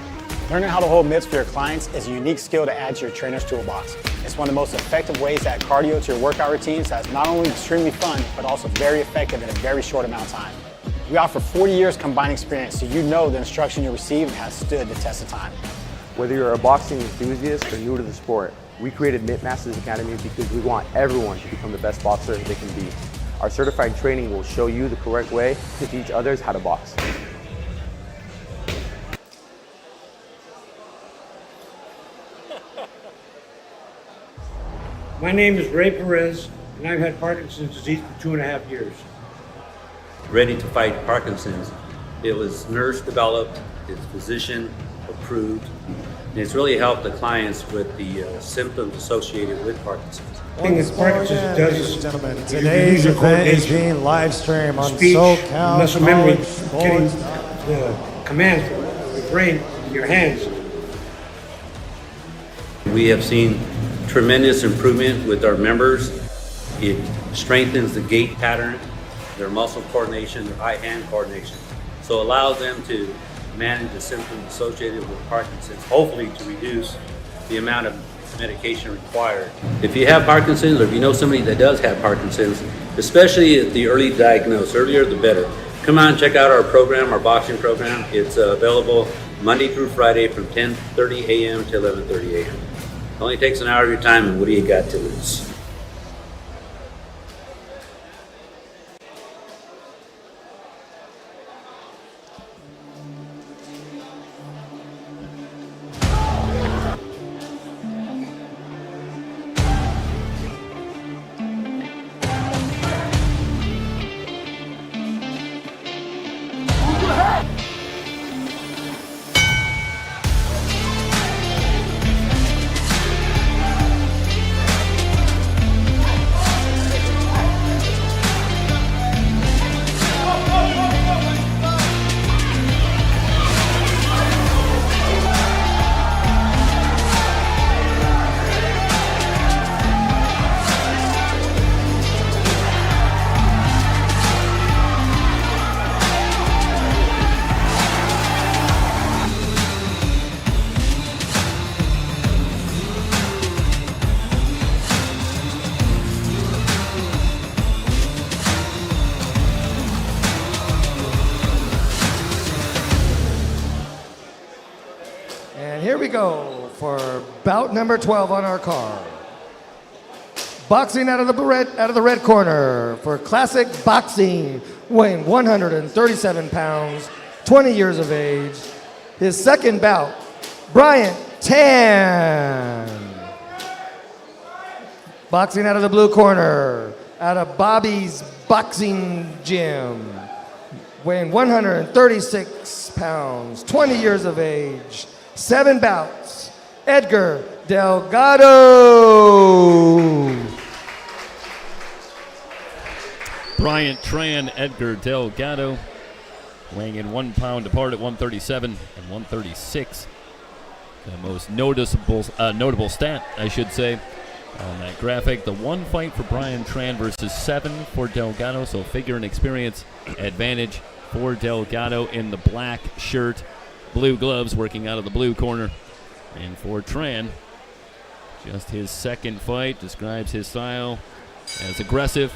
Learning how to hold mitts for your clients is a unique skill to add to your trainer's toolbox. It's one of the most effective ways to add cardio to your workout routines that's not only extremely fun, but also very effective in a very short amount of time. We offer 40 years combined experience, so you know the instruction you received has stood the test of time. Whether you're a boxing enthusiast or new to the sport, we created Mitt Masters Academy because we want everyone to become the best boxer they can be. Our certified training will show you the correct way to teach others how to box. My name is Ray Perez, and I've had Parkinson's disease for 2.5 years. Ready to fight Parkinson's. It was nurse developed, it's physician approved, and it's really helped the clients with the symptoms associated with Parkinson's. The thing that Parkinson's does is gentlemen, you today's lose your event is coordination, being live streamed on speech, SoCal muscle memory, College getting Sports. the commands from your brain in your hands. We have seen tremendous improvement with our members. It strengthens the gait pattern, their muscle coordination, their eye-hand coordination. So it allows them to manage the symptoms associated with Parkinson's, hopefully to reduce the amount of medication required. If you have Parkinson's, or if you know somebody that does have Parkinson's, especially at the early diagnosis, earlier the better, come on, check out our program, our boxing program. It's available Monday through Friday from 10:30 a.m. to 11:30 a.m. It only takes an hour of your time, and what do you got to lose? Here we go for bout number 12 on our card. Boxing out of the red corner for classic boxing, weighing 137 pounds, 20 years of age. His second bout, Bryant Tan. Boxing out of the blue corner, out of Bobby's Boxing Gym, weighing 136 pounds, 20 years of age. 7 bouts, Edgar Delgado. Bryant Tran, Edgar Delgado, weighing in 1 pound apart at 137 and 136. The most notable stat, I should say, on that graphic. The 1 fight for Bryant Tran versus 7 for Delgado, so figure and experience advantage for Delgado in the black shirt. Blue gloves working out of the blue corner. And for Tran, just his second fight, describes his style as aggressive,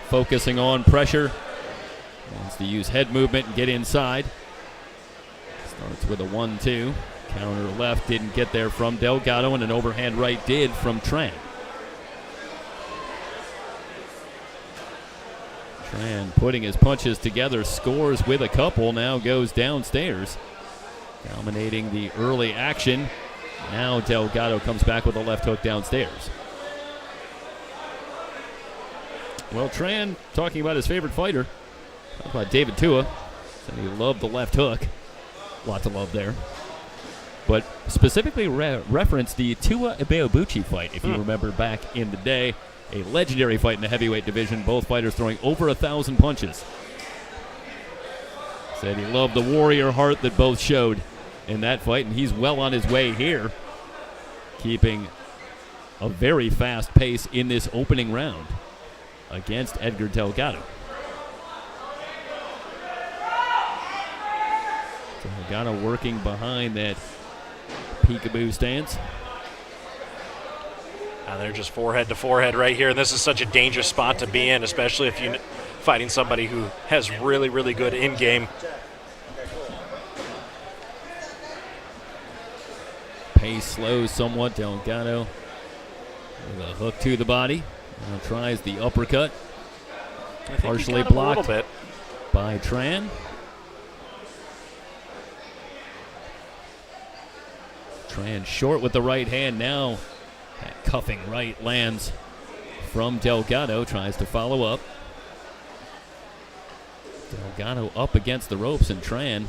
focusing on pressure. Wants to use head movement and get inside. Starts with a 1-2. Counter left didn't get there from Delgado, and an overhand right did from Tran. Tran putting his punches together, scores with a couple, now goes downstairs. Dominating the early action. Now Delgado comes back with a left hook downstairs. Well, Tran, talking about his favorite fighter, talking about David Tua, said he loved the left hook. Lot to love there. But specifically referenced the Tua Ibeobuchi fight, if you remember back in the day. A legendary fight in the heavyweight division, both fighters throwing over 1,000 punches. Said he loved the warrior heart that both showed in that fight, and he's well on his way here, keeping a very fast pace in this opening round against Edgar Delgado. Delgado working behind that peekaboo stance. They're just forehead to forehead right here. This is such a dangerous spot to be in, especially if you fighting somebody who has really, really good in-game. Pace slows somewhat. Delgado with a hook to the body. Now tries the uppercut. Partially blocked a little bit by Tran. Tran short with the right hand now. That cuffing right lands from Delgado. Tries to follow up. Delgado up against the ropes, and Tran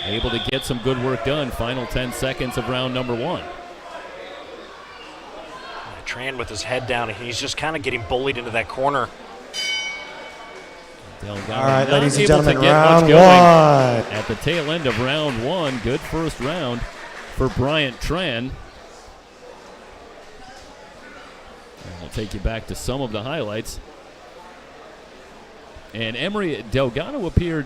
able to get some good work done. Final 10 seconds of round number 1. Tran with his head down, and he's just kind of getting bullied into that corner. Delgado All right, not ladies and able to gentlemen, get round much going 1. at the tail end of round 1. Good first round for Bryant Tran. And we'll take you back to some of the highlights. And Emery, Delgado appeared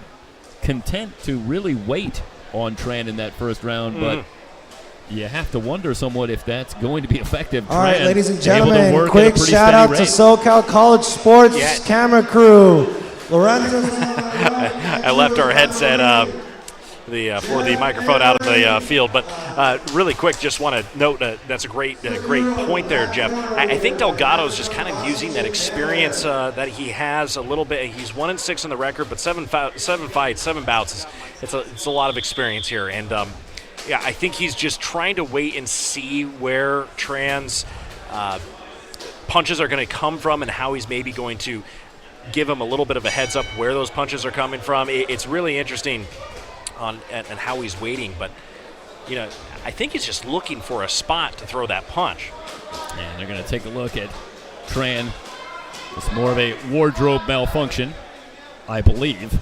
content to really wait on Tran in that first round, but you have to wonder somewhat if that's going to be effective. All right, Tran ladies and able to gentlemen, work at a quick pretty shout steady out rate. to SoCal College Sports camera crew. Lorenzo. I left our headset for the microphone out of the field, but really quick, just want to note that's a great point there, Jeff. I think Delgado's just kind of using that experience that he has a little bit. He's 1-6 in the record, but 7 fights, 7 bouts. It's a lot of experience here, and yeah, I think he's just trying to wait and see where Tran's punches are going to come from and how he's maybe going to give him a little bit of a heads up where those punches are coming from. It's really interesting and how he's waiting, but I think he's just looking for a spot to throw that punch. And they're going to take a look at Tran. It's more of a wardrobe malfunction, I believe.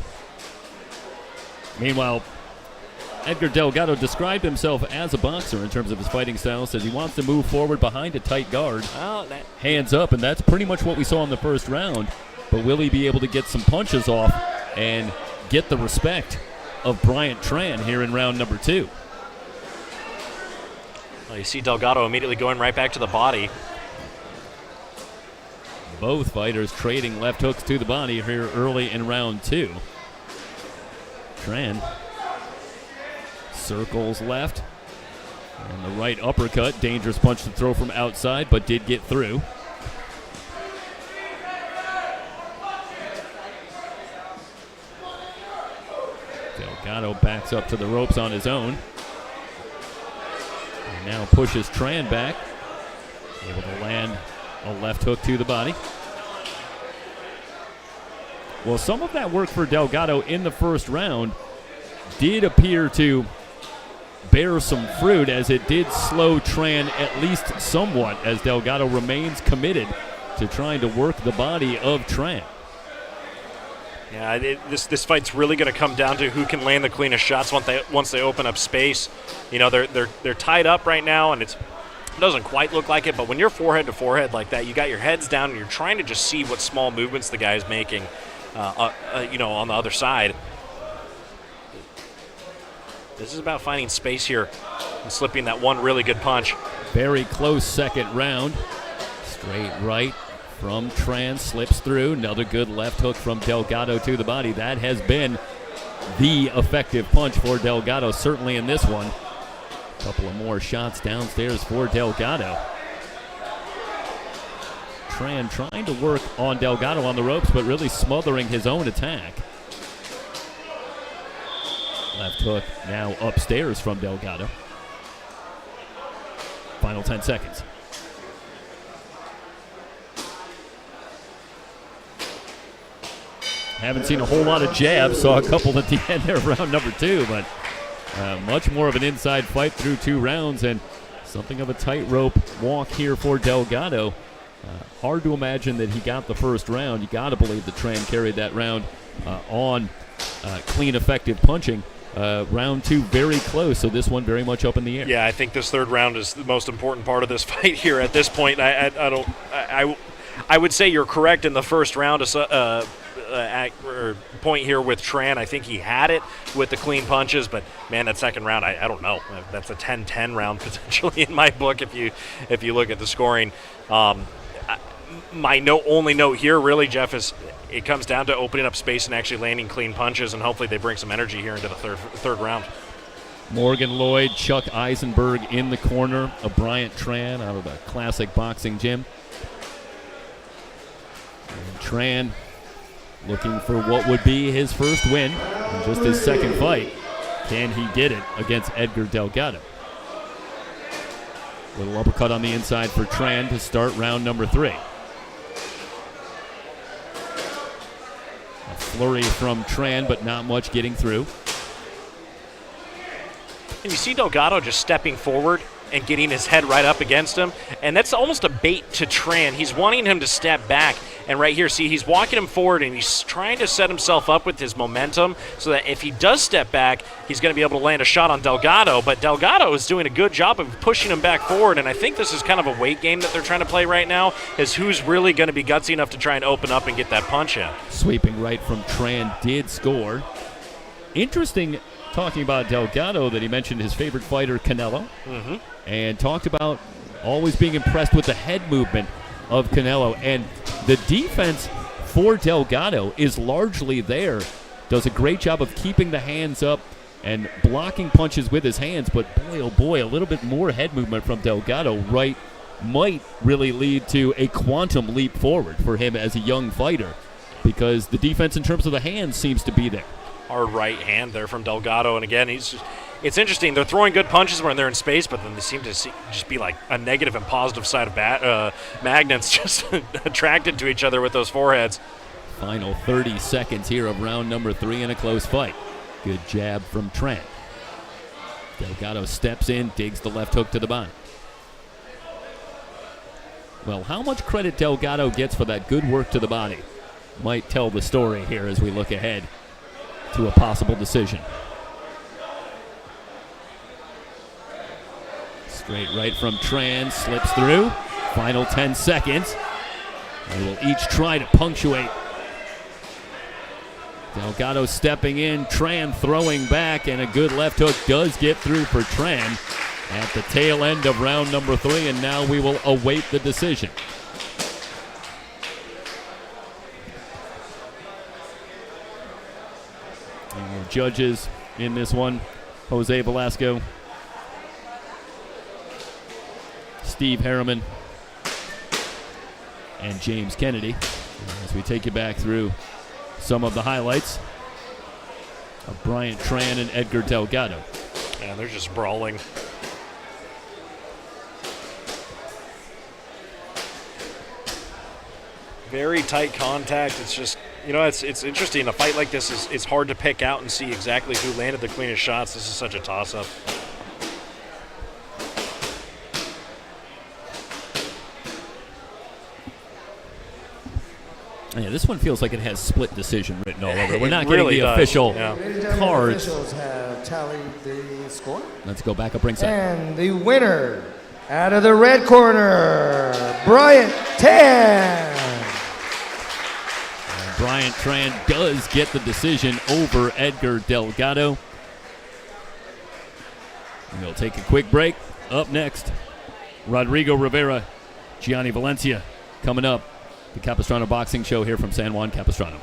Meanwhile, Edgar Delgado described himself as a boxer in terms of his fighting style. Says he wants to move forward behind a tight guard, hands up, and that's pretty much what we saw in the first round. But will he be able to get some punches off and get the respect of Bryant Tran here in round number 2? Well, you see Delgado immediately going right back to the body. Both fighters trading left hooks to the body here early in round 2. Tran circles left. And the right uppercut, dangerous punch to throw from outside, but did get through. Delgado backs up to the ropes on his own. And now pushes Tran back. Able to land a left hook to the body. Well, some of that work for Delgado in the first round did appear to bear some fruit, as it did slow Tran at least somewhat, as Delgado remains committed to trying to work the body of Tran. Yeah, this fight's really going to come down to who can land the cleanest shots once they open up space. They're tied up right now, and it doesn't quite look like it. But when you're forehead to forehead like that, you got your heads down, and you're trying to just see what small movements the guy's making, on the other side. This is about finding space here and slipping that one really good punch. Very close second round. Straight right from Tran, slips through. Another good left hook from Delgado to the body. That has been the effective punch for Delgado, certainly in this one. A couple of more shots downstairs for Delgado. Tran trying to work on Delgado on the ropes, but really smothering his own attack. Left hook now upstairs from Delgado. Final 10 seconds. Haven't seen a whole lot of jabs. Saw a couple at the end there of round number 2, but much more of an inside fight through 2 rounds, and something of a tightrope walk here for Delgado. Hard to imagine that he got the first round. You got to believe that Tran carried that round on clean, effective punching. Round 2 very close, so this one very much up in the air. Yeah, I think this third round is the most important part of this fight here at this point. I would say you're correct in the first round point here with Tran. I think he had it with the clean punches, but man, that second round, I don't know. That's a 10-10 round potentially in my book if you look at the scoring. my only note here, really, Jeff, is it comes down to opening up space and actually landing clean punches, and hopefully they bring some energy here into the third round. Morgan Lloyd, Chuck Eisenberg in the corner of Bryant Tran out of the Classic Boxing Gym. And Tran looking for what would be his first win in just his second fight. Can he get it against Edgar Delgado? Little uppercut on the inside for Tran to start round number 3. A flurry from Tran, but not much getting through. And you see Delgado just stepping forward and getting his head right up against him, and that's almost a bait to Tran. He's wanting him to step back, and right here, see, he's walking him forward, and he's trying to set himself up with his momentum so that if he does step back, he's going to be able to land a shot on Delgado, but Delgado is doing a good job of pushing him back forward, and I think this is kind of a weight game that they're trying to play right now, is who's really going to be gutsy enough to try and open up and get that punch in. Sweeping right from Tran did score. Interesting talking about Delgado that he mentioned his favorite fighter, Canelo, and talked about always being impressed with the head movement of Canelo. And the defense for Delgado is largely there. Does a great job of keeping the hands up and blocking punches with his hands, but boy, oh boy, a little bit more head movement from Delgado right might really lead to a quantum leap forward for him as a young fighter, because the defense in terms of the hands seems to be there. Hard right hand there from Delgado, and again, it's interesting. They're throwing good punches when they're in space, but then they seem to just be like a negative and positive side of magnets just attracted to each other with those foreheads. Final 30 seconds here of round number 3 in a close fight. Good jab from Tran. Delgado steps in, digs the left hook to the body. Well, how much credit Delgado gets for that good work to the body might tell the story here as we look ahead to a possible decision. Straight right from Tran, slips through. Final 10 seconds. They will each try to punctuate. Delgado stepping in, Tran throwing back, and a good left hook does get through for Tran at the tail end of round number 3, and now we will await the decision. And the judges in this one, Jose Velasco, Steve Harriman, and James Kennedy. As we take you back through some of the highlights of Bryant Tran and Edgar Delgado. Yeah, they're just brawling. Very tight contact. It's just, it's interesting. A fight like this it's hard to pick out and see exactly who landed the cleanest shots. This is such a toss-up. Yeah, this one feels like it has split decision written all over. We're not getting really the official Cards. cards. Officials have tallied the score. Let's go back up ringside. And the winner, out of the red corner, Bryant Tran. And Bryant Tran does get the decision over Edgar Delgado. And we'll take a quick break. Up next, Rodrigo Rivera, Gianni Valencia coming up. The Capistrano Boxing Show here from San Juan Capistrano.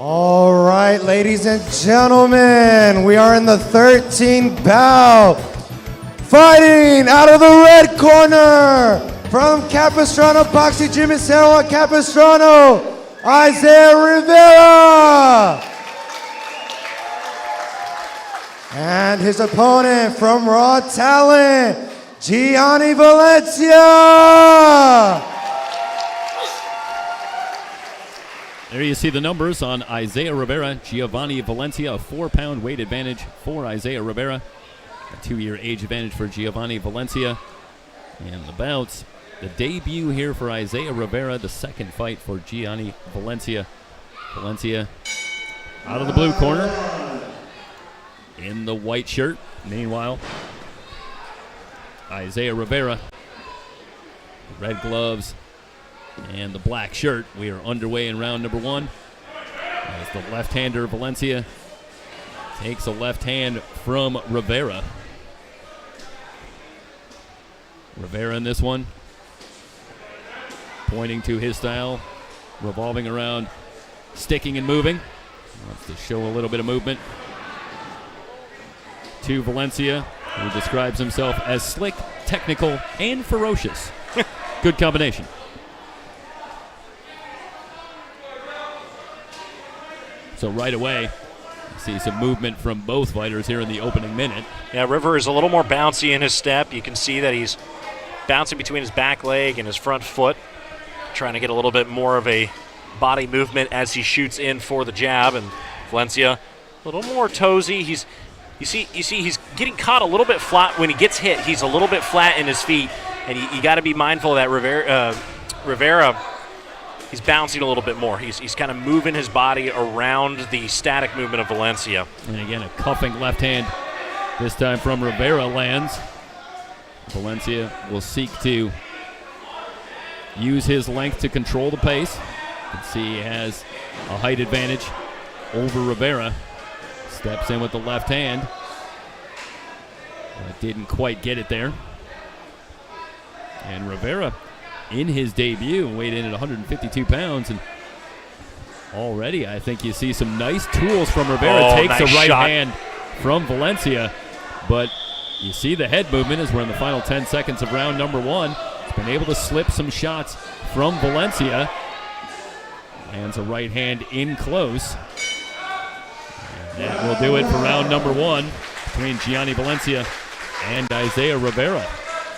All right, ladies and gentlemen, we are in the 13th bout. Fighting out of the red corner from Capistrano Boxing Gym in San Juan Capistrano, Isaiah Rivera. And his opponent from Raw Talent, Gianni Valencia. There you see the numbers on Isaiah Rivera. Giovanni Valencia, a 4-pound weight advantage for Isaiah Rivera. A 2-year age advantage for Giovanni Valencia. And the bouts, the debut here for Isaiah Rivera, the second fight for Gianni Valencia. Valencia out of the blue corner in the white shirt. Meanwhile, Isaiah Rivera, red gloves and the black shirt. We are underway in round number 1 as the left-hander Valencia takes a left hand from Rivera. Rivera in this one, pointing to his style, revolving around, sticking and moving. Wants to show a little bit of movement to Valencia, who describes himself as slick, technical, and ferocious. Good combination. So right away, you see some movement from both fighters here in the opening minute. Yeah, River is a little more bouncy in his step. You can see that he's bouncing between his back leg and his front foot, trying to get a little bit more of a body movement as he shoots in for the jab. And Valencia, a little more toesy. You see, he's getting caught a little bit flat when he gets hit. He's a little bit flat in his feet, and you got to be mindful of that. Rivera, he's bouncing a little bit more. He's kind of moving his body around the static movement of Valencia. And again, a cuffing left hand, this time from Rivera, lands. Valencia will seek to use his length to control the pace. You can see he has a height advantage over Rivera. Steps in with the left hand. But didn't quite get it there. And Rivera, in his debut, weighed in at 152 pounds. And already, I think you see some nice tools from Rivera. Takes nice a right shot hand from Valencia. But you see the head movement as we're in the final 10 seconds of round number 1. He's been able to slip some shots from Valencia. Lands a right hand in close. And that will do it for round number 1 between Gianni Valencia and Isaiah Rivera.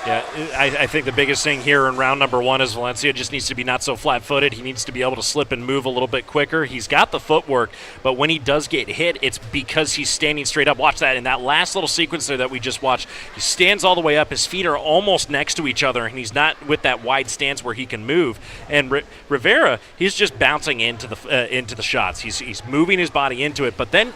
Yeah, I think the biggest thing here in round number 1 is Valencia just needs to be not so flat-footed. He needs to be able to slip and move a little bit quicker. He's got the footwork, but when he does get hit, it's because he's standing straight up. Watch that in that last little sequence there that we just watched. He stands all the way up. His feet are almost next to each other, and he's not with that wide stance where he can move. And Rivera, he's just bouncing into the shots. He's moving his body into it, but then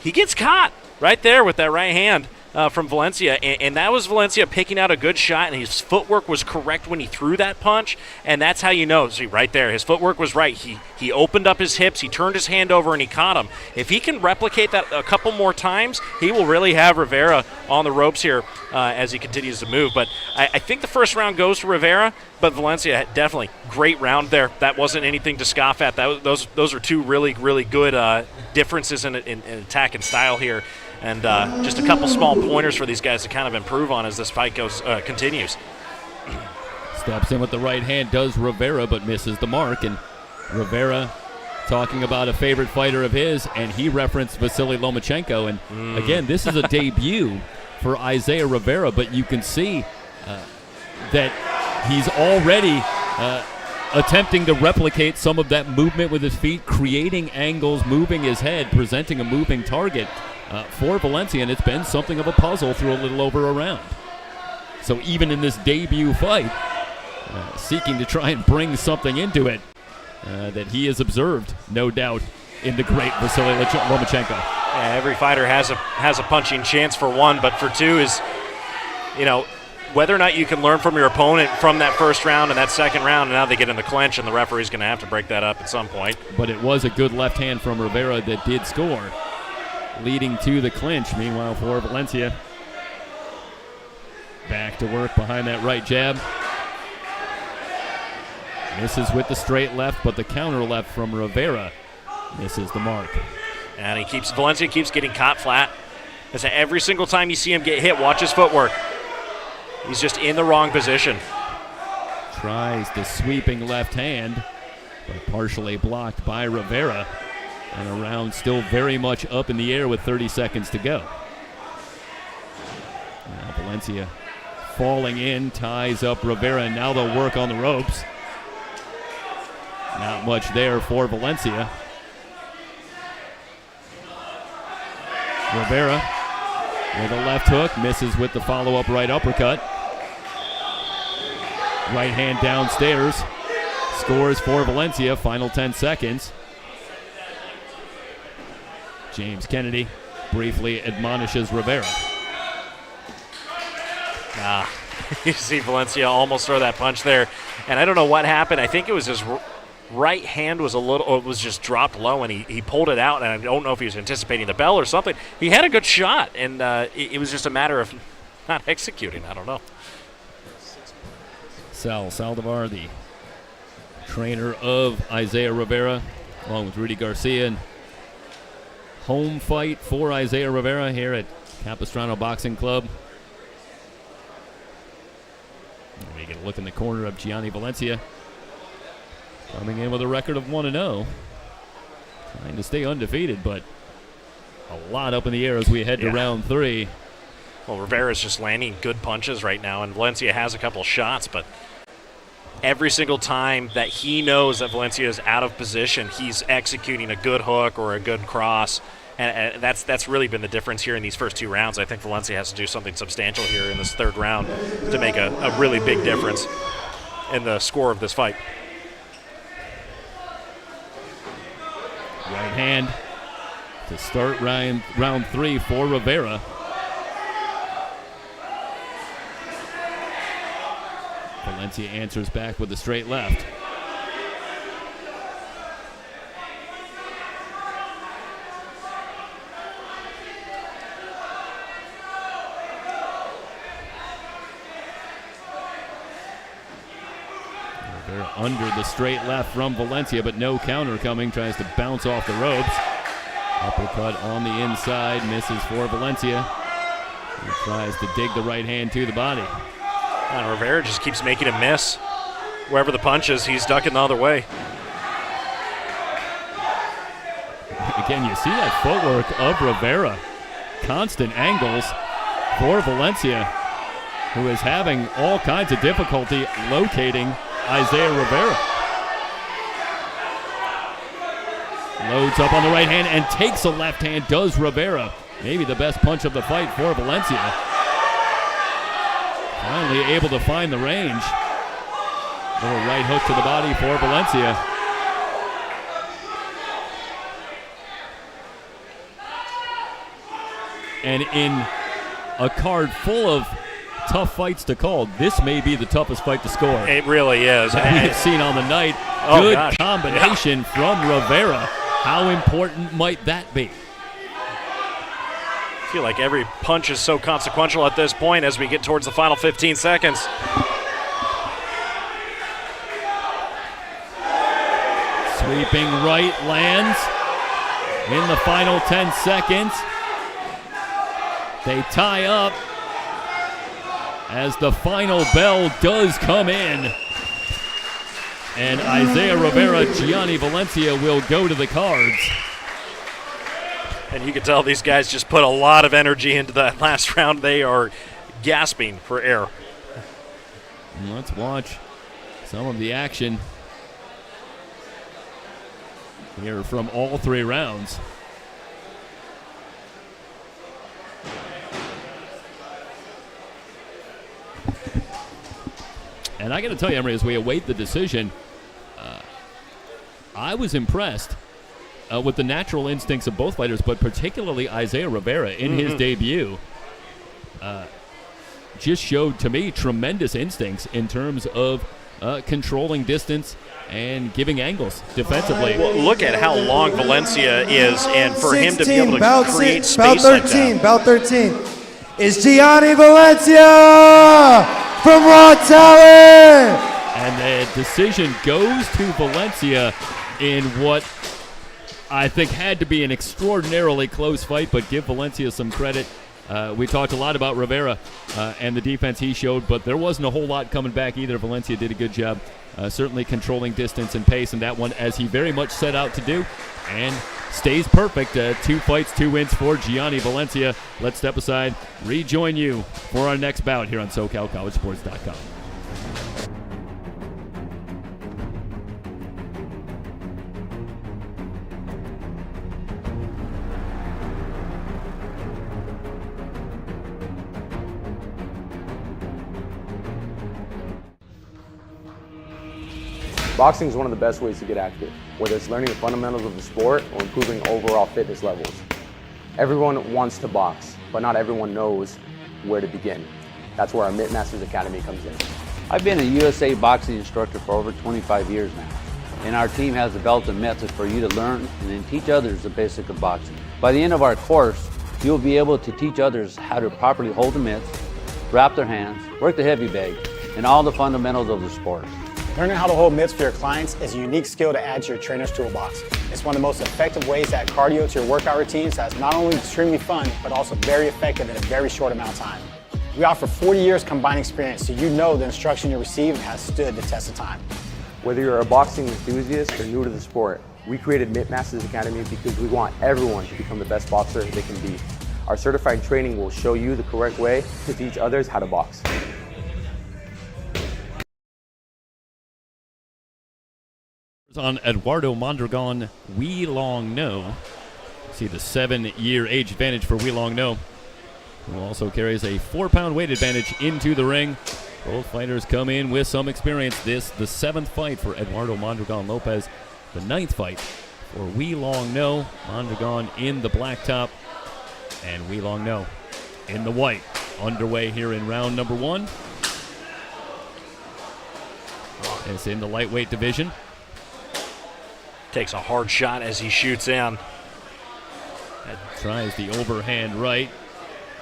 he gets caught right there with that right hand from Valencia, and that was Valencia picking out a good shot, and his footwork was correct when he threw that punch, and that's how you know. See, right there, his footwork was right. He opened up his hips, he turned his hand over, and he caught him. If he can replicate that a couple more times, he will really have Rivera on the ropes here as he continues to move. But I think the first round goes to Rivera, but Valencia, definitely great round there. That wasn't anything to scoff at. Those are two really, really good differences in attack and style here. And just a couple small pointers for these guys to kind of improve on as this fight continues. Steps in with the right hand, does Rivera, but misses the mark. And Rivera talking about a favorite fighter of his, and he referenced Vasily Lomachenko. And again, this is a debut for Isaiah Rivera, but you can see that he's already attempting to replicate some of that movement with his feet, creating angles, moving his head, presenting a moving target for Valencia, and it's been something of a puzzle through a little over a round. So even in this debut fight, seeking to try and bring something into it that he has observed, no doubt, in the great Vasily Lomachenko. Yeah, every fighter has a punching chance for one, but for two is, whether or not you can learn from your opponent from that first round and that second round, and now they get in the clinch, and the referee's going to have to break that up at some point. But it was a good left hand from Rivera that did score, leading to the clinch. Meanwhile, for Valencia, back to work behind that right jab. Misses with the straight left, but the counter left from Rivera misses the mark. And Valencia keeps getting caught flat. As every single time you see him get hit, watch his footwork. He's just in the wrong position. Tries the sweeping left hand, but partially blocked by Rivera. And a round still very much up in the air with 30 seconds to go. Valencia falling in, ties up Rivera, and now they'll work on the ropes. Not much there for Valencia. Rivera with a left hook, misses with the follow-up right uppercut. Right hand downstairs, scores for Valencia, final 10 seconds. James Kennedy briefly admonishes Rivera. You see Valencia almost throw that punch there, and I don't know what happened. I think it was his right hand was was just dropped low, and he pulled it out, and I don't know if he was anticipating the bell or something. He had a good shot, and it was just a matter of not executing. I don't know. Saldivar, the trainer of Isaiah Rivera, along with Rudy Garcia. And home fight for Isaiah Rivera here at Capistrano Boxing Club. We get a look in the corner of Gianni Valencia, coming in with a record of 1-0. Trying to stay undefeated, but a lot up in the air as we head to round 3. Well, Rivera's just landing good punches right now, and Valencia has a couple shots, but every single time that he knows that Valencia is out of position, he's executing a good hook or a good cross, and that's really been the difference here in these first 2 rounds. I think Valencia has to do something substantial here in this 3rd round to make a really big difference in the score of this fight. Right hand to start round 3 for Rivera. Valencia answers back with a straight left. Rivera under the straight left from Valencia, but no counter coming. Tries to bounce off the ropes. Uppercut on the inside, misses for Valencia. He tries to dig the right hand to the body. And Rivera just keeps making him miss. Wherever the punch is, he's ducking the other way. Again, you see that footwork of Rivera. Constant angles for Valencia, who is having all kinds of difficulty locating Isaiah Rivera. Loads up on the right hand and takes a left hand, does Rivera. Maybe the best punch of the fight for Valencia. Finally able to find the range. Little right hook to the body for Valencia. And in a card full of tough fights to call, this may be the toughest fight to score. It really is. That we have seen on the night. Good combination from Rivera. How important might that be? I feel like every punch is so consequential at this point as we get towards the final 15 seconds. Sweeping right lands in the final 10 seconds. They tie up as the final bell does come in. And Isaiah Rivera, Gianni Valencia will go to the cards. And you can tell these guys just put a lot of energy into that last round. They are gasping for air. And let's watch some of the action here from all 3 rounds. And I got to tell you, Emery, as we await the decision, I was impressed with the natural instincts of both fighters, but particularly Isaiah Rivera in his debut. Just showed to me tremendous instincts in terms of controlling distance and giving angles defensively. Well, look at how long Valencia is, and for him to be able to create space Bout 13, like that. Bout 13 is Gianni Valencia from Raw Talent. And the decision goes to Valencia in what I think had to be an extraordinarily close fight, but give Valencia some credit. We talked a lot about Rivera and the defense he showed, but there wasn't a whole lot coming back either. Valencia did a good job, certainly controlling distance and pace in that one, as he very much set out to do, and stays perfect. 2 fights, 2 wins for Gianni Valencia. Let's step aside, rejoin you for our next bout here on SoCalCollegeSports.com. Boxing is one of the best ways to get active, whether it's learning the fundamentals of the sport or improving overall fitness levels. Everyone wants to box, but not everyone knows where to begin. That's where our Mitt Masters Academy comes in. I've been a USA boxing instructor for over 25 years now, and our team has developed a method for you to learn and then teach others the basics of boxing. By the end of our course, you'll be able to teach others how to properly hold the mitts, wrap their hands, work the heavy bag, and all the fundamentals of the sport. Learning how to hold mitts for your clients is a unique skill to add to your trainer's toolbox. It's one of the most effective ways to add cardio to your workout routines that's not only extremely fun, but also very effective in a very short amount of time. We offer 40 years combined experience, so you know the instruction you received has stood the test of time. Whether you're a boxing enthusiast or new to the sport, we created Mitt Masters Academy because we want everyone to become the best boxer they can be. Our certified training will show you the correct way to teach others how to box. On Eduardo Mondragon, We Long No. See the 7-year age advantage for We Long No, who also carries a 4-pound weight advantage into the ring. Both fighters come in with some experience. This, the 7th fight for Eduardo Mondragon Lopez, the 9th fight for We Long No. Mondragon in the black top, and We Long No in the white. Underway here in round number 1. It's in the lightweight division. Takes a hard shot as he shoots in. Tries the overhand right.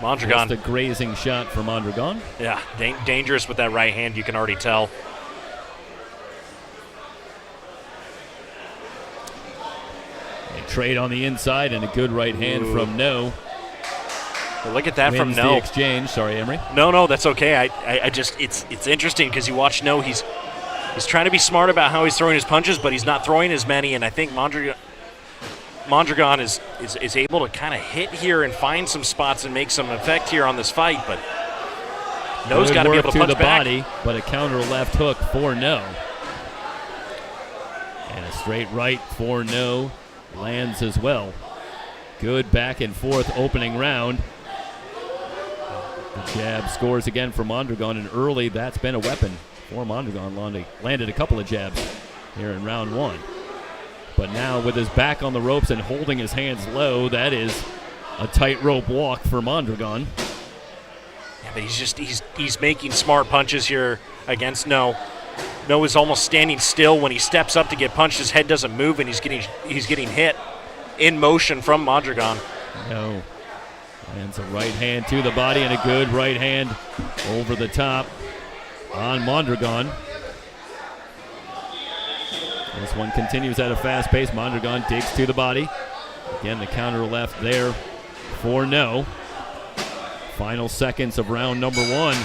Mondragon. Just a grazing shot for Mondragon. Yeah, dangerous with that right hand, you can already tell. They trade on the inside and a good right hand from No. Well, look at that Wins from No. the exchange. Sorry, Emery. No, that's okay. I just it's interesting because you watch No. He's trying to be smart about how he's throwing his punches, but he's not throwing as many. And I think Mondragon is able to kind of hit here and find some spots and make some effect here on this fight. But No's got to be able to punch the back. body, but a counter left hook for No. And a straight right for No lands as well. Good back and forth opening round. The jab scores again for Mondragon, and early that's been a weapon for Mondragon. Landed a couple of jabs here in round 1. But now with his back on the ropes and holding his hands low, that is a tightrope walk for Mondragon. Yeah, but he's making smart punches here against No. No is almost standing still when he steps up to get punched. His head doesn't move, and he's getting hit in motion from Mondragon. No. Lands a right hand to the body and a good right hand over the top on Mondragon. This one continues at a fast pace. Mondragon digs to the body. Again, the counter left there for No. Final seconds of round number 1.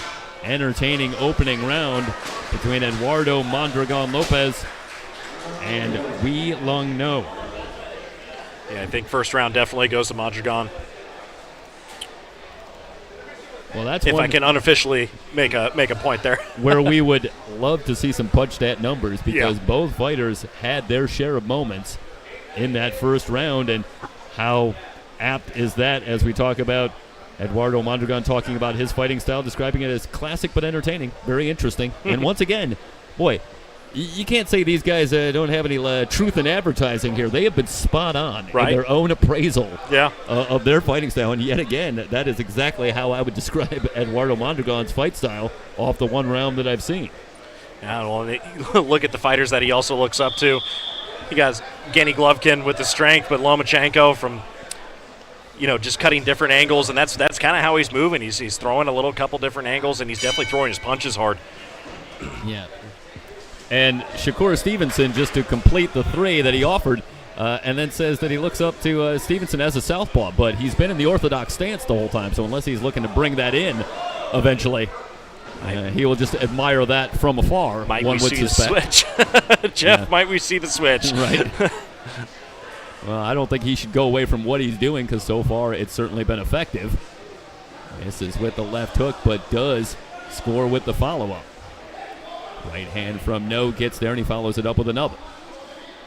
Entertaining opening round between Eduardo Mondragon Lopez and We Long No. Yeah, I think first round definitely goes to Mondragon. Well, that's if one I can unofficially make a point there. where we would love to see some punch stat numbers, because both fighters had their share of moments in that first round. And how apt is that as we talk about Eduardo Mondragon talking about his fighting style, describing it as classic but entertaining, very interesting. And once again, boy, you can't say these guys don't have any truth in advertising here. They have been spot on in their own appraisal of their fighting style. And yet again, that is exactly how I would describe Eduardo Mondragon's fight style off the one round that I've seen. Yeah, well, look at the fighters that he also looks up to. You got Gennady Golovkin with the strength, but Lomachenko from, just cutting different angles, and that's kind of how he's moving. He's throwing a couple different angles, and he's definitely throwing his punches hard. Yeah. And Shakur Stevenson, just to complete the 3 that he offered, and then says that he looks up to Stevenson as a southpaw, but he's been in the orthodox stance the whole time, so unless he's looking to bring that in eventually, he will just admire that from afar. Might one we would see suspect. the switch? Jeff, might we see the switch? Right. Well, I don't think he should go away from what he's doing because so far it's certainly been effective. Misses with the left hook, but does score with the follow-up. Right hand from No gets there, and he follows it up with another.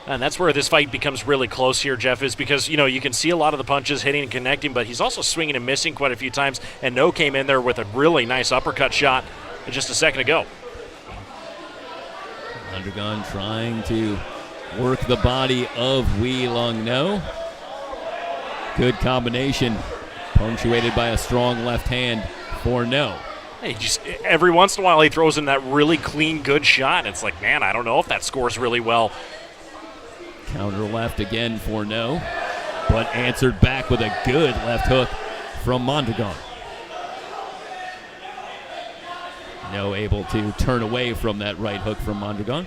And that's where this fight becomes really close here, Jeff, is because, you can see a lot of the punches hitting and connecting, but he's also swinging and missing quite a few times, and No came in there with a really nice uppercut shot just a second ago. Mondragon trying to work the body of Wei Lung No. Good combination, punctuated by a strong left hand for No. Hey, just every once in a while he throws in that really clean, good shot. It's like, man, I don't know if that scores really well. Counter left again for No, but answered back with a good left hook from Mondragon. No able to turn away from that right hook from Mondragon.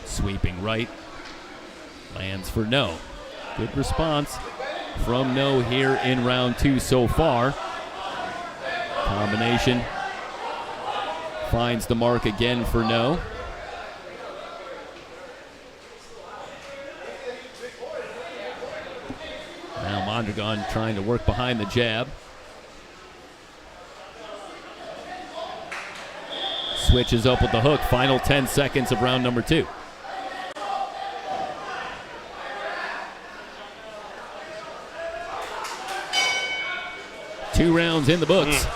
Sweeping right, lands for No. Good response from No here in round 2 so far. Combination finds the mark again for No. Now Mondragon trying to work behind the jab. Switches up with the hook. Final 10 seconds of round number 2. Two rounds in the books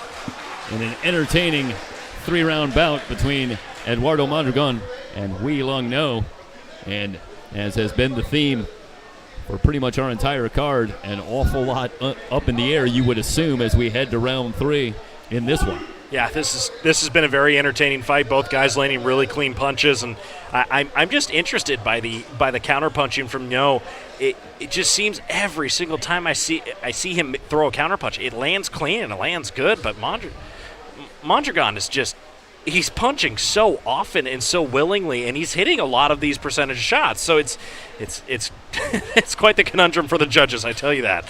in an entertaining 3-round bout between Eduardo Mondragon and Wei Lung No. And as has been the theme for pretty much our entire card, an awful lot up in the air, you would assume, as we head to round 3 in this one. Yeah, this has been a very entertaining fight. Both guys landing really clean punches, and I'm just interested by the counter punching from No. It just seems every single time I see him throw a counter punch, it lands clean and it lands good. But Mondragon is he's punching so often and so willingly, and he's hitting a lot of these percentage shots. So it's it's quite the conundrum for the judges, I tell you that.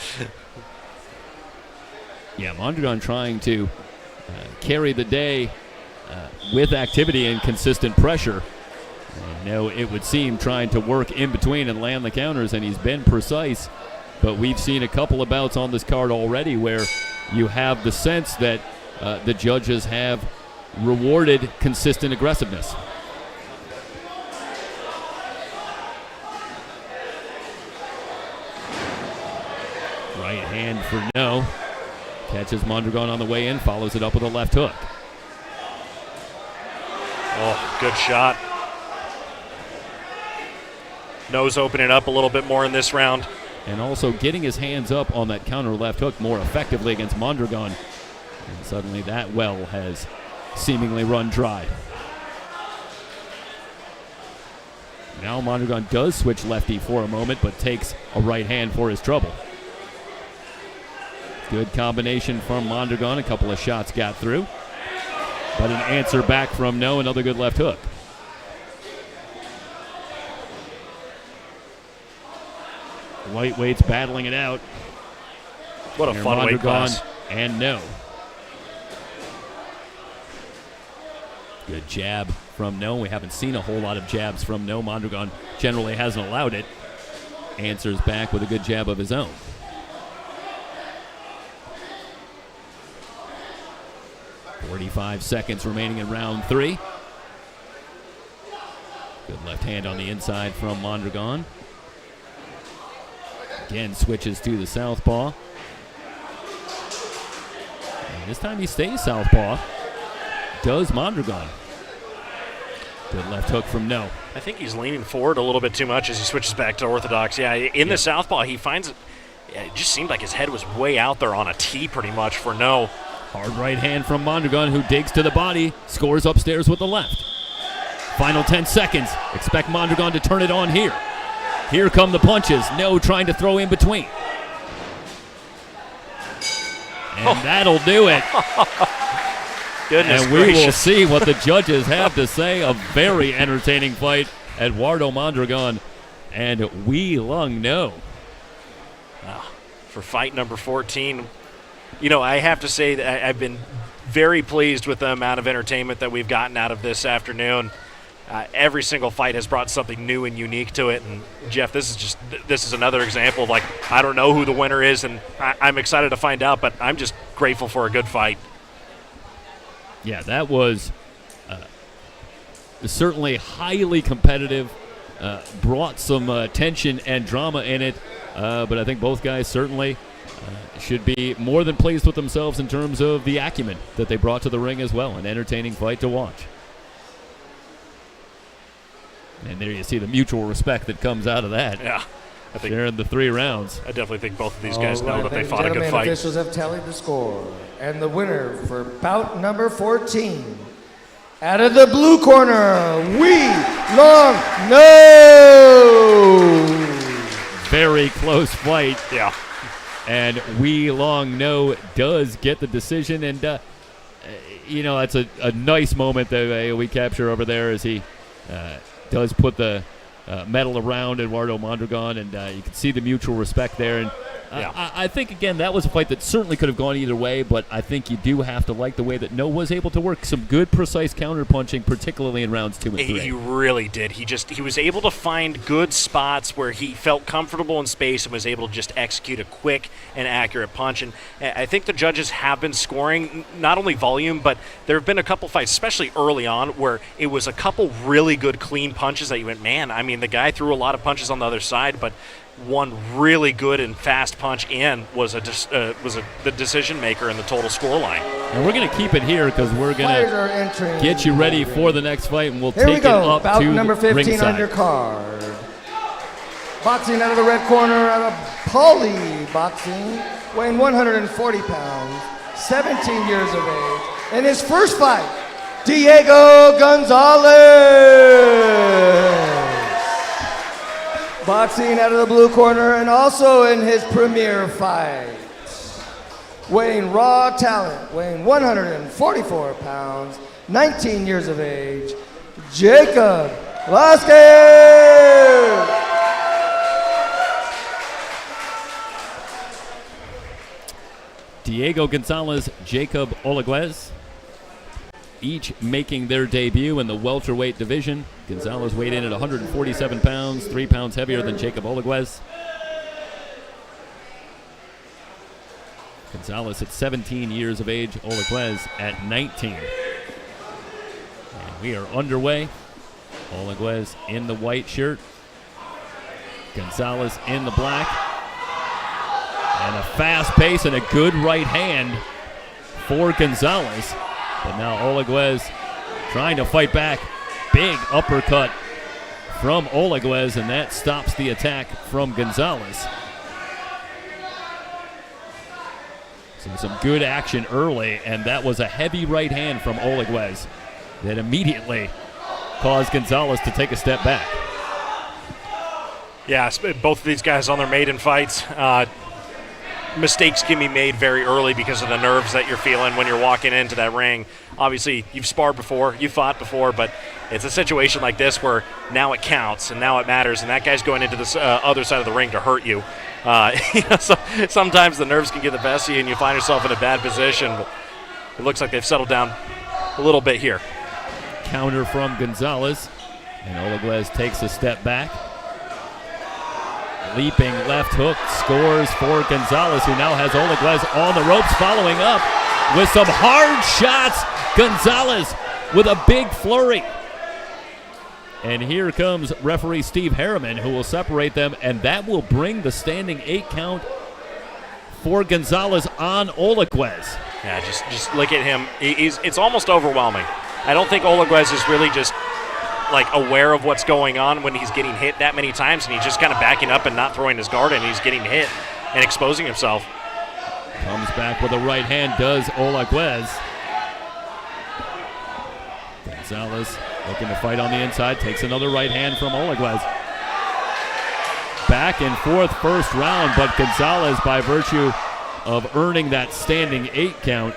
Yeah, Mondragon trying to carry the day with activity and consistent pressure. And No, it would seem, trying to work in between and land the counters, and he's been precise. But we've seen a couple of bouts on this card already where you have the sense that the judges have rewarded consistent aggressiveness. Right hand for No. Catches Mondragon on the way in, follows it up with a left hook. Oh, good shot. No's opening up a little bit more in this round. And also getting his hands up on that counter left hook more effectively against Mondragon. And suddenly that well has seemingly run dry. Now Mondragon does switch lefty for a moment, but takes a right hand for his trouble. Good combination from Mondragon. A couple of shots got through. But an answer back from No, another good left hook. Lightweights battling it out. What a fun weight class. And No. Good jab from No. We haven't seen a whole lot of jabs from No. Mondragon generally hasn't allowed it. Answers back with a good jab of his own. .45 seconds remaining in round 3. Good left hand on the inside from Mondragon. Again, switches to the southpaw. And this time he stays southpaw. Does Mondragon. Good left hook from No. I think he's leaning forward a little bit too much as he switches back to orthodox. Yeah, in the southpaw, he finds it just seemed like his head was way out there on a tee pretty much for No. Hard right hand from Mondragon, who digs to the body, scores upstairs with the left. Final 10 seconds. Expect Mondragon to turn it on here. Here come the punches. No trying to throw in between. And that'll do it. Goodness and gracious. We will see what the judges have to say. A very entertaining fight. Eduardo Mondragon and Wei Lung No. For fight number 14, I have to say that I've been very pleased with the amount of entertainment that we've gotten out of this afternoon. every single fight has brought something new and unique to it. And Jeff, this is another example of, like, I don't know who the winner is, and I'm excited to find out, but I'm just grateful for a good fight. Yeah, that was certainly highly competitive, brought some tension and drama in it, but I think both guys certainly should be more than pleased with themselves in terms of the acumen that they brought to the ring as well. An entertaining fight to watch. And there you see the mutual respect that comes out of that. Yeah. I think sharing the 3 rounds. I definitely think both of these guys know that they fought a good fight. Officials have tallied the score. And the winner for bout number 14, out of the blue corner, We Long No. Very close fight. Yeah. And We Long No does get the decision. And, that's a nice moment that we capture over there as he does put the medal around Eduardo Mondragon, and you can see the mutual respect there. And I think, again, that was a fight that certainly could have gone either way, but I think you do have to like the way that No was able to work some good, precise counter-punching, particularly in rounds 2 and 3. He really did. He was able to find good spots where he felt comfortable in space and was able to just execute a quick and accurate punch. And I think the judges have been scoring not only volume, but there have been a couple fights, especially early on, where it was a couple really good, clean punches that you went, man, I mean, the guy threw a lot of punches on the other side, but one really good and fast punch in was the decision maker in the total score line. And we're going to keep it here because we're going to get you ready for the next fight, and we'll take it up bout to number 15 ringside. undercard. Boxing out of the red corner, out of Poly Boxing, weighing 140 pounds, 17 years of age. In his first fight, Diego Gonzalez. Boxing out of the blue corner, and also in his premier fight, weighing raw talent, weighing 144 pounds, 19 years of age, Jacob Olaguez. Diego Gonzalez, Jacob Olaguez, each making their debut in the welterweight division. Gonzalez weighed in at 147 pounds, 3 pounds heavier than Jacob Olaguez. Gonzalez at 17 years of age, Olaguez at 19. And we are underway. Olaguez in the white shirt, Gonzalez in the black. And a fast pace and a good right hand for Gonzalez. But now Olaguez trying to fight back. Big uppercut from Olaguez, and that stops the attack from Gonzalez. So some good action early, and that was a heavy right hand from Olaguez that immediately caused Gonzalez to take a step back. Yeah, both of these guys on their maiden fights. Mistakes can be made very early because of the nerves that you're feeling when you're walking into that ring. Obviously, you've sparred before, you've fought before, but it's a situation like this where now it counts and now it matters, and that guy's going into this other side of the ring to hurt you. So sometimes the nerves can get the best of you and you find yourself in a bad position, but it looks like they've settled down a little bit here. Counter from Gonzalez, and Olaguez takes a step back. Leaping left hook scores for Gonzalez, who now has Olaguez on the ropes, following up with some hard shots. Gonzalez with a big flurry. And here comes referee Steve Harriman, who will separate them, and that will bring the standing 8 count for Gonzalez on Olaguez. Yeah, just look at him. It's almost overwhelming. I don't think Olaguez is really just aware of what's going on when he's getting hit that many times, and he's just kind of backing up and not throwing his guard, and he's getting hit and exposing himself. Comes back with a right hand, does Olaguez. Gonzalez looking to fight on the inside, takes another right hand from Olaguez. Back and forth first round, but Gonzalez, by virtue of earning that standing 8 count,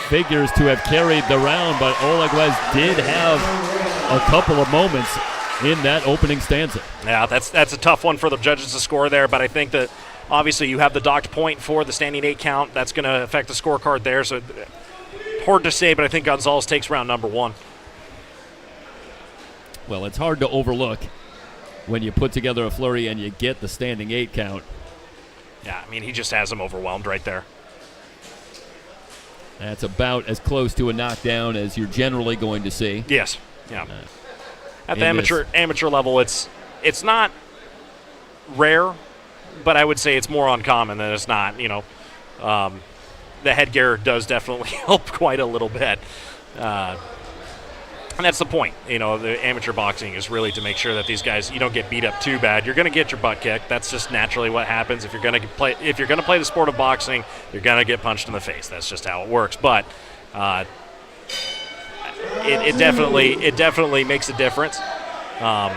figures to have carried the round, but Olaguez did have a couple of moments in that opening stanza. Yeah, that's a tough one for the judges to score there, but I think that obviously you have the docked point for the standing 8 count. That's going to affect the scorecard there, so hard to say, but I think Gonzalez takes round number 1. Well, it's hard to overlook when you put together a flurry and you get the standing 8 count. Yeah, I mean, he just has him overwhelmed right there. That's about as close to a knockdown as you're generally going to see. Yes. Yeah. At the amateur level, it's not rare, but I would say it's more uncommon than it's not. You know, the headgear does definitely help quite a little bit. And that's the point. You know, the amateur boxing is really to make sure that these guys, you don't get beat up too bad. You're going to get your butt kicked. That's just naturally what happens. If you're going to play the sport of boxing, you're going to get punched in the face. That's just how it works. But it definitely makes a difference. But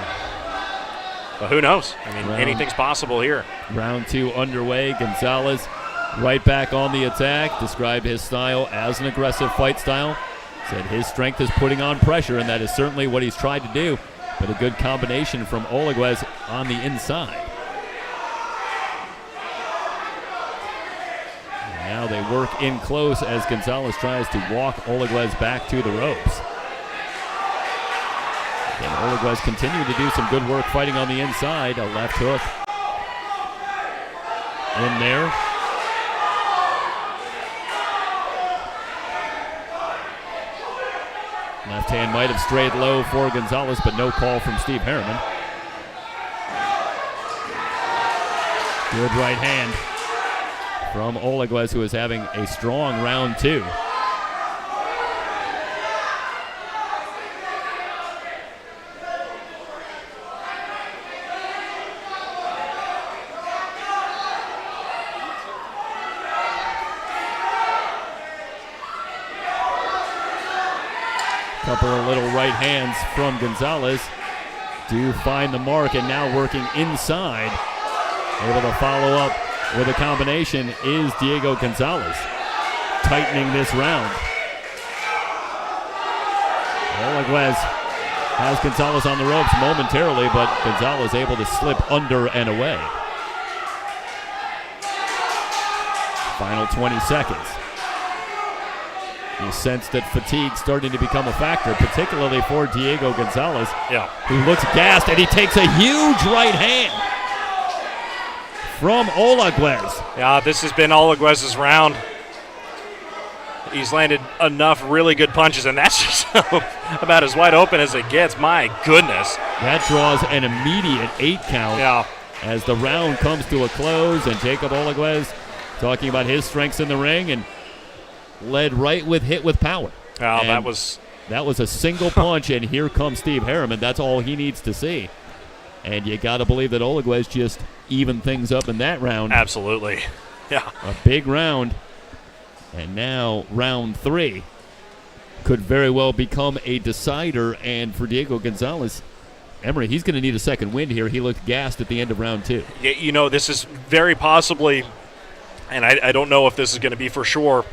who knows? I mean, anything's possible here. Round 2 underway. Gonzalez right back on the attack. Described his style as an aggressive fight style. Said his strength is putting on pressure, and that is certainly what he's tried to do. But a good combination from Olaguez on the inside. Now they work in close as Gonzalez tries to walk Olaguez back to the ropes. And Olaguez continuing to do some good work fighting on the inside. A left hook in there. Left hand might have strayed low for Gonzalez, but no call from Steve Harriman. Good right hand from Olaguez, who is having a strong round 2. Couple of little right hands from Gonzalez do find the mark, and now working inside. Able to follow up with a combination is Diego Gonzalez, tightening this round. Olaguez has Gonzalez on the ropes momentarily, but Gonzalez able to slip under and away. Final 20 seconds. You sense that fatigue starting to become a factor, particularly for Diego Gonzalez, who looks gassed, and he takes a huge right hand from Olaguez. Yeah, this has been Olaguez's round. He's landed enough really good punches, and that's just about as wide open as it gets. My goodness. That draws an immediate 8 count as the round comes to a close, and Jacob Olaguez talking about his strengths in the ring, and led right with hit with power. Oh, that was a single punch, and here comes Steve Harriman. That's all he needs to see. And you got to believe that Olaguez just evened things up in that round. Absolutely. Yeah. A big round. And now round 3 could very well become a decider. And for Diego Gonzalez, Emery, he's going to need a second wind here. He looked gassed at the end of round 2. You know, this is very possibly, and I don't know if this is going to be for sure,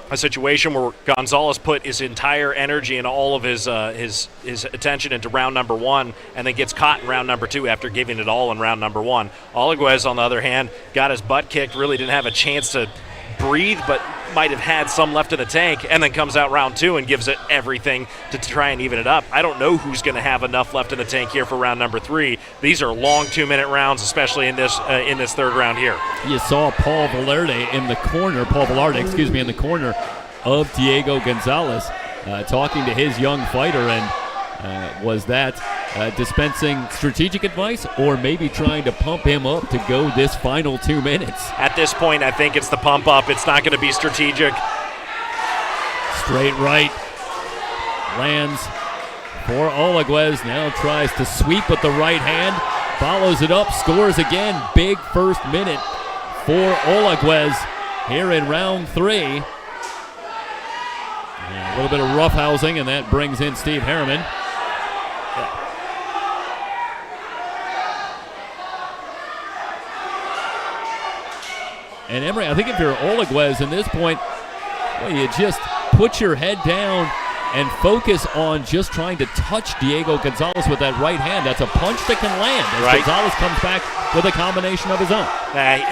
a situation where Gonzalez put his entire energy and all of his attention into round number 1, and then gets caught in round number 2 after giving it all in round number 1. Olaguez, on the other hand, got his butt kicked, really didn't have a chance to breathe, but might have had some left in the tank, and then comes out round 2 and gives it everything to try and even it up. I don't know who's going to have enough left in the tank here for round number 3. These are long 2-minute rounds, especially in this third round here. You saw Paul Velarde in the corner of Diego Gonzalez, talking to his young fighter, and was that dispensing strategic advice, or maybe trying to pump him up to go this final 2 minutes? At this point, I think it's the pump up. It's not going to be strategic. Straight right lands for Olaguez. Now tries to sweep with the right hand, follows it up, scores again. Big first minute for Olaguez here in round 3. And a little bit of roughhousing, and that brings in Steve Harriman. And Emery, I think if you're Olaguez in this point, well, you just put your head down and focus on just trying to touch Diego Gonzalez with that right hand. That's a punch that can land as Gonzalez comes back with a combination of his own.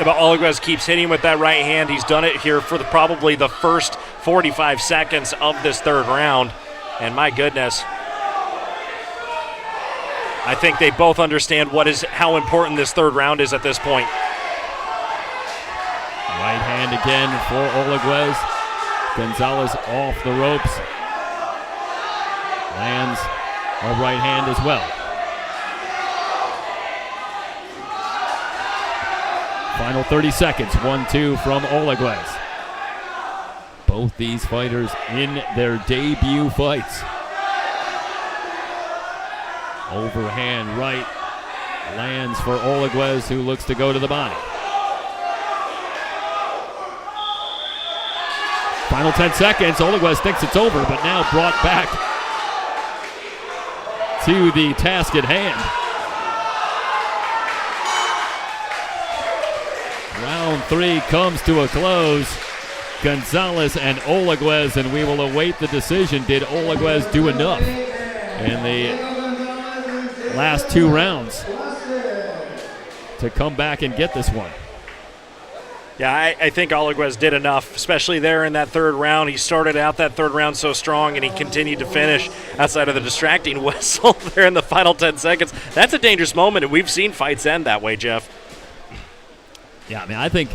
Olaguez keeps hitting with that right hand. He's done it here for probably the first 45 seconds of this third round. And my goodness. I think they both understand how important this third round is at this point. Right hand again for Olaguez. Gonzalez off the ropes. Lands a right hand as well. Final 30 seconds. 1-2 from Olaguez. Both these fighters in their debut fights. Overhand right lands for Olaguez, who looks to go to the body. Final 10 seconds. Olaguez thinks it's over, but now brought back to the task at hand. Round 3 comes to a close. Gonzalez and Olaguez, and we will await the decision. Did Olaguez do enough in the last 2 rounds to come back and get this one? Yeah, I think Olaguez did enough, especially there in that third round. He started out that third round so strong, and he continued to finish outside of the distracting whistle there in the final 10 seconds. That's a dangerous moment, and we've seen fights end that way, Jeff. Yeah, I mean, I think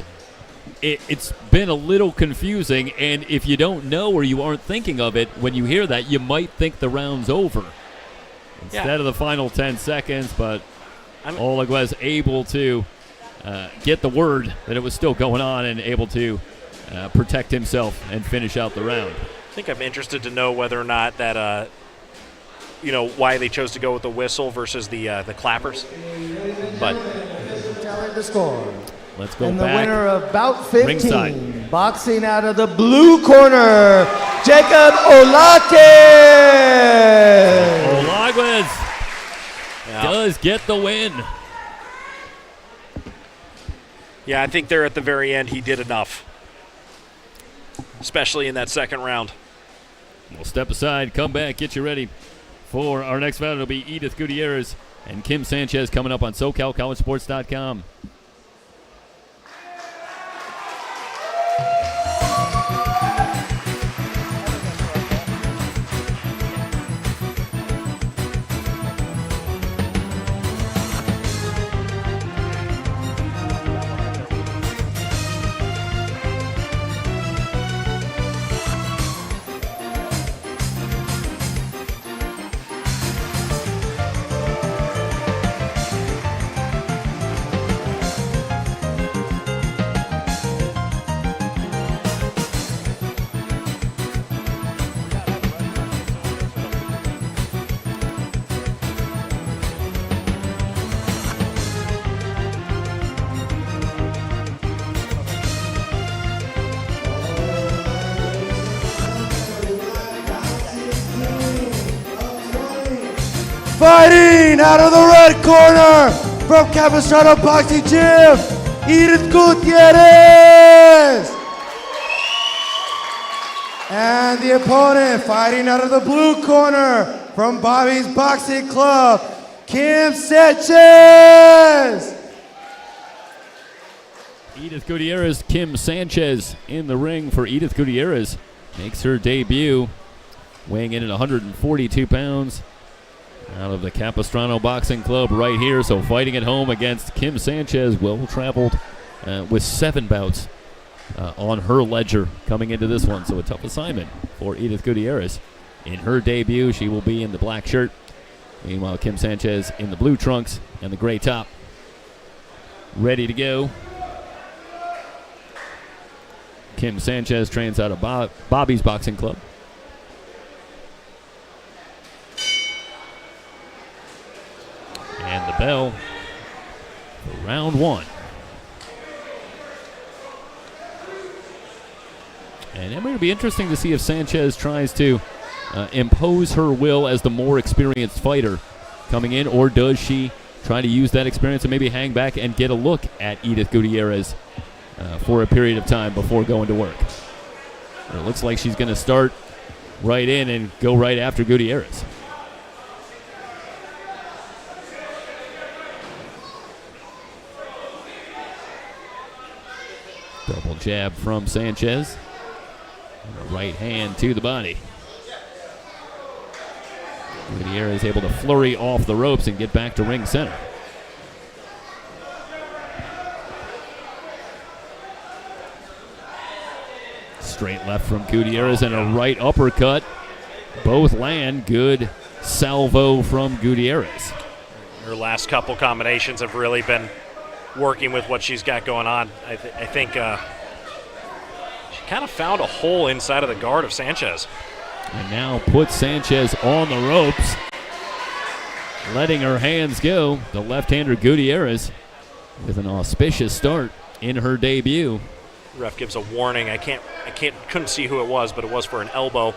it's been a little confusing, and if you don't know or you aren't thinking of it, when you hear that, you might think the round's over instead of the final 10 seconds, but Olaguez able to get the word that it was still going on and able to protect himself and finish out the round. I think I'm interested to know whether or not that, why they chose to go with the whistle versus the clappers. But Tally the score. Let's go and back. And the winner of Bout 15, ringside. Boxing out of the blue corner, Jacob Olaguez. Does get the win. Yeah, I think there at the very end he did enough, especially in that second round. We'll step aside, come back, get you ready for our next battle. It'll be Edith Gutierrez and Kim Sanchez coming up on SoCalCollegeSports.com. Fighting out of the red corner from Capistrano Boxing Gym, Edith Gutierrez. And the opponent fighting out of the blue corner from Bobby's Boxing Club, Kim Sanchez. Edith Gutierrez, Kim Sanchez in the ring for Edith Gutierrez. Makes her debut, weighing in at 142 pounds. Out of the Capistrano Boxing Club right here. So fighting at home against Kim Sanchez, well-traveled with 7 bouts on her ledger coming into this one. So a tough assignment for Edith Gutierrez. In her debut, she will be in the black shirt. Meanwhile, Kim Sanchez in the blue trunks and the gray top. Ready to go. Kim Sanchez trains out of Bobby's Boxing Club. And the bell for round 1. And it will be interesting to see if Sanchez tries to impose her will as the more experienced fighter coming in, or does she try to use that experience and maybe hang back and get a look at Edith Gutierrez for a period of time before going to work. It looks like she's going to start right in and go right after Gutierrez. Double jab from Sanchez. And a right hand to the body. Gutierrez is able to flurry off the ropes and get back to ring center. Straight left from Gutierrez and a right uppercut. Both land. Good salvo from Gutierrez. Her last couple combinations have really been working with what she's got going on. I think she kind of found a hole inside of the guard of Sanchez. And now puts Sanchez on the ropes, letting her hands go. The left-hander Gutierrez with an auspicious start in her debut. Ref gives a warning. Couldn't see who it was, but it was for an elbow.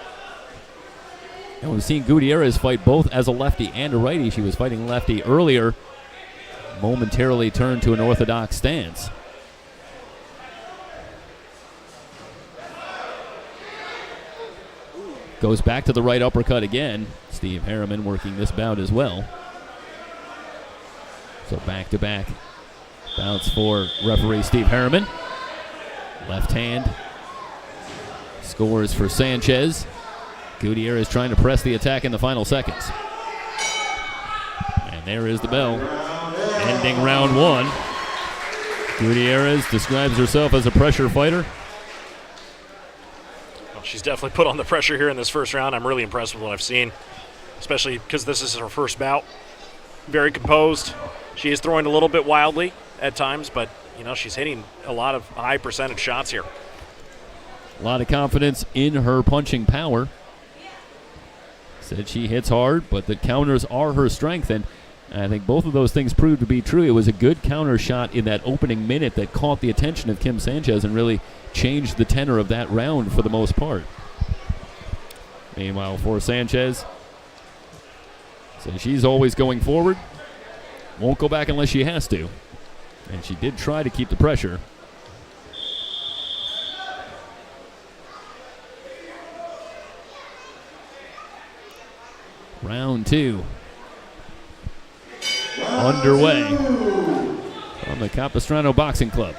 And we've seen Gutierrez fight both as a lefty and a righty. She was fighting lefty earlier, momentarily turned to an orthodox stance. Goes back to the right uppercut again. Steve Harriman working this bout as well. So back-to-back bouts for referee Steve Harriman. Left hand scores for Sanchez. Gutierrez trying to press the attack in the final seconds. And there is the bell. Ending round one. Gutierrez describes herself as a pressure fighter. Well, she's definitely put on the pressure here in this first round. I'm really impressed with what I've seen, especially because this is her first bout. Very composed. She is throwing a little bit wildly at times, but she's hitting a lot of high percentage shots here. A lot of confidence in her punching power. Said she hits hard, but the counters are her strength, and I think both of those things proved to be true. It was a good counter shot in that opening minute that caught the attention of Kim Sanchez and really changed the tenor of that round for the most part. Meanwhile, for Sanchez, so she's always going forward. Won't go back unless she has to. And she did try to keep the pressure. Round two underway from the Capistrano Boxing Club.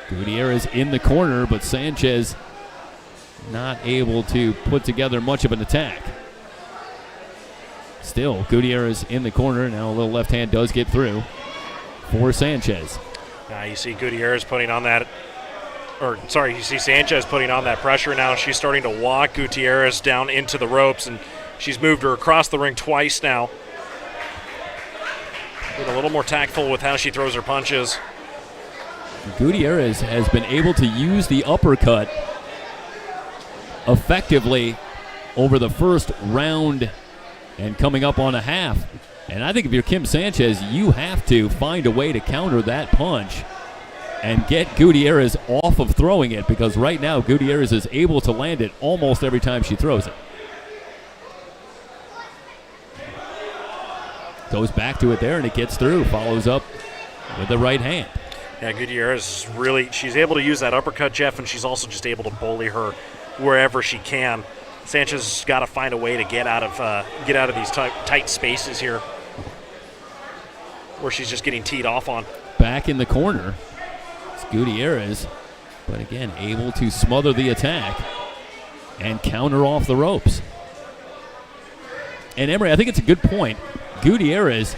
Gutierrez in the corner, but Sanchez not able to put together much of an attack. Still, Gutierrez in the corner. Now a little left hand does get through for Sanchez. Now you see Gutierrez putting on that, you see Sanchez putting on that pressure now. She's starting to walk Gutierrez down into the ropes, and she's moved her across the ring twice now. Being a little more tactful with how she throws her punches. Gutierrez has been able to use the uppercut effectively over the first round and coming up on a half. And I think if you're Kim Sanchez, you have to find a way to counter that punch and get Gutierrez off of throwing it, because right now Gutierrez is able to land it almost every time she throws it. Goes back to it there, and it gets through. Follows up with the right hand. Yeah, Gutierrez she's able to use that uppercut, Jeff, and she's also just able to bully her wherever she can. Sanchez has got to find a way to get out of these tight spaces here where she's just getting teed off on. Back in the corner, it's Gutierrez, but again, able to smother the attack and counter off the ropes. And Emery, I think it's a good point. Gutierrez,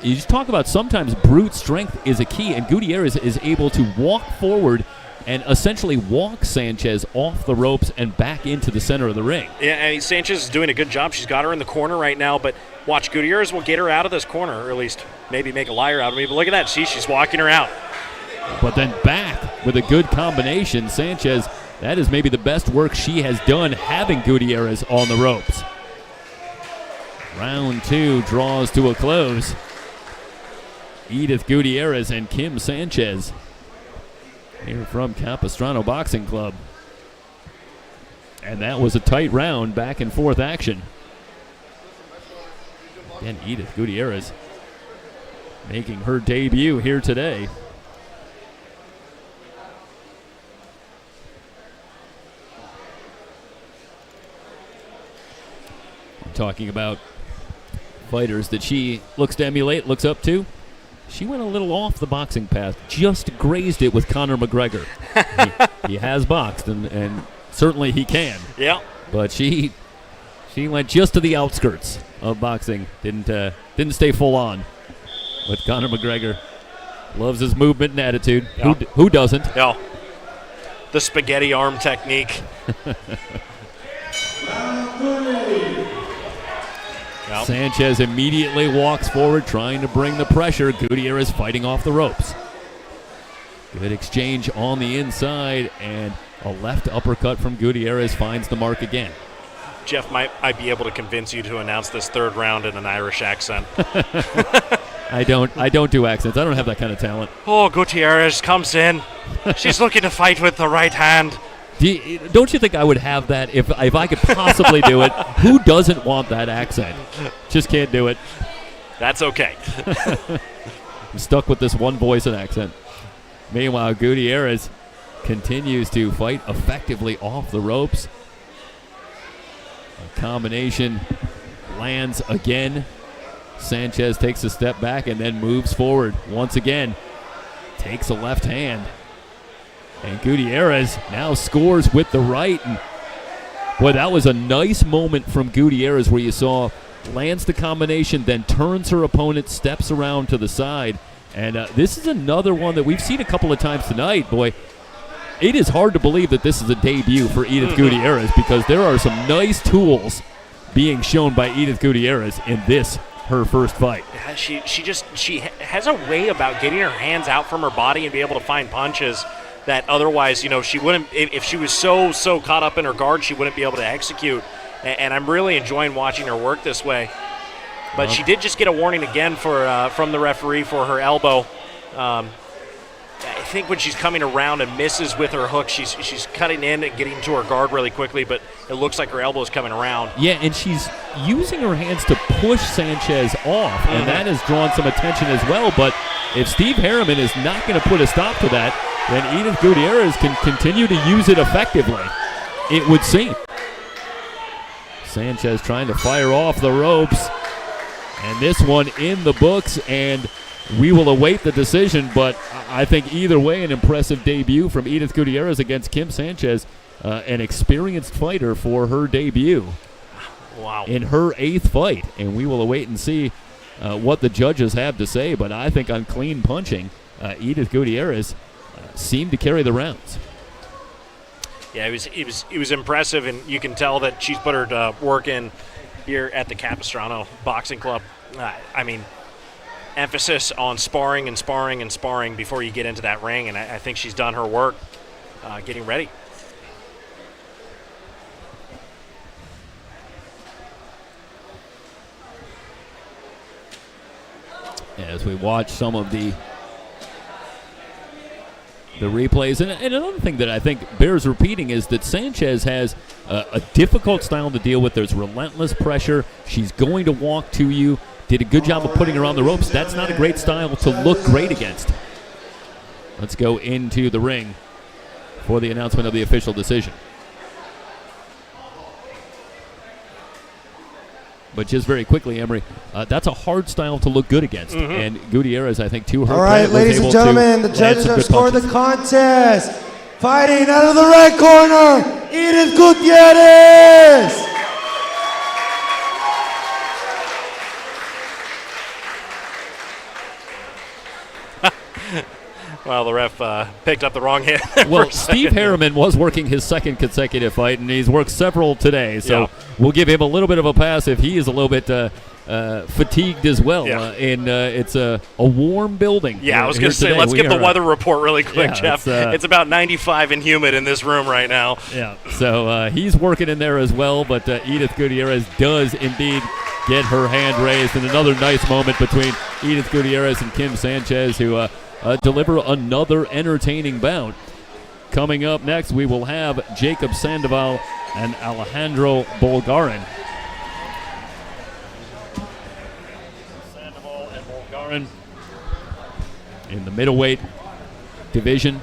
you just talk about sometimes brute strength is a key, and Gutierrez is able to walk forward and essentially walk Sanchez off the ropes and back into the center of the ring. Yeah, and Sanchez is doing a good job. She's got her in the corner right now, but watch, Gutierrez will get her out of this corner, or at least maybe make a liar out of me. But look at that. See, she's walking her out. But then back with a good combination. Sanchez, that is maybe the best work she has done having Gutierrez on the ropes. Round two draws to a close. Edith Gutierrez and Kim Sanchez here from Capistrano Boxing Club. And that was a tight round, back and forth action. Again, Edith Gutierrez making her debut here today. I'm talking about fighters that she looks to emulate, looks up to. she went a little off the boxing path, just grazed it with Conor McGregor. he has boxed, and certainly he can. Yeah. But she went just to the outskirts of boxing. Didn't stay full on. But Conor McGregor loves his movement and attitude. Yeah. Who doesn't? Yeah. The spaghetti arm technique. Yep. Sanchez immediately walks forward, trying to bring the pressure. Gutierrez fighting off the ropes. Good exchange on the inside, and a left uppercut from Gutierrez finds the mark again. Jeff, might I be able to convince you to announce this third round in an Irish accent? I don't do accents. I don't have that kind of talent. Oh, Gutierrez comes in. She's looking to fight with the right hand. Don't you think I would have that if I could possibly do it? Who doesn't want that accent? Just can't do it. That's okay. I'm stuck with this one voice and accent. Meanwhile, Gutierrez continues to fight effectively off the ropes. A combination lands again. Sanchez takes a step back and then moves forward once again. Takes a left hand. And Gutierrez now scores with the right. And boy, that was a nice moment from Gutierrez where you saw lands the combination, then turns her opponent, steps around to the side. And this is another one that we've seen a couple of times tonight. Boy, it is hard to believe that this is a debut for Edith Gutierrez, because there are some nice tools being shown by Edith Gutierrez in this, her first fight. Yeah, she has a way about getting her hands out from her body and be able to find punches that otherwise, she wouldn't, if she was so caught up in her guard, she wouldn't be able to execute. And I'm really enjoying watching her work this way. But she did just get a warning again from the referee for her elbow. I think when she's coming around and misses with her hook, she's cutting in and getting to her guard really quickly, but it looks like her elbow is coming around. Yeah, and she's using her hands to push Sanchez off, and that has drawn some attention as well. But if Steve Harriman is not going to put a stop to that, then Edith Gutierrez can continue to use it effectively, it would seem. Sanchez trying to fire off the ropes, and this one in the books, and we will await the decision, but I think either way, an impressive debut from Edith Gutierrez against Kim Sanchez, an experienced fighter for her debut. Wow. In her 8th fight, and we will await and see what the judges have to say, but I think on clean punching, Edith Gutierrez seemed to carry the rounds. Yeah, it was impressive, and you can tell that she's put her work in here at the Capistrano Boxing Club. I mean, emphasis on sparring and sparring and sparring before you get into that ring, and I think she's done her work getting ready. As we watch some of the replays, and another thing that I think bears repeating is that Sanchez has a difficult style to deal with. There's relentless pressure. She's going to walk to you. Did a good job of putting her on the ropes. That's not a great style to look great against. Let's go into the ring for the announcement of the official decision. But just very quickly, Emery, that's a hard style to look good against. And Gutierrez, I think, to her All right, credit, ladies and gentlemen, the to land judges some have good scored the punches. contest. Fighting out of the red corner, Edith Gutierrez. Well, the ref picked up the wrong hand. Well, Steve Harriman was working his 2nd consecutive fight, and he's worked several today. So we'll give him a little bit of a pass if he is a little bit fatigued as well. Yeah. It's a warm building. Yeah, I was going to say, let's give the weather report really quick, Jeff. It's about 95 and humid in this room right now. Yeah, so he's working in there as well, but Edith Gutierrez does indeed get her hand raised. And another nice moment between Edith Gutierrez and Kim Sanchez, who deliver another entertaining bout. Coming up next, we will have Jacob Sandoval and Alejandro Borarin. Sandoval and Borarin in the middleweight division.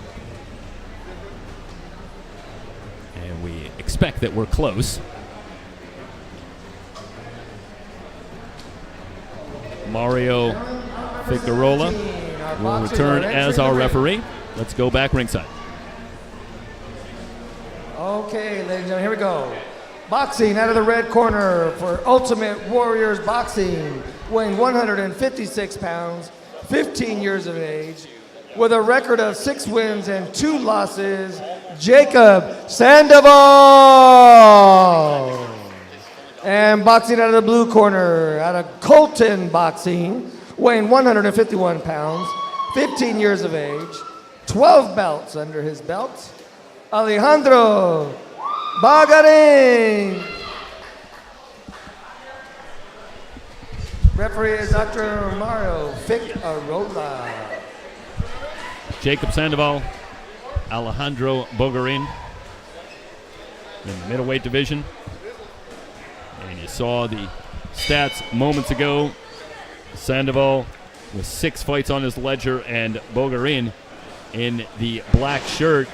And we expect that we're close. Mario Figueroa our will boxers return are as entering our the ring. referee. Let's go back ringside. Okay, ladies and gentlemen, here we go. Boxing out of the red corner for Ultimate Warriors Boxing, weighing 156 pounds, 15 years of age, with a record of 6 wins and 2 losses, Jacob Sandoval. And boxing out of the blue corner, out of Colton Boxing, weighing 151 pounds, 15 years of age, 12 belts under his belt, Alejandro Borarin. Referee is Dr. Mario Figueroa. Jacob Sandoval, Alejandro Borarin in the middleweight division. And you saw the stats moments ago. Sandoval with 6 fights on his ledger, and Borarin in the black shirt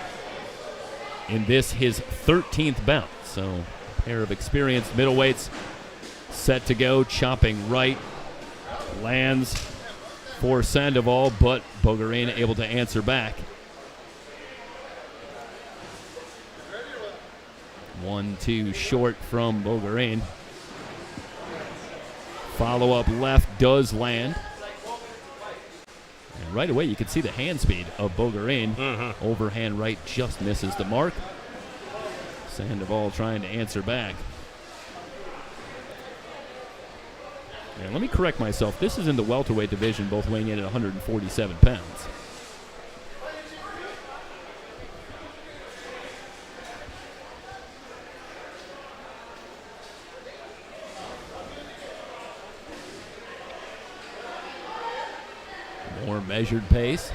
in this his 13th bout. So a pair of experienced middleweights set to go, chopping right. Lands for Sandoval, but Borarin able to answer back. 1-2 short from Borarin. Follow-up left does land. And right away you can see the hand speed of Borarin. Overhand right just misses the mark. Sandoval trying to answer back. And let me correct myself. This is in the welterweight division, both weighing in at 147 pounds. More measured pace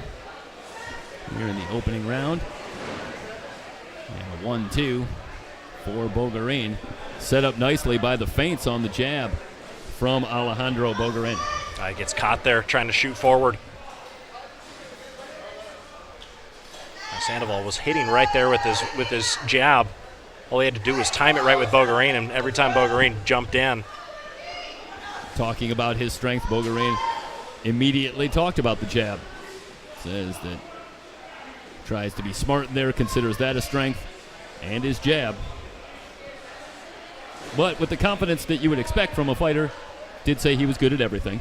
here in the opening round. And a 1-2 for Borarin. Set up nicely by the feints on the jab from Alejandro Borarin. Gets caught there trying to shoot forward. Sandoval was hitting right there with his jab. All he had to do was time it right with Borarin, and every time Borarin jumped in. Talking about his strength, Borarin immediately talked about the jab. Says that tries to be smart there, considers that a strength, and his jab. But with the confidence that you would expect from a fighter, did say he was good at everything.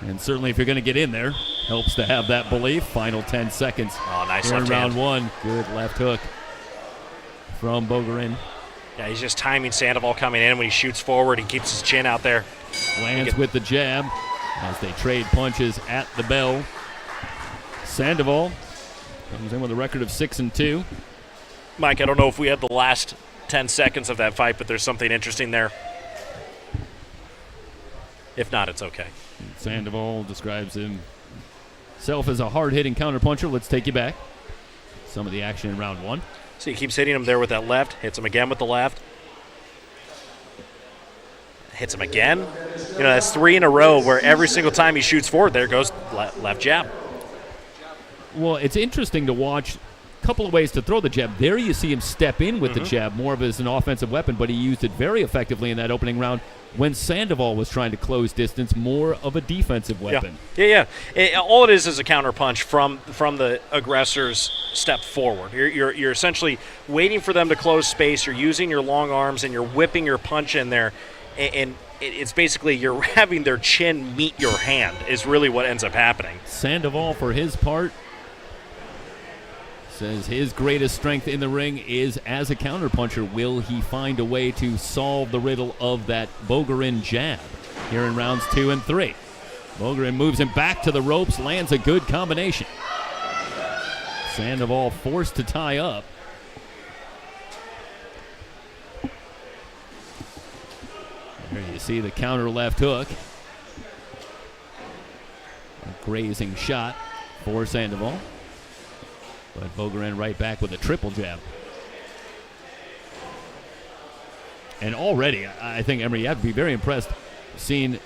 And certainly if you're going to get in there, helps to have that belief. Final 10 seconds. Oh, nice here in left round hand. 1. Good left hook from Borarin. Yeah, he's just timing Sandoval coming in. When he shoots forward, he keeps his chin out there. Lands with the jab as they trade punches at the bell. Sandoval comes in with a record of 6-2. Mike, I don't know if we had the last 10 seconds of that fight, but there's something interesting there. If not, it's okay. Sandoval describes himself as a hard-hitting counterpuncher. Let's take you back. Some of the action in round 1. So he keeps hitting him there with that left, hits him again with the left. Hits him again. You know, that's 3 in a row where every single time he shoots forward, there goes left jab. Well, it's interesting to watch. Couple of ways to throw the jab. There you see him step in with the jab, more of as an offensive weapon, but he used it very effectively in that opening round when Sandoval was trying to close distance, more of a defensive weapon. Yeah. All it is a counter punch from the aggressor's step forward. You're essentially waiting for them to close space. You're using your long arms and you're whipping your punch in there, and it's basically you're having their chin meet your hand is really what ends up happening. Sandoval, for his part, says his greatest strength in the ring is as a counterpuncher. Will he find a way to solve the riddle of that Borarin jab here in rounds 2 and 3? Borarin moves him back to the ropes, lands a good combination. Sandoval forced to tie up. There you see the counter left hook. A grazing shot for Sandoval. But Borarin right back with a triple jab. And already, I think, Emery, you have to be very impressed seeing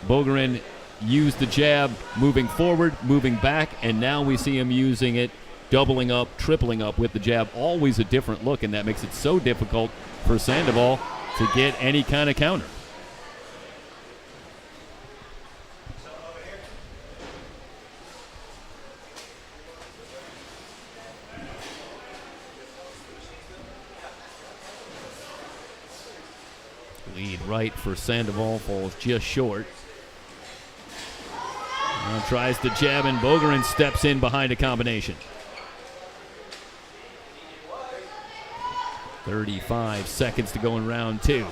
Borarin use the jab, moving forward, moving back, and now we see him using it, doubling up, tripling up with the jab. Always a different look, and that makes it so difficult for Sandoval to get any kind of counter. Lead right for Sandoval, falls just short. Now tries to jab, and Bogarin steps in behind a combination. 35 seconds to go in round 2.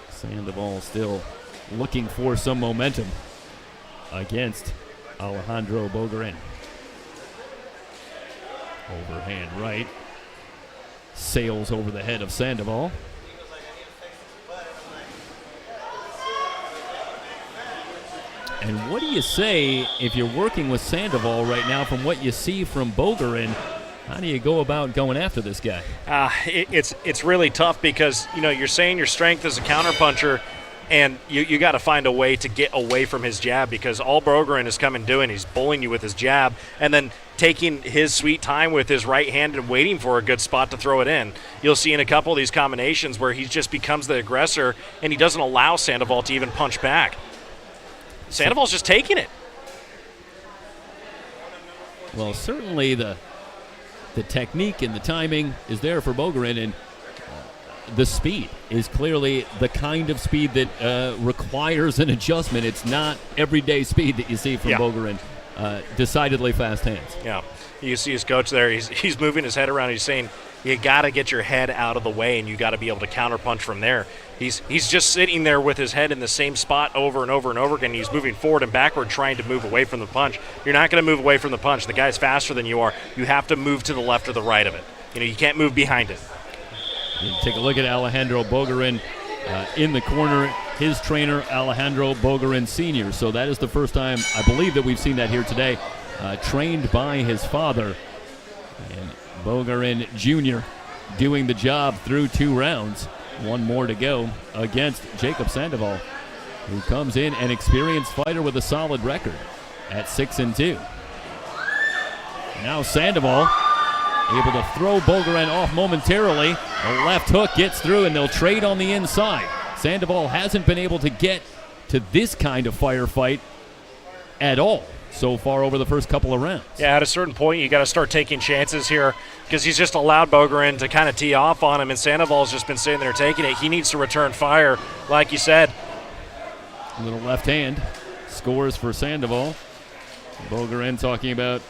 Sandoval still looking for some momentum against Alejandro Bogarin. Overhand right. Sails over the head of Sandoval. And what do you say if you're working with Sandoval right now from what you see from Bogarin? How do you go about going after this guy? It's really tough because, you're saying your strength is a counterpuncher, and you got to find a way to get away from his jab, because all Bogarin is coming doing, he's bullying you with his jab and then taking his sweet time with his right hand and waiting for a good spot to throw it in. You'll see in a couple of these combinations where he just becomes the aggressor and he doesn't allow Sandoval to even punch back. Sandoval's just taking it. Well, certainly the technique and the timing is there for Bogarin, and the speed is clearly the kind of speed that requires an adjustment. It's not everyday speed that you see from Bogarin. Decidedly fast hands. Yeah, you see his coach there. He's moving his head around. He's saying, you got to get your head out of the way, and you got to be able to counterpunch from there. He's just sitting there with his head in the same spot over and over and over again. He's moving forward and backward, trying to move away from the punch. You're not going to move away from the punch. The guy's faster than you are. You have to move to the left or the right of it. You can't move behind it. And take a look at Alejandro Bogarin in the corner. His trainer, Alejandro Bogarin Sr. So that is the first time, I believe, that we've seen that here today. Trained by his father. And Bogarin Jr. doing the job through 2 rounds. One more to go against Jacob Sandoval, who comes in an experienced fighter with a solid record at 6-2. Now Sandoval able to throw Bogarin off momentarily. A left hook gets through, and they'll trade on the inside. Sandoval hasn't been able to get to this kind of firefight at all so far over the first couple of rounds. Yeah, at a certain point, you got to start taking chances here, because he's just allowed Bogarin to kind of tee off on him, and Sandoval's just been sitting there taking it. He needs to return fire, like you said. A little left hand scores for Sandoval. Bogarin talking about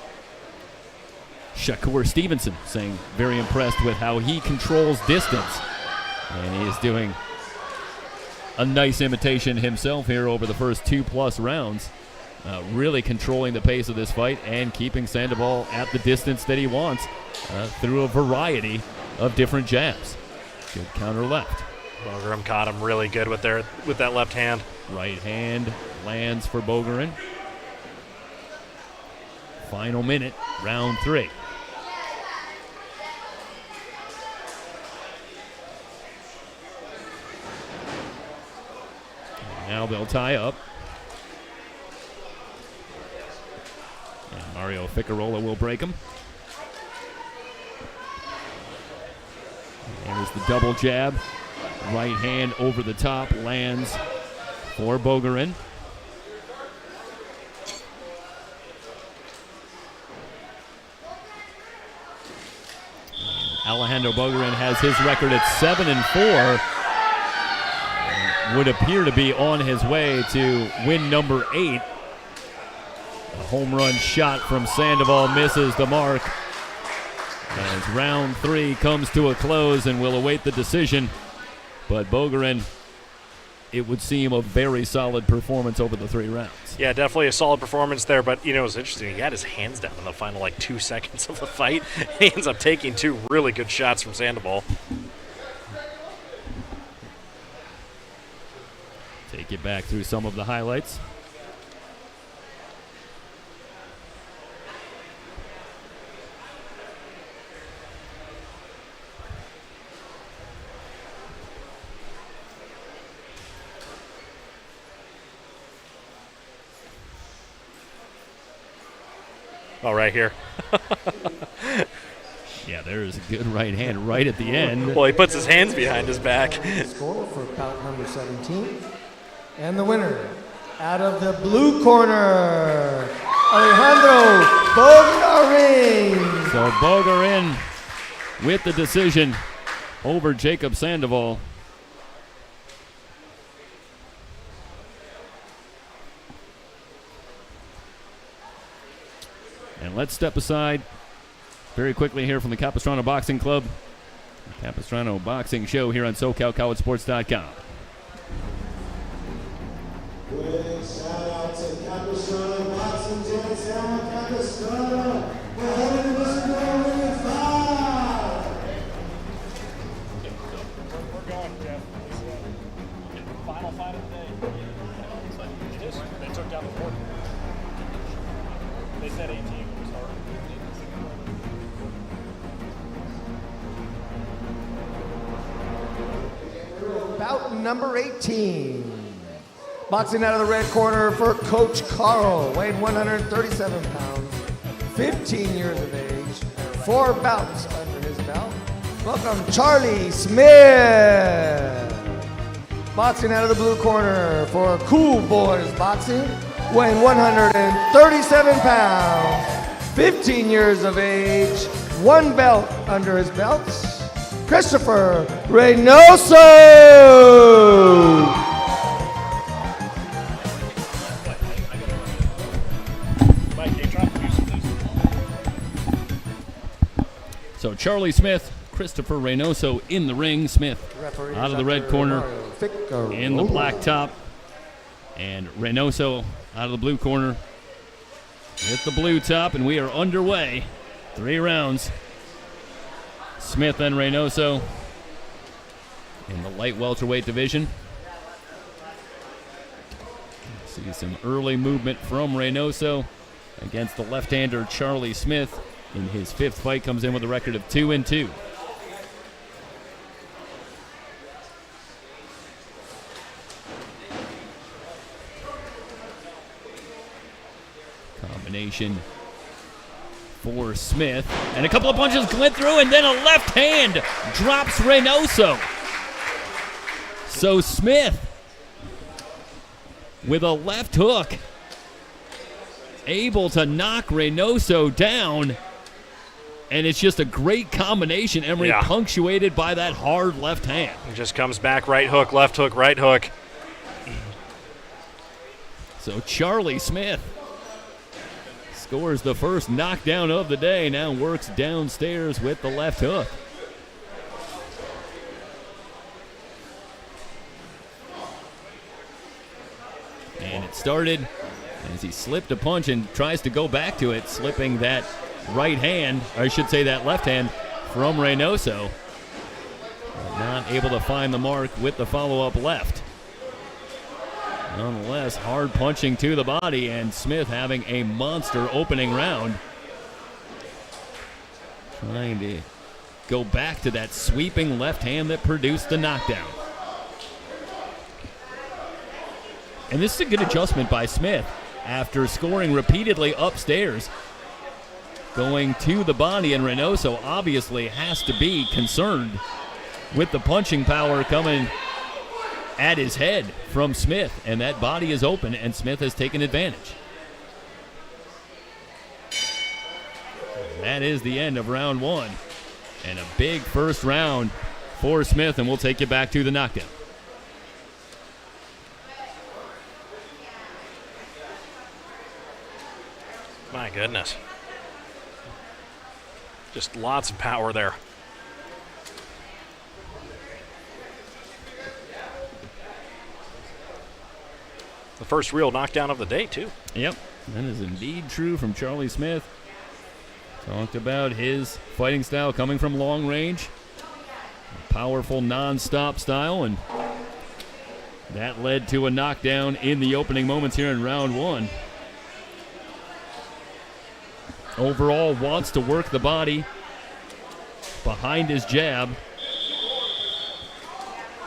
Shakur Stevenson, saying very impressed with how he controls distance. And he is doing a nice imitation himself here over the first 2+ rounds. Really controlling the pace of this fight and keeping Sandoval at the distance that he wants through a variety of different jabs. Good counter left. Bogarin caught him really good with that left hand. Right hand lands for Bogarin. Final minute, round 3. Now they'll tie up. And Mario Ficarola will break him. And there's the double jab. Right hand over the top, lands for Bogarin. Alejandro Bogarin has his record at 7-4. Would appear to be on his way to win number 8. A home run shot from Sandoval misses the mark. As round 3 comes to a close, and we'll await the decision. But Bogarin, it would seem a very solid performance over the 3 rounds. Yeah, definitely a solid performance there, but it was interesting. He had his hands down in the final 2 seconds of the fight. He ends up taking 2 really good shots from Sandoval. Take it back through some of the highlights. Oh, right here. Yeah, there's a good right hand right at the end. Well, he puts his hands behind his back. Score for bout number 17. And the winner, out of the blue corner, Alejandro Borarin. So Borarin with the decision over Jacob Sandoval. And let's step aside very quickly here from the Capistrano Boxing Club. The Capistrano Boxing Show here on SoCalCollegeSports.com. Quick shout out to Capistrano Boxing Gym, San Juan Capistrano. We're holding this girl in 5. We're going, Jeff. Final fight of the day. It is. They took down the 40. They said 18 when we started. Bout number 18. Boxing out of the red corner for Coach Carl, weighing 137 pounds, 15 years of age, 4 bouts under his belt. Welcome, Charlie Smith. Boxing out of the blue corner for Cool Boys Boxing, weighing 137 pounds, 15 years of age, 1 belt under his belt. Christopher Reynoso. So Charlie Smith, Christopher Reynoso in the ring. Smith out of the red corner in the black top. And Reynoso out of the blue corner with the blue top. And we are underway. 3 rounds. Smith and Reynoso in the light welterweight division. See some early movement from Reynoso against the left-hander Charlie Smith. In his 5th fight, comes in with a record of 2-2. Combination for Smith. And a couple of punches went through, and then a left hand drops Reynoso. So Smith with a left hook able to knock Reynoso down. And it's just a great combination, Emery, punctuated by that hard left hand. It just comes back, right hook, left hook, right hook. So Charlie Smith scores the first knockdown of the day, now works downstairs with the left hook. And it started as he slipped a punch and tries to go back to it, slipping that right hand, or I should say that left hand, from Reynoso. Not able to find the mark with the follow-up left. Nonetheless, hard punching to the body, and Smith having a monster opening round. Trying to go back to that sweeping left hand that produced the knockdown. And this is a good adjustment by Smith after scoring repeatedly upstairs. Going to the body, and Reynoso obviously has to be concerned with the punching power coming at his head from Smith, and that body is open, and Smith has taken advantage. That is the end of round 1, and a big first round for Smith, and we'll take you back to the knockdown. My goodness. Just lots of power there. The first real knockdown of the day, too. Yep, that is indeed true from Charlie Smith. Talked about his fighting style coming from long range. A powerful non-stop style, and that led to a knockdown in the opening moments here in round 1. Overall, wants to work the body behind his jab.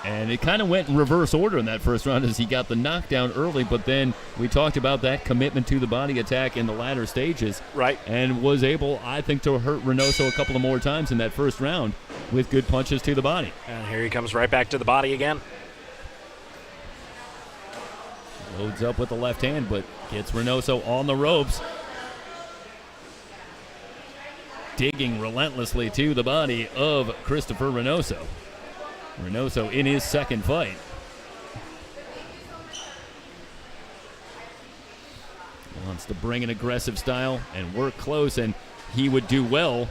And it kind of went in reverse order in that first round as he got the knockdown early, but then we talked about that commitment to the body attack in the latter stages. Right. And was able, I think, to hurt Reynoso a couple of more times in that first round with good punches to the body. And here he comes right back to the body again. Loads up with the left hand, but gets Reynoso on the ropes. digging relentlessly to the body of Christopher Reynoso. Reynoso in his second fight. Wants to bring an aggressive style and work close, and he would do well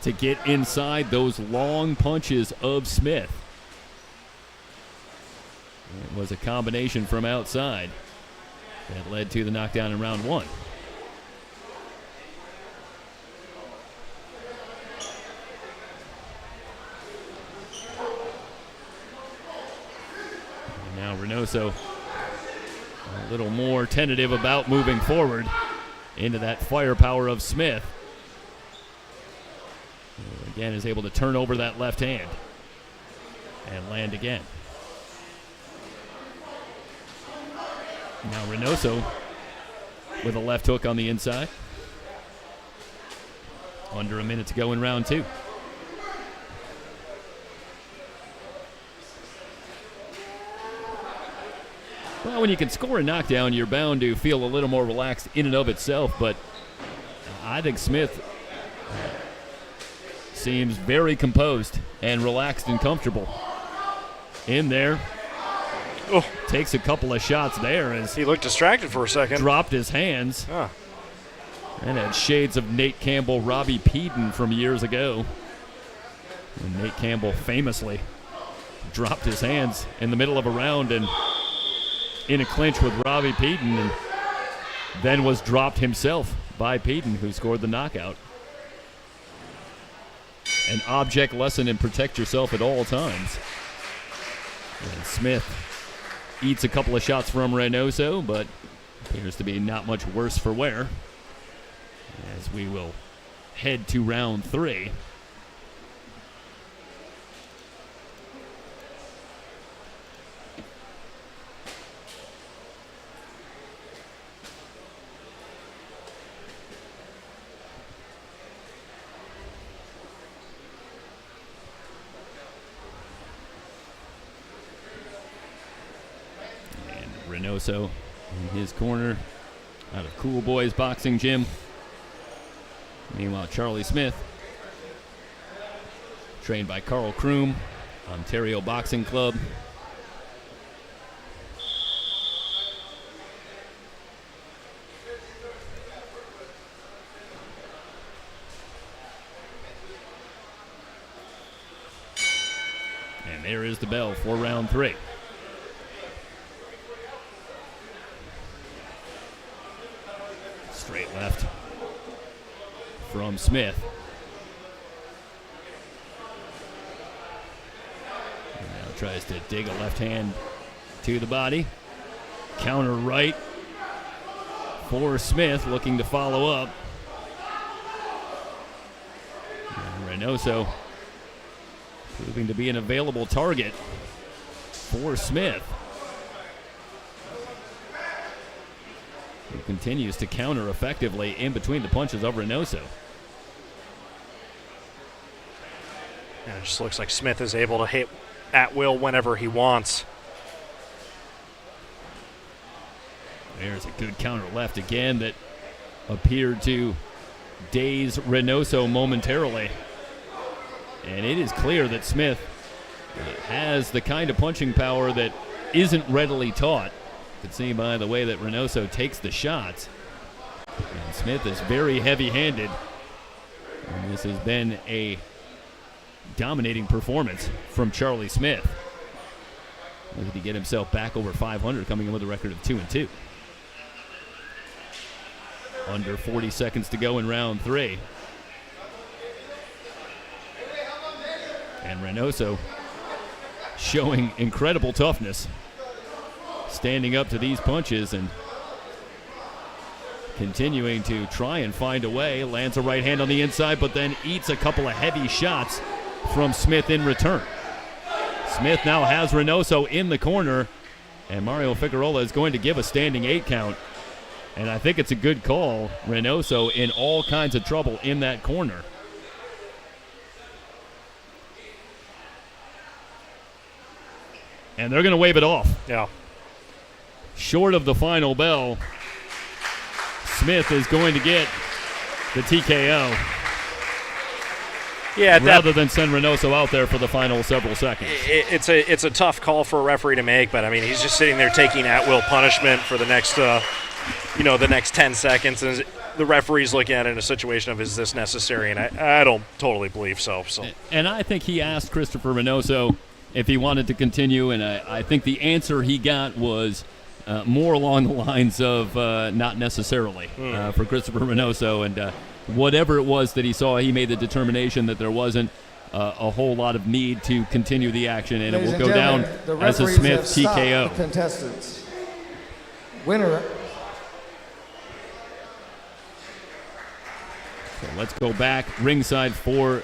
to get inside those long punches of Smith. It was a combination from outside that led to the knockdown in round one. And now Reynoso a little more tentative about moving forward into that firepower of Smith. Again, is able to turn over that left hand and land again. Now Reynoso with a left hook on the inside. Under a minute to go in round two. Well, when you can score a knockdown, you're bound to feel a little more relaxed in and of itself, but I think Smith seems very composed and relaxed and comfortable. In there. Oh. Takes a couple of shots there as he looked distracted for a second. Dropped his hands. And had shades of Nate Campbell, Robbie Peden from years ago. And Nate Campbell famously dropped his hands in the middle of a round and in a clinch with Robbie Peden, and then was dropped himself by Peden, who scored the knockout. An object lesson in protect yourself at all times. And Smith eats a couple of shots from Reynoso, but appears to be not much worse for wear as we will head to round three. Reynoso in his corner out of Cool Boys Boxing Gym. Meanwhile, Charlie Smith, trained by Carl Kroom, Ontario Boxing Club. And there is the bell for round three. Straight left from Smith. And now tries to dig a left hand to the body. Counter right for Smith, looking to follow up. And Reynoso proving to be an available target for Smith, who continues to counter effectively in between the punches of Reynoso. And it just looks like Smith is able to hit at will whenever he wants. There's a good counter left again that appeared to daze Reynoso momentarily. And it is clear that Smith has the kind of punching power that isn't readily taught. You can see by the way that Reynoso takes the shots. And Smith is very heavy-handed. And this has been a dominating performance from Charlie Smith. Looking to get himself back over 500, coming in with a record of 2-2. Under 40 seconds to go in round three. And Reynoso showing incredible toughness, standing up to these punches and continuing to try and find a way. Lands a right hand on the inside, but then eats a couple of heavy shots from Smith in return. Smith now has Reynoso in the corner, and Mario Figueroa is going to give a standing 8 count. And I think it's a good call. Reynoso in all kinds of trouble in that corner. And they're going to wave it off. Yeah. Short of the final bell, Smith is going to get the TKO. rather than send Reynoso out there for the final several seconds. It's a tough call for a referee to make, but I mean he's just sitting there taking at-will punishment for the next the next 10 seconds, and the referee's looking at it in a situation of is this necessary, and I don't totally believe so. And I think he asked Christopher Reynoso if he wanted to continue, and I think the answer he got was more along the lines of not necessarily for Christopher Reynoso, and whatever it was that he saw, he made the determination that there wasn't a whole lot of need to continue the action, and it will go down as a Smith TKO. The contestants. Winner. So let's go back ringside for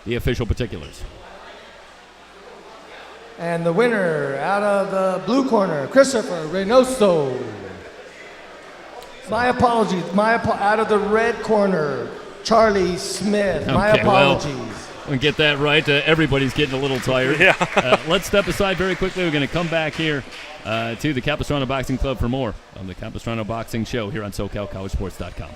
the official particulars. And the winner out of the blue corner, Christopher Reynoso. My apologies. Out of the red corner, Charlie Smith. My apologies. We'll get that right. Everybody's getting a little tired. Yeah. Let's step aside very quickly. We're going to come back here to the Capistrano Boxing Club for more of the Capistrano Boxing Show here on SoCalCollegeSports.com.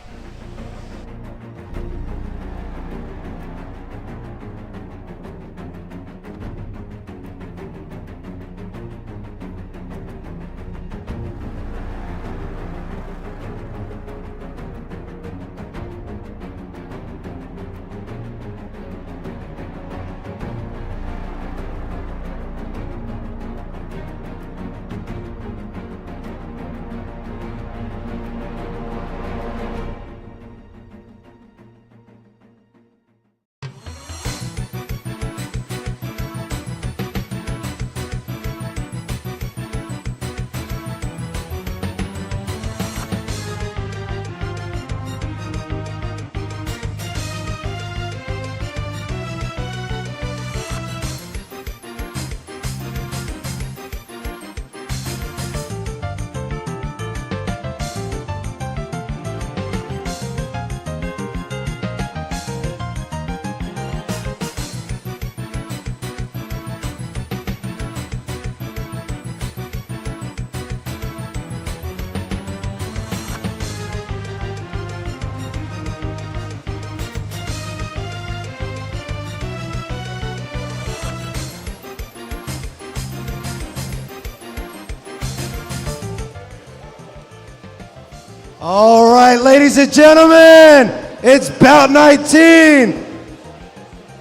All right, ladies and gentlemen, it's bout 19.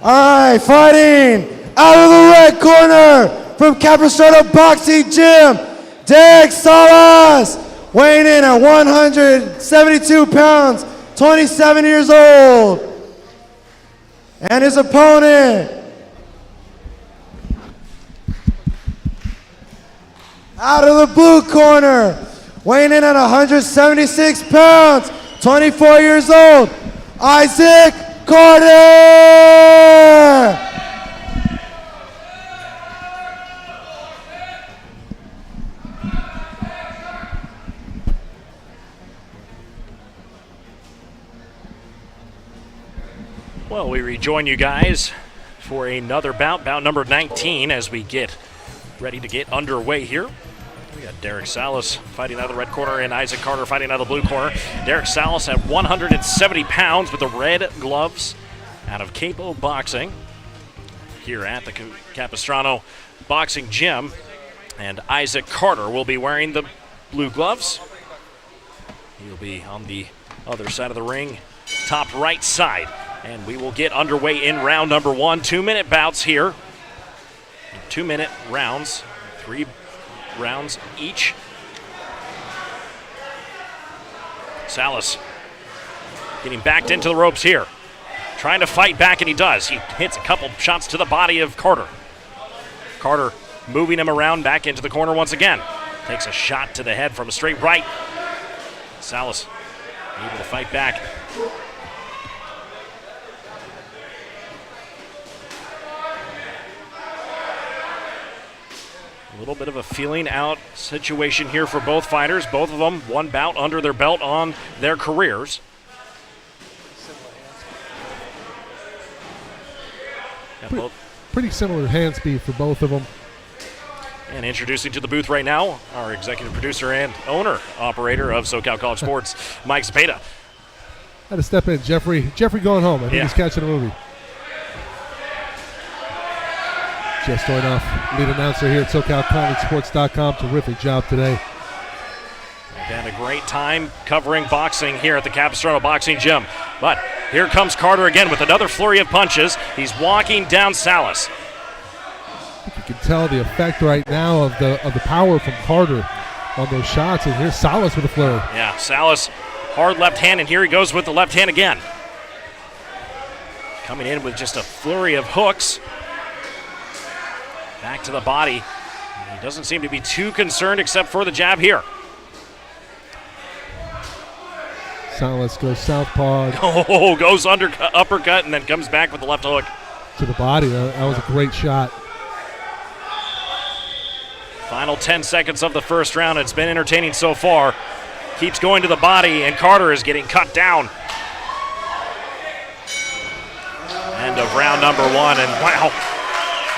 All right, fighting out of the red corner from Capistrano Boxing Gym, Gonzalez, weighing in at 172 pounds, 27 years old. And his opponent, out of the blue corner, weighing in at 176 pounds, 24 years old, Isaac Carter. Well, we rejoin you guys for another bout number 19, as we get ready to get underway here. We got Derek Salas fighting out of the red corner and Isaac Carter fighting out of the blue corner. Derek Salas at 170 pounds with the red gloves out of Capo Boxing here at the Capistrano Boxing Gym. And Isaac Carter will be wearing the blue gloves. He'll be on the other side of the ring, top right side. And we will get underway in round number 1. 2-minute bouts here. 2-minute rounds, 3 rounds each. Salas getting backed into the ropes here. Trying to fight back, and he does. He hits a couple shots to the body of Carter. Carter moving him around back into the corner once again. Takes a shot to the head from a straight right. Salas able to fight back. A little bit of a feeling out situation here for both fighters. Both of them one bout under their belt on their careers. Pretty similar hand speed for both of them. And introducing to the booth right now, our executive producer and owner, operator of SoCal College Sports, Mike Zapata. Had to step in, Jeffrey. Jeffrey going home. I think he's catching a movie. Jeff Stoynoff, lead announcer here at SoCalCollegeSports.com. Terrific job today. And a great time covering boxing here at the Capistrano Boxing Gym. But here comes Carter again with another flurry of punches. He's walking down Salas. You can tell the effect right now of the power from Carter on those shots. And here's Salas with a flurry. Yeah, Salas, hard left hand, and here he goes with the left hand again. Coming in with just a flurry of hooks. Back to the body. He doesn't seem to be too concerned except for the jab here. Salas goes southpaw. Oh, goes uppercut and then comes back with the left hook. To the body. That was a great shot. Final 10 seconds of the first round. It's been entertaining so far. Keeps going to the body, and Carter is getting cut down. End of round number one, and wow,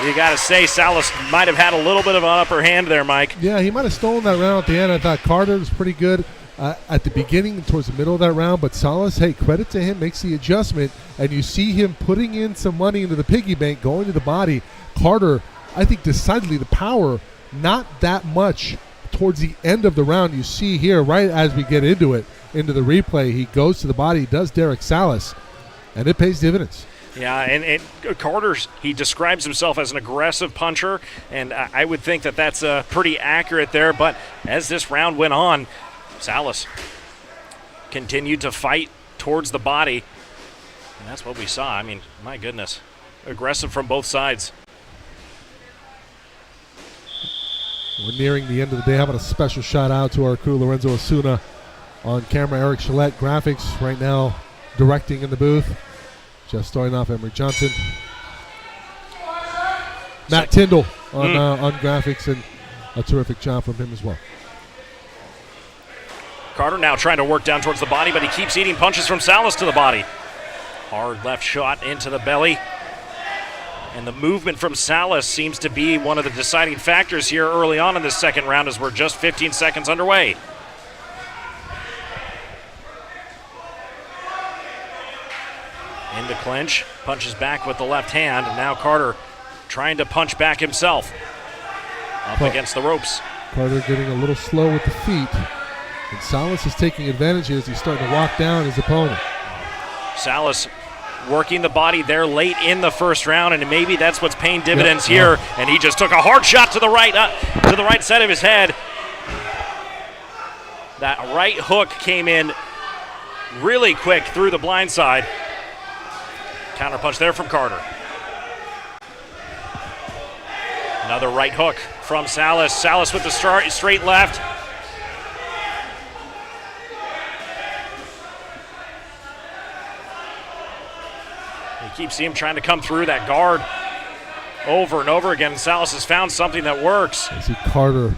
you got to say Salas might have had a little bit of an upper hand there, Mike. Yeah, he might have stolen that round at the end. I thought Carter was pretty good at the beginning and towards the middle of that round, but Salas, hey, credit to him, makes the adjustment, and you see him putting in some money into the piggy bank, going to the body. Carter, I think decidedly the power, not that much towards the end of the round. You see here, right as we get into it, into the replay, he goes to the body, he does Derek Salas, and it pays dividends. Yeah, and Carter, he describes himself as an aggressive puncher, and I would think that that's pretty accurate there, but as this round went on, Salas continued to fight towards the body, and that's what we saw. I mean, my goodness, aggressive from both sides. We're nearing the end of the day. How about a special shout out to our crew, Lorenzo Osuna on camera, Eric Gillette, graphics right now, directing in the booth. Jeff Stoynoff, Emery Johnson. Matt Tyndall on graphics, and a terrific job from him as well. Carter now trying to work down towards the body, but he keeps eating punches from Salas to the body. Hard left shot into the belly. And the movement from Salas seems to be one of the deciding factors here early on in this second round as we're just 15 seconds underway. Into clinch, punches back with the left hand, and now Carter trying to punch back himself. Up against the ropes. Carter getting a little slow with the feet, and Salas is taking advantage here as he's starting to walk down his opponent. Salas working the body there late in the first round, and maybe that's what's paying dividends here. And he just took a hard shot to the right side of his head. That right hook came in really quick through the blind side. Counter punch there from Carter. Another right hook from Salas. Salas with the straight left. You keep seeing him trying to come through that guard over and over again. Salas has found something that works. I see Carter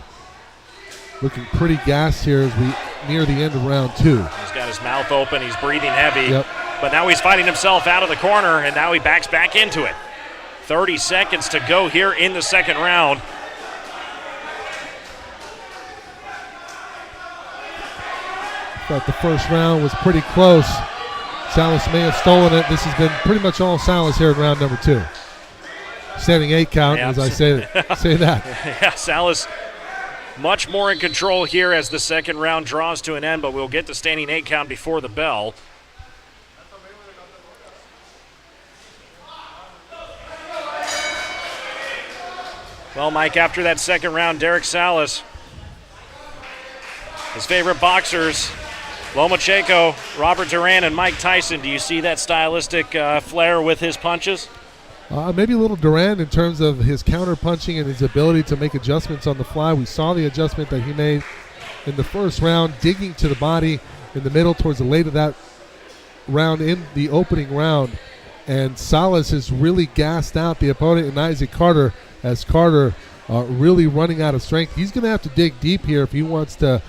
looking pretty gassed here as we near the end of round two. He's got his mouth open. He's breathing heavy. Yep. But now he's fighting himself out of the corner, and now he backs back into it. 30 seconds to go here in the second round. Thought the first round was pretty close. Salas may have stolen it. This has been pretty much all Salas here in round number two. Standing 8 count, as I say that. Yeah, Salas much more in control here as the second round draws to an end, but we'll get the standing 8 count before the bell. Well, Mike, after that second round, Derek Salas, his favorite boxers, Lomachenko, Robert Duran, and Mike Tyson. Do you see that stylistic flair with his punches? Maybe a little Duran in terms of his counter punching and his ability to make adjustments on the fly. We saw the adjustment that he made in the first round, digging to the body in the middle towards the late of that round in the opening round. And Salas has really gassed out the opponent in Isaac Carter, as Carter really running out of strength. He's going to have to dig deep here if he wants to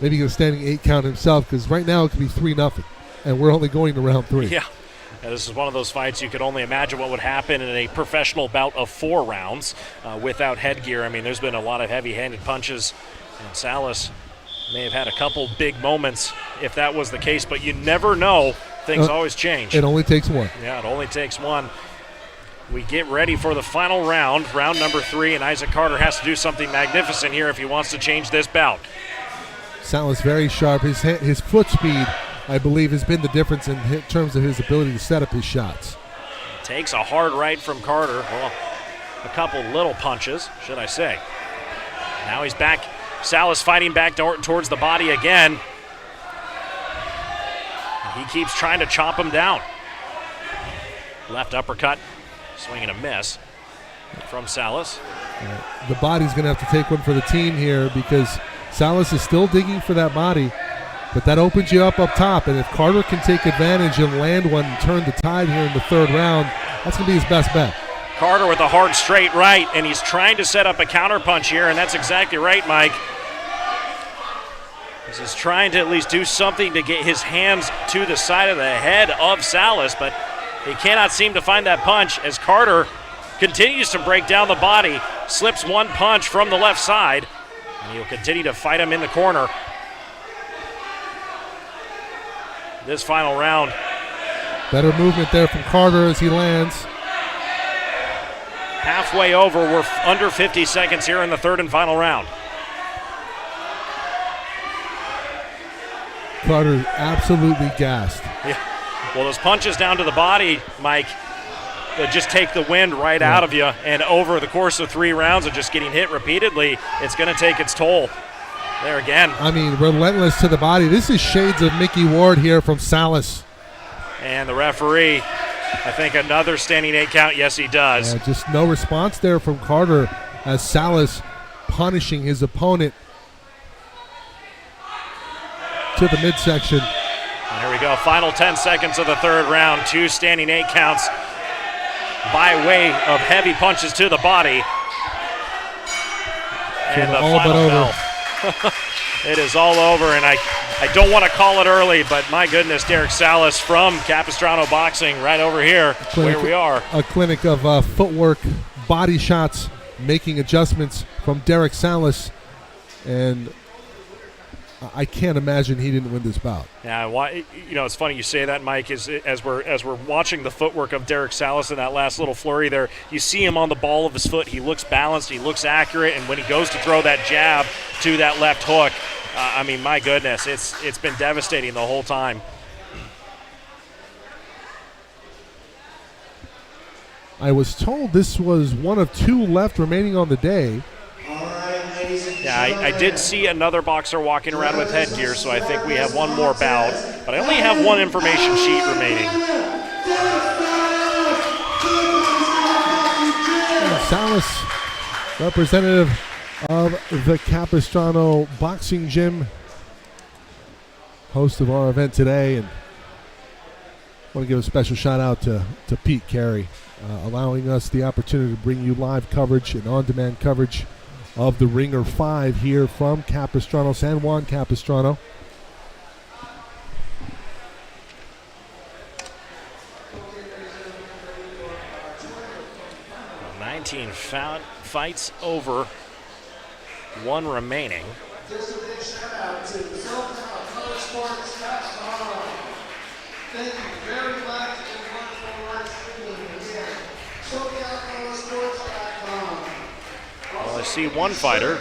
maybe get a standing 8 count himself, because right now it could be 3-0, and we're only going to round 3. Yeah. This is one of those fights you could only imagine what would happen in a professional bout of 4 rounds without headgear. I mean, there's been a lot of heavy-handed punches, and Salas may have had a couple big moments if that was the case, but you never know. Things always change. It only takes one. Yeah, it only takes one. we get ready for the final round, round number 3, and Isaac Carter has to do something magnificent here if he wants to change this bout. Salas very sharp. His foot speed, I believe, has been the difference in terms of his ability to set up his shots. Takes a hard right from Carter. Well, a couple little punches, should I say. Now he's back. Salas fighting back towards the body again. He keeps trying to chop him down. Left uppercut, swing and a miss from Salas. The body's going to have to take one for the team here because Salas is still digging for that body, but that opens you up top. And if Carter can take advantage and land one and turn the tide here in the 3rd round, that's going to be his best bet. Carter with a hard straight right, and he's trying to set up a counterpunch here, and that's exactly right, Mike. He's trying to at least do something to get his hands to the side of the head of Salas, but he cannot seem to find that punch as Carter continues to break down the body, slips one punch from the left side, and he'll continue to fight him in the corner. This final round. Better movement there from Carter as he lands. Halfway over, we're under 50 seconds here in the 3rd and final round. Carter absolutely gassed. Yeah. Well, those punches down to the body, Mike, they just take the wind right out of you. And over the course of 3 rounds of just getting hit repeatedly, it's going to take its toll. There again. I mean, relentless to the body. This is shades of Mickey Ward here from Salas. And the referee, I think another standing 8 count. Yes, he does. Just no response there from Carter as Salas punishing his opponent to the midsection. And here we go. Final 10 seconds of the 3rd round. 2 standing 8 counts by way of heavy punches to the body. And the final bell. It is all over, and I don't want to call it early, but my goodness, Derek Salas from Capistrano Boxing right over here where we are. A clinic of footwork, body shots, making adjustments from Derek Salas, and I can't imagine he didn't win this bout. Yeah, it's funny you say that, Mike. As we're watching the footwork of Derek Salas in that last little flurry there, you see him on the ball of his foot. He looks balanced. He looks accurate. And when he goes to throw that jab to that left hook, I mean, my goodness, it's been devastating the whole time. I was told this was one of 2 left remaining on the day. Yeah, I did see another boxer walking around with headgear, so I think we have one more bout. But I only have 1 information sheet remaining. Salas, representative of the Capistrano Boxing Gym, host of our event today. And I want to give a special shout out to Pete Carey, allowing us the opportunity to bring you live coverage and on-demand coverage of the Ringer 5 here from Capistrano, San Juan Capistrano. Well, 19 fights over, 1 remaining. Just a big shout out to SoCalCollegeSports.com. Thank you very much and wonderful live streaming again. SoCalCollegeSports.com. Well, I see 1 fighter.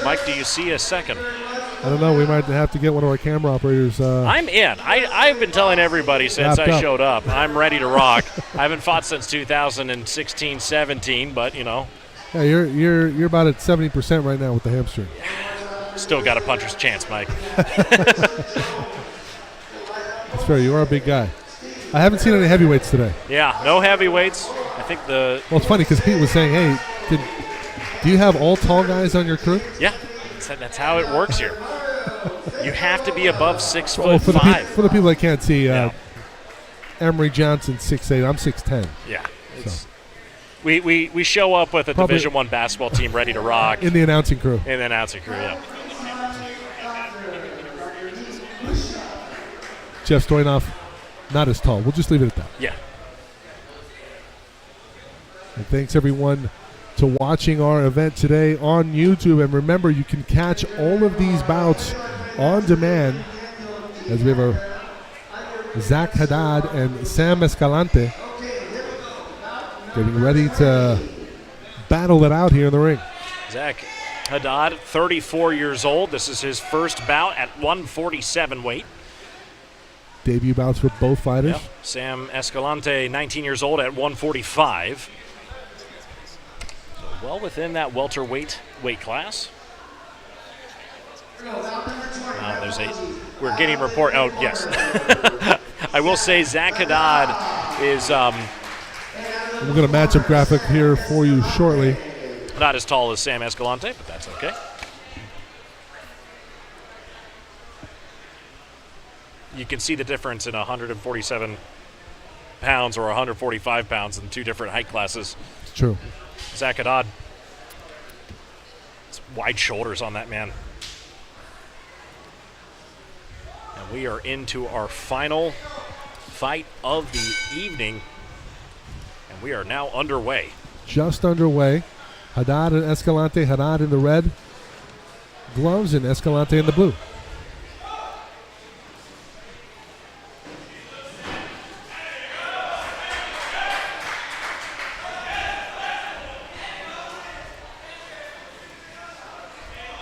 Mike, do you see a second? I don't know. We might have to get one of our camera operators. I'm in. I've been telling everybody since I showed up. I'm ready to rock. I haven't fought since 2016-17, but you know. Yeah, you're about at 70% right now with the hamstring. Still got a puncher's chance, Mike. That's fair. You are a big guy. I haven't seen any heavyweights today. Yeah, no heavyweights. I think the. Well, it's funny because Pete was saying, "Hey, do you have all tall guys on your crew?" Yeah, that's how it works here. You have to be above 6'5". For the people that can't see, Emery Johnson 6'8". I'm 6'10". Yeah, we show up with a Division I basketball team ready to rock. In the announcing crew. In the announcing crew, yeah. Jeff Stoynoff, not as tall. We'll just leave it at that. Yeah. And thanks everyone to watching our event today on YouTube. And remember, you can catch all of these bouts on demand as we have Zach Haddad and Sam Escalante getting ready to battle it out here in the ring. Zach Haddad, 34 years old. This is his first bout at 147 weight. Debut bouts for both fighters. Yep. Sam Escalante, 19 years old at 145. So well within that welterweight weight class. We're getting report. Oh, yes. I will say Zach Haddad is we're going to match up graphic here for you shortly. not as tall as Sam Escalante, but that's okay. You can see the difference in 147 pounds or 145 pounds in two different height classes. It's true. Zach Haddad. It's wide shoulders on that man. And we are into our final fight of the evening. And we are now underway. Just underway. Haddad and Escalante. Haddad in the red gloves and Escalante in the blue.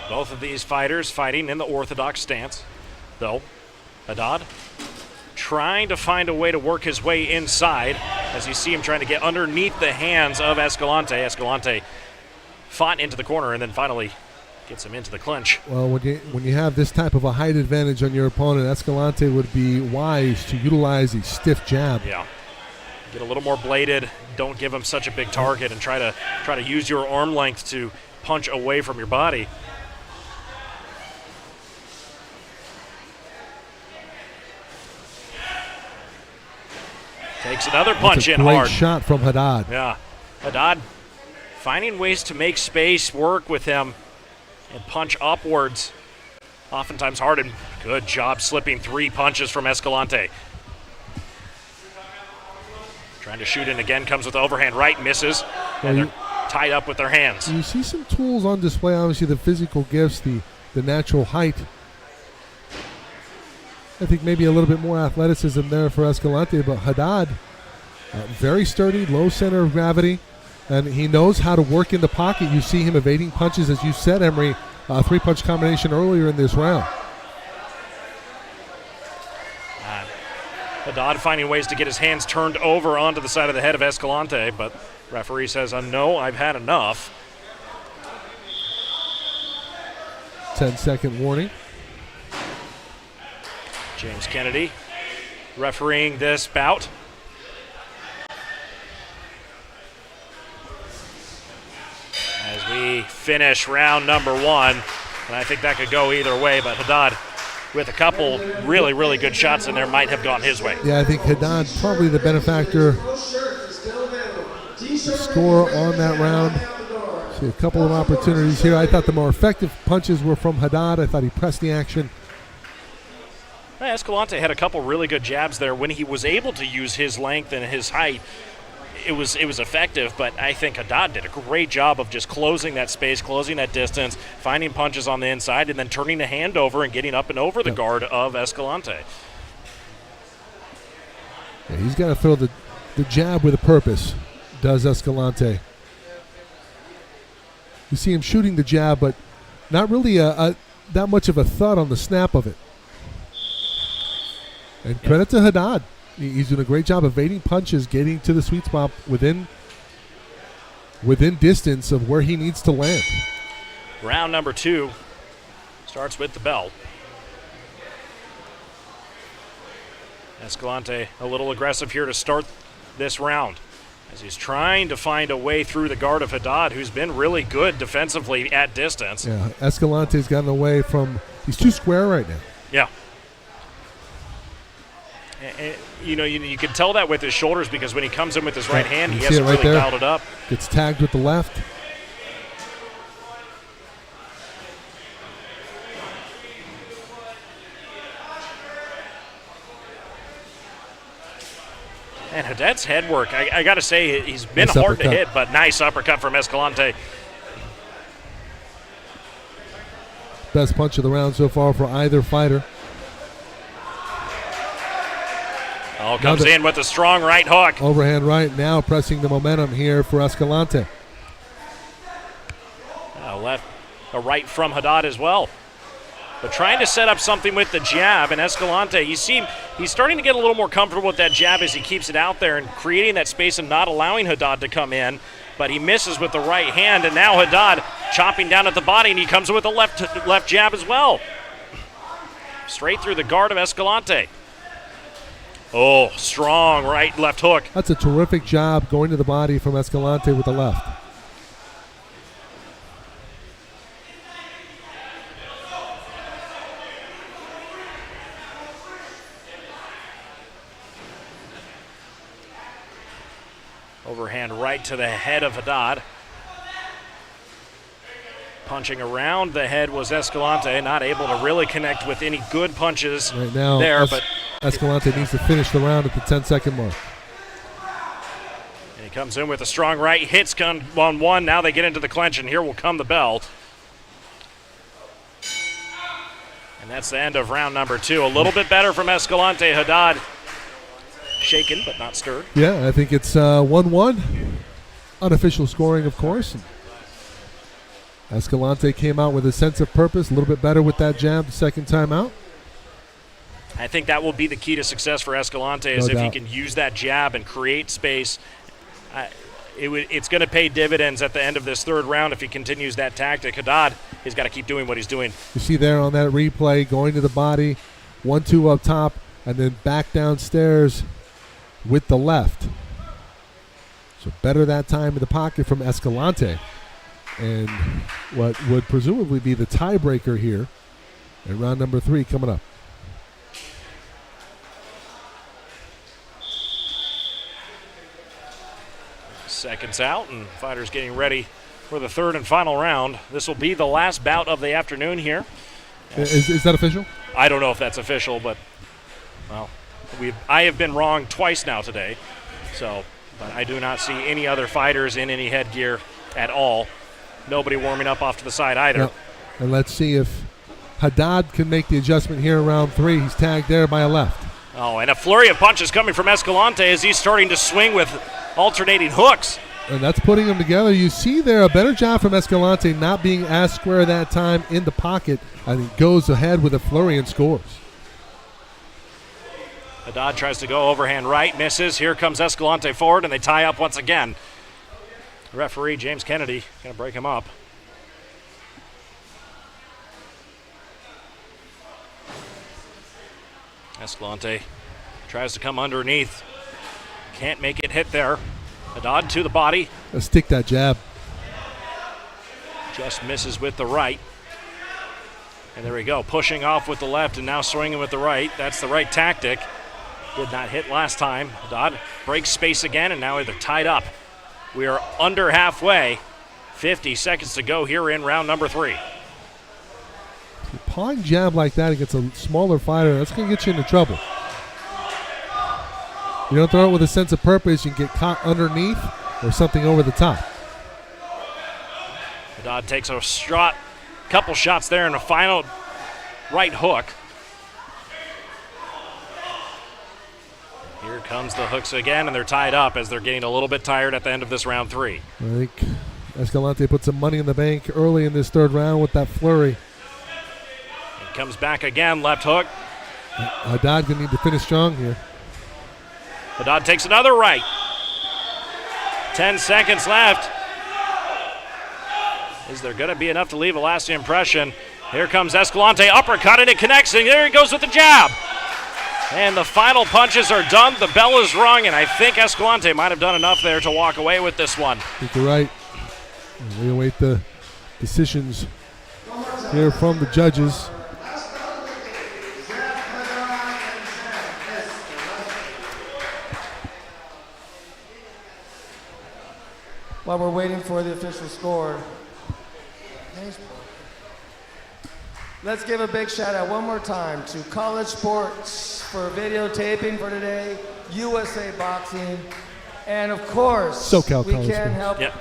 Both of these fighters fighting in the orthodox stance, though. Haddad trying to find a way to work his way inside as you see him trying to get underneath the hands of Escalante. Escalante fought into the corner and then finally gets him into the clinch. Well, when you have this type of a height advantage on your opponent, Escalante would be wise to utilize a stiff jab. Yeah. Get a little more bladed. Don't give him such a big target and try to use your arm length to punch away from your body. Takes another punch in hard. Great shot from Haddad. Yeah. Haddad finding ways to make space work with him and punch upwards. Oftentimes hard, and good job slipping 3 punches from Escalante. Trying to shoot in again, comes with overhand right, misses, and they're tied up with their hands. You see some tools on display, obviously the physical gifts, the natural height. I think maybe a little bit more athleticism there for Escalante, but Haddad, very sturdy, low center of gravity, and he knows how to work in the pocket. You see him evading punches, as you said, Emery, 3-punch combination earlier in this round. Haddad finding ways to get his hands turned over onto the side of the head of Escalante, but referee says, no, I've had enough. 10-second warning. James Kennedy refereeing this bout. As we finish round number 1, and I think that could go either way, but Haddad with a couple really, really good shots in there might have gone his way. Yeah, I think Haddad probably the benefactor. Score on that round. See a couple of opportunities here. I thought the more effective punches were from Haddad. I thought he pressed the action. Escalante had a couple really good jabs there. When he was able to use his length and his height, it was effective, but I think Haddad did a great job of just closing that space, closing that distance, finding punches on the inside, and then turning the hand over and getting up and over the guard of Escalante. Yeah, he's got to throw the jab with a purpose, does Escalante. You see him shooting the jab, but not really that much of a thud on the snap of it. And credit to Haddad. He's doing a great job evading punches, getting to the sweet spot within distance of where he needs to land. Round number 2 starts with the bell. Escalante a little aggressive here to start this round as he's trying to find a way through the guard of Haddad, who's been really good defensively at distance. Yeah, Escalante's gotten away from, he's too square right now. Yeah. You know, you can tell that with his shoulders because when he comes in with his right hand, he hasn't really dialed it up. Gets tagged with the left. And Haddad's head work, I got to say, he's been nice hard to hit, but nice uppercut from Escalante. Best punch of the round so far for either fighter. Oh, comes in with a strong right hook. Overhand right now, pressing the momentum here for Escalante. A right from Haddad as well. But trying to set up something with the jab, and Escalante, you see he's starting to get a little more comfortable with that jab as he keeps it out there and creating that space and not allowing Haddad to come in. But he misses with the right hand, and now Haddad chopping down at the body, and he comes with a left jab as well. Straight through the guard of Escalante. Oh, strong left hook. That's a terrific job going to the body from Escalante with the left. Overhand right to the head of Haddad. Punching around the head was Escalante, not able to really connect with any good punches right now, there. But Escalante needs to finish the round at the 10-second mark. And he comes in with a strong right, hits on one. Now they get into the clinch, and here will come the bell. And that's the end of round number 2. A little bit better from Escalante. Haddad shaken but not stirred. Yeah, I think it's 1-1. Unofficial scoring, of course. Escalante came out with a sense of purpose, a little bit better with that jab the second time out. I think that will be the key to success for Escalante, is if he can use that jab and create space. It's going to pay dividends at the end of this third round if he continues that tactic. Haddad has got to keep doing what he's doing. You see there on that replay, going to the body, 1-2 up top, and then back downstairs with the left. So better that time in the pocket from Escalante. And what would presumably be the tiebreaker here in round number 3 coming up. Seconds out, and fighters getting ready for the third and final round. This will be the last bout of the afternoon here. Is that official? I don't know if that's official, but, well, I have been wrong twice now today. But I do not see any other fighters in any headgear at all. Nobody warming up off to the side either. Yep. And let's see if Haddad can make the adjustment here in round 3. He's tagged there by a left. Oh, and a flurry of punches coming from Escalante as he's starting to swing with alternating hooks. And that's putting them together. You see there a better job from Escalante not being as square that time in the pocket. I think goes ahead with a flurry and scores. Haddad tries to go overhand right, misses. Here comes Escalante forward, and they tie up once again. Referee James Kennedy going to break him up. Escalante tries to come underneath. Can't make it hit there. Haddad to the body. Let's stick that jab. Just misses with the right. And there we go, pushing off with the left and now swinging with the right. That's the right tactic. Did not hit last time. Haddad breaks space again, and now they're tied up. We are under halfway. 50 seconds to go here in round number 3. Pawing jab like that against a smaller fighter, that's going to get you into trouble. You don't throw it with a sense of purpose, you can get caught underneath or something over the top. Haddad takes a couple shots there and a final right hook. Here comes the hooks again, and they're tied up as they're getting a little bit tired at the end of this round 3. I think Escalante put some money in the bank early in this third round with that flurry. It comes back again, left hook. Haddad going to need to finish strong here. Haddad takes another right. 10 seconds left. Is there going to be enough to leave a lasting impression? Here comes Escalante, uppercut, and it connects, and there he goes with the jab. And the final punches are done. The bell is rung, and I think Escalante might have done enough there to walk away with this one. I think you're right. We await the decisions here from the judges. While we're waiting for the official score, let's give a big shout out one more time to College Sports for videotaping for today, USA Boxing, and of course, SoCal we College can't help. Yep.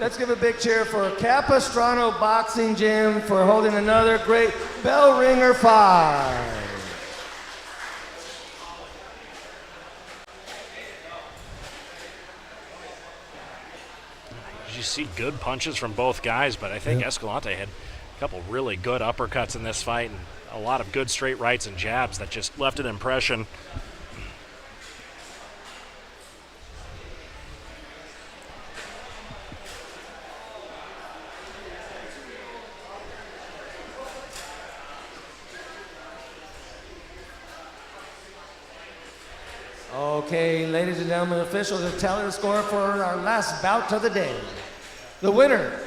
Let's give a big cheer for Capistrano Boxing Gym for holding another great Bell Ringer 5. you see good punches from both guys, but I think Escalante had a couple really good uppercuts in this fight and a lot of good straight rights and jabs that just left an impression. Okay, ladies and gentlemen, officials have tallied the score for our last bout of the day. The winner,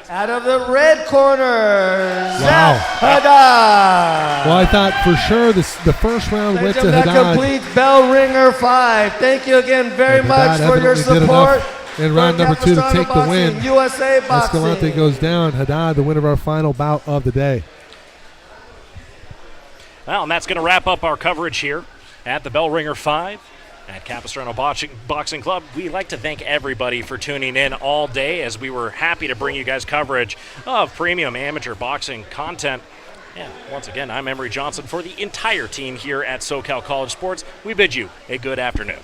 out of the red corner, Zach Haddad. Well, I thought for sure the first round went to Haddad. That completes Bell Ringer 5. Thank you again very much for your support. In round number 2 to take the win. USA Boxing. Escalante goes down. Haddad, the winner of our final bout of the day. Well, and that's going to wrap up our coverage here at the Bell Ringer 5. At Capistrano Boxing Club, we'd like to thank everybody for tuning in all day, as we were happy to bring you guys coverage of premium amateur boxing content. And once again, I'm Emery Johnson. For the entire team here at SoCal College Sports, we bid you a good afternoon.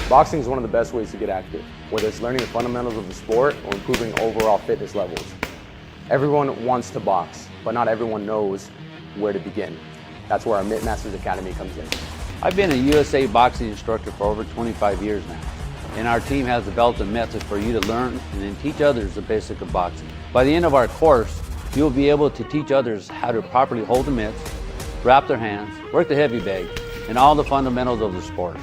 Boxing is one of the best ways to get active, whether it's learning the fundamentals of the sport or improving overall fitness levels. Everyone wants to box, but not everyone knows where to begin. That's where our Mitt Masters Academy comes in. I've been a USA boxing instructor for over 25 years now, and our team has developed a method for you to learn and then teach others the basics of boxing. By the end of our course, you'll be able to teach others how to properly hold the mitts, wrap their hands, work the heavy bag, and all the fundamentals of the sport.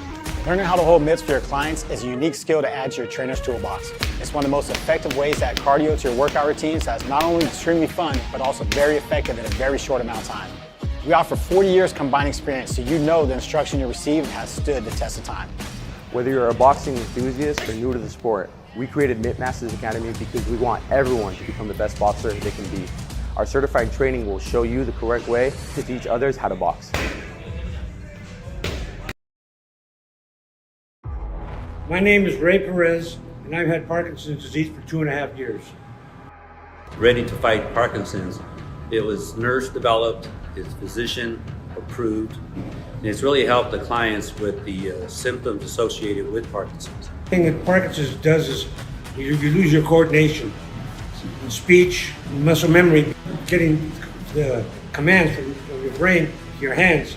Learning how to hold mitts for your clients is a unique skill to add to your trainer's toolbox. It's one of the most effective ways to add cardio to your workout routines that's not only extremely fun, but also very effective in a very short amount of time. We offer 40 years combined experience, so you know the instruction you receive has stood the test of time. Whether you're a boxing enthusiast or new to the sport, we created Mitt Masters Academy because we want everyone to become the best boxer they can be. Our certified training will show you the correct way to teach others how to box. My name is Ray Perez, and I've had Parkinson's disease for 2.5 years. Ready to fight Parkinson's. It was nurse developed, it's physician approved, and it's really helped the clients with the symptoms associated with Parkinson's. The thing that Parkinson's does is you lose your coordination, speech, muscle memory, getting the commands from your brain to your hands.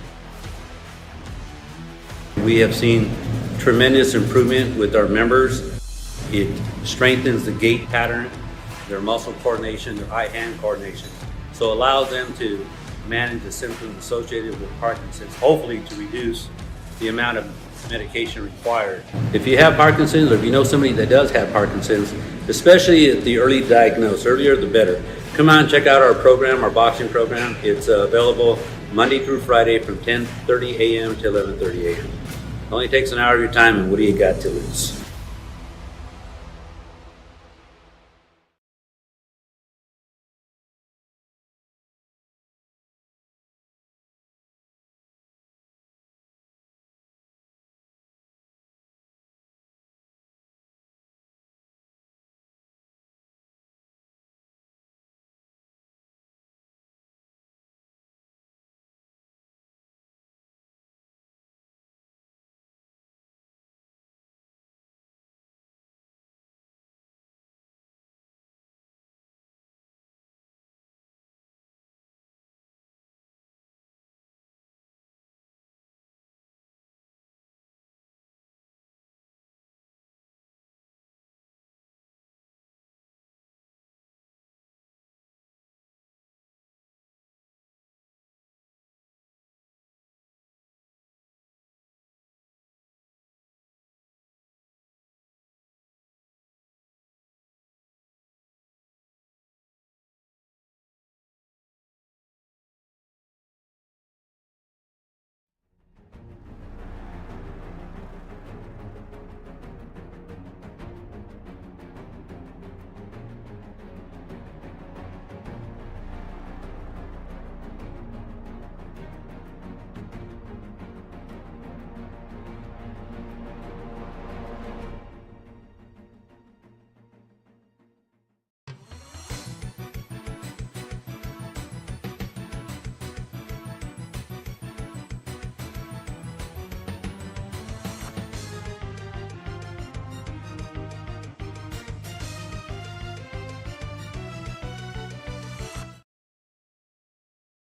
We have seen tremendous improvement with our members. It strengthens the gait pattern, their muscle coordination, their eye-hand coordination. So it allows them to manage the symptoms associated with Parkinson's, hopefully to reduce the amount of medication required. If you have Parkinson's, or if you know somebody that does have Parkinson's, especially at the early diagnosis, earlier the better, come on, check out our program, our boxing program. It's available Monday through Friday from 10:30 a.m. to 11:30 a.m. It only takes an hour of your time, and what do you got to lose?